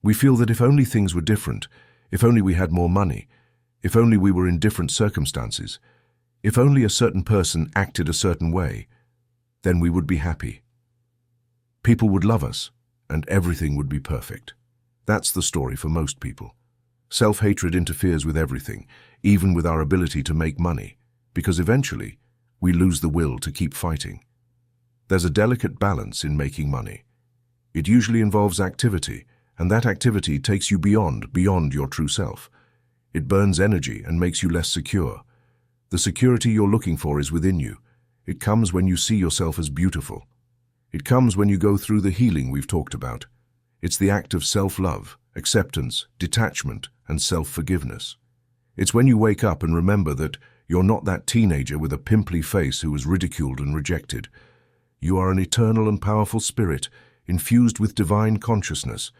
We feel that if only things were different, if only we had more money, if only we were in different circumstances, if only a certain person acted a certain way, then we would be happy. People would love us, and everything would be perfect. That's the story for most people. Self-hatred interferes with everything, even with our ability to make money, because eventually we lose the will to keep fighting. There's a delicate balance in making money. It usually involves activity, and that activity takes you beyond your true self. It burns energy and makes you less secure. The security you're looking for is within you. It comes when you see yourself as beautiful. It comes when you go through the healing we've talked about. It's the act of self-love, acceptance, detachment, and self-forgiveness. It's when you wake up and remember that you're not that teenager with a pimply face who was ridiculed and rejected. You are an eternal and powerful spirit, infused with divine consciousness,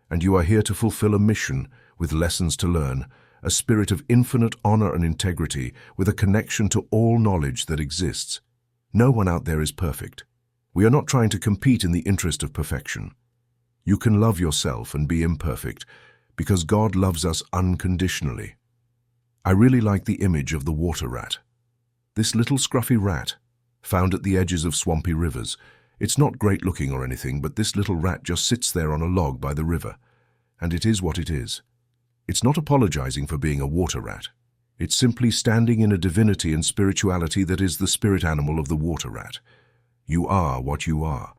and you are here to fulfill a mission with lessons to learn, a spirit of infinite honor and integrity with a connection to all knowledge that exists. No one out there is perfect. We are not trying to compete in the interest of perfection. You can love yourself and be imperfect because God loves us unconditionally. I really like the image of the water rat. This little scruffy rat, found at the edges of swampy rivers. It's not great looking or anything, but this little rat just sits there on a log by the river. And it is what it is. It's not apologizing for being a water rat. It's simply standing in a divinity and spirituality that is the spirit animal of the water rat. You are what you are.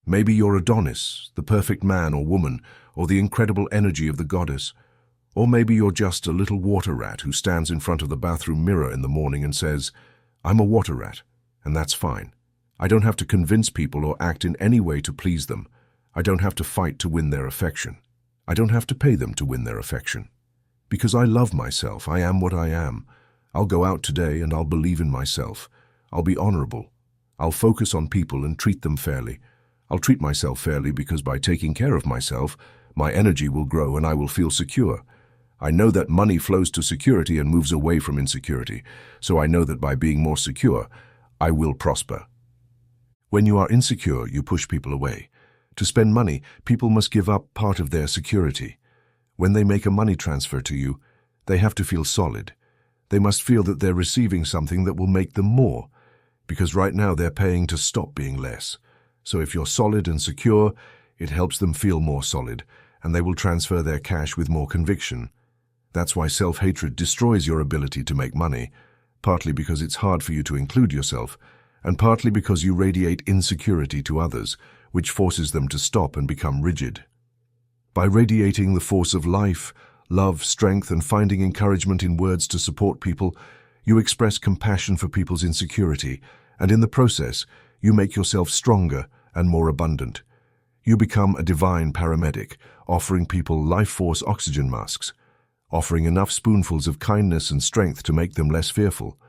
Maybe you're Adonis, the perfect man or woman, or the incredible energy of the goddess. Or maybe you're just a little water rat who stands in front of the bathroom mirror in the morning and says, "I'm a water rat," and that's fine. I don't have to convince people or act in any way to please them. I don't have to fight to win their affection. I don't have to pay them to win their affection. Because I love myself, I am what I am. I'll go out today and I'll believe in myself. I'll be honorable. I'll focus on people and treat them fairly. I'll treat myself fairly because by taking care of myself, my energy will grow and I will feel secure. I know that money flows to security and moves away from insecurity, so I know that by being more secure, I will prosper. When you are insecure, you push people away. To spend money, people must give up part of their security. When they make a money transfer to you, they have to feel solid. They must feel that they're receiving something that will make them more, because right now they're paying to stop being less. So if you're solid and secure, it helps them feel more solid, and they will transfer their cash with more conviction. That's why self-hatred destroys your ability to make money, partly because it's hard for you to include yourself, and partly because you radiate insecurity to others, which forces them to stop and become rigid. By radiating the force of life, love, strength, and finding encouragement in words to support people, you express compassion for people's insecurity, and in the process, you make yourself stronger and more abundant. You become a divine paramedic, offering people life force oxygen masks, offering enough spoonfuls of kindness and strength to make them less fearful.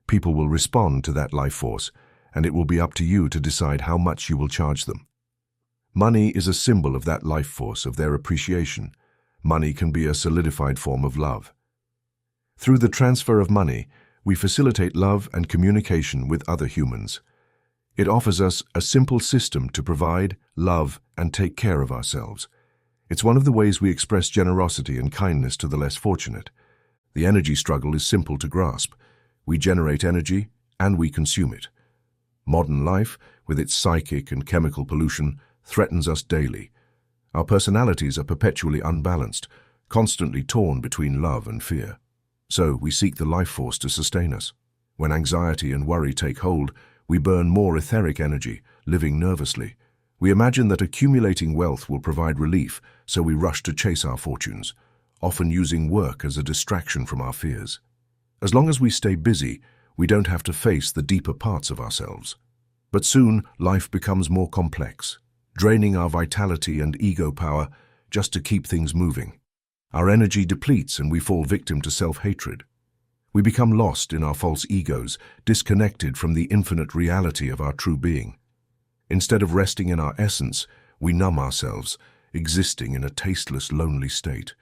People will respond to that life force, and it will be up to you to decide how much you will charge them. Money is a symbol of that life force, of their appreciation. Money can be a solidified form of love. Through the transfer of money, we facilitate love and communication with other humans. It offers us a simple system to provide, love, and take care of ourselves. It's one of the ways we express generosity and kindness to the less fortunate. The energy struggle is simple to grasp. We generate energy, and we consume it. Modern life, with its psychic and chemical pollution, threatens us daily. Our personalities are perpetually unbalanced, constantly torn between love and fear. So we seek the life force to sustain us. When anxiety and worry take hold, we burn more etheric energy, living nervously. We imagine that accumulating wealth will provide relief, so we rush to chase our fortunes, often using work as a distraction from our fears. As long as we stay busy, we don't have to face the deeper parts of ourselves. But soon, life becomes more complex, draining our vitality and ego power just to keep things moving. Our energy depletes and we fall victim to self-hatred. We become lost in our false egos, disconnected from the infinite reality of our true being. Instead of resting in our essence, we numb ourselves, existing in a tasteless, lonely state.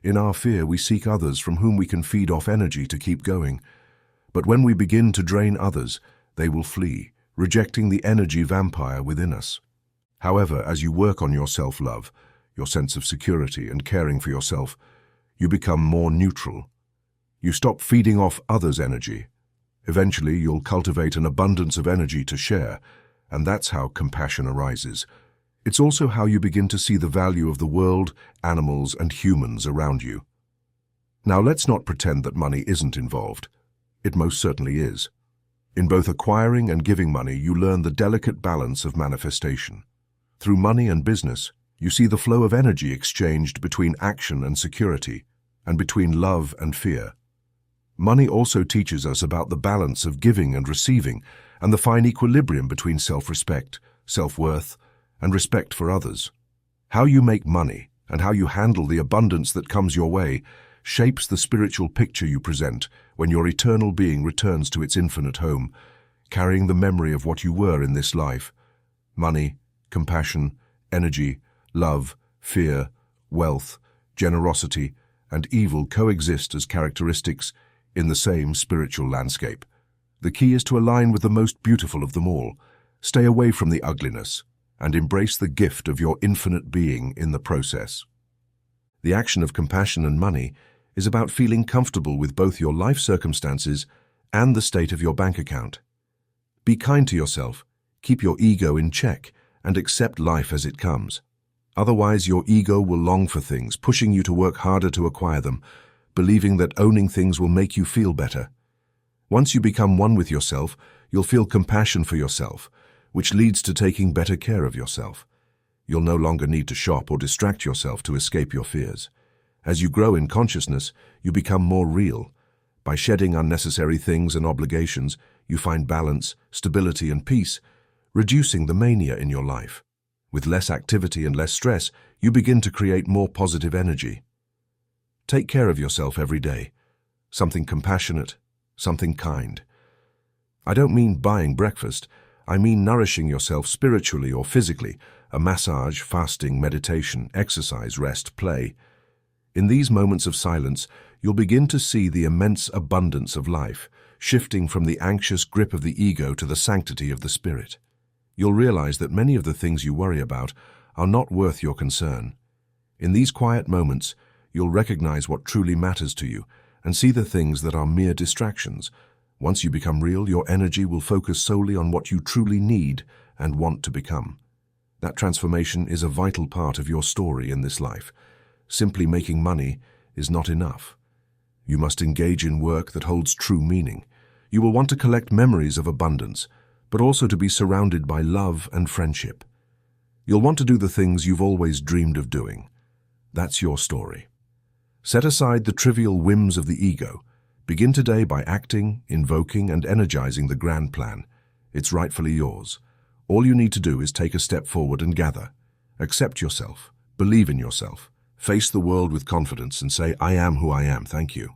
In our fear, we seek others from whom we can feed off energy to keep going. But when we begin to drain others, they will flee, rejecting the energy vampire within us. However, as you work on your self-love, your sense of security and caring for yourself, you become more neutral. You stop feeding off others' energy. Eventually, you'll cultivate an abundance of energy to share, and that's how compassion arises. It's also how you begin to see the value of the world, animals, and humans around you. Now, let's not pretend that money isn't involved. It most certainly is. In both acquiring and giving money, you learn the delicate balance of manifestation. Through money and business, you see the flow of energy exchanged between action and security, and between love and fear. Money also teaches us about the balance of giving and receiving, and the fine equilibrium between self-respect, self-worth, and respect for others. How you make money, and how you handle the abundance that comes your way, shapes the spiritual picture you present when your eternal being returns to its infinite home, carrying the memory of what you were in this life. Money, compassion, energy, love, fear, wealth, generosity, and evil coexist as characteristics in the same spiritual landscape. The key is to align with the most beautiful of them all, stay away from the ugliness, and embrace the gift of your infinite being in the process. The action of compassion and money is about feeling comfortable with both your life circumstances and the state of your bank account. Be kind to yourself, keep your ego in check, and accept life as it comes. Otherwise, your ego will long for things, pushing you to work harder to acquire them, believing that owning things will make you feel better. Once you become one with yourself, you'll feel compassion for yourself, which leads to taking better care of yourself. You'll no longer need to shop or distract yourself to escape your fears. As you grow in consciousness, you become more real. By shedding unnecessary things and obligations, you find balance, stability, and peace, reducing the mania in your life. With less activity and less stress, you begin to create more positive energy. Take care of yourself every day. Something compassionate, something kind. I don't mean buying breakfast. I mean nourishing yourself spiritually or physically, a massage, fasting, meditation, exercise, rest, play. In these moments of silence, you'll begin to see the immense abundance of life, shifting from the anxious grip of the ego to the sanctity of the spirit. You'll realize that many of the things you worry about are not worth your concern. In these quiet moments, you'll recognize what truly matters to you and see the things that are mere distractions. Once you become real, your energy will focus solely on what you truly need and want to become. That transformation is a vital part of your story in this life. Simply making money is not enough. You must engage in work that holds true meaning. You will want to collect memories of abundance, but also to be surrounded by love and friendship. You'll want to do the things you've always dreamed of doing. That's your story. Set aside the trivial whims of the ego. Begin today by acting, invoking, and energizing the grand plan. It's rightfully yours. All you need to do is take a step forward and gather. Accept yourself. Believe in yourself. Face the world with confidence and say, "I am who I am, thank you."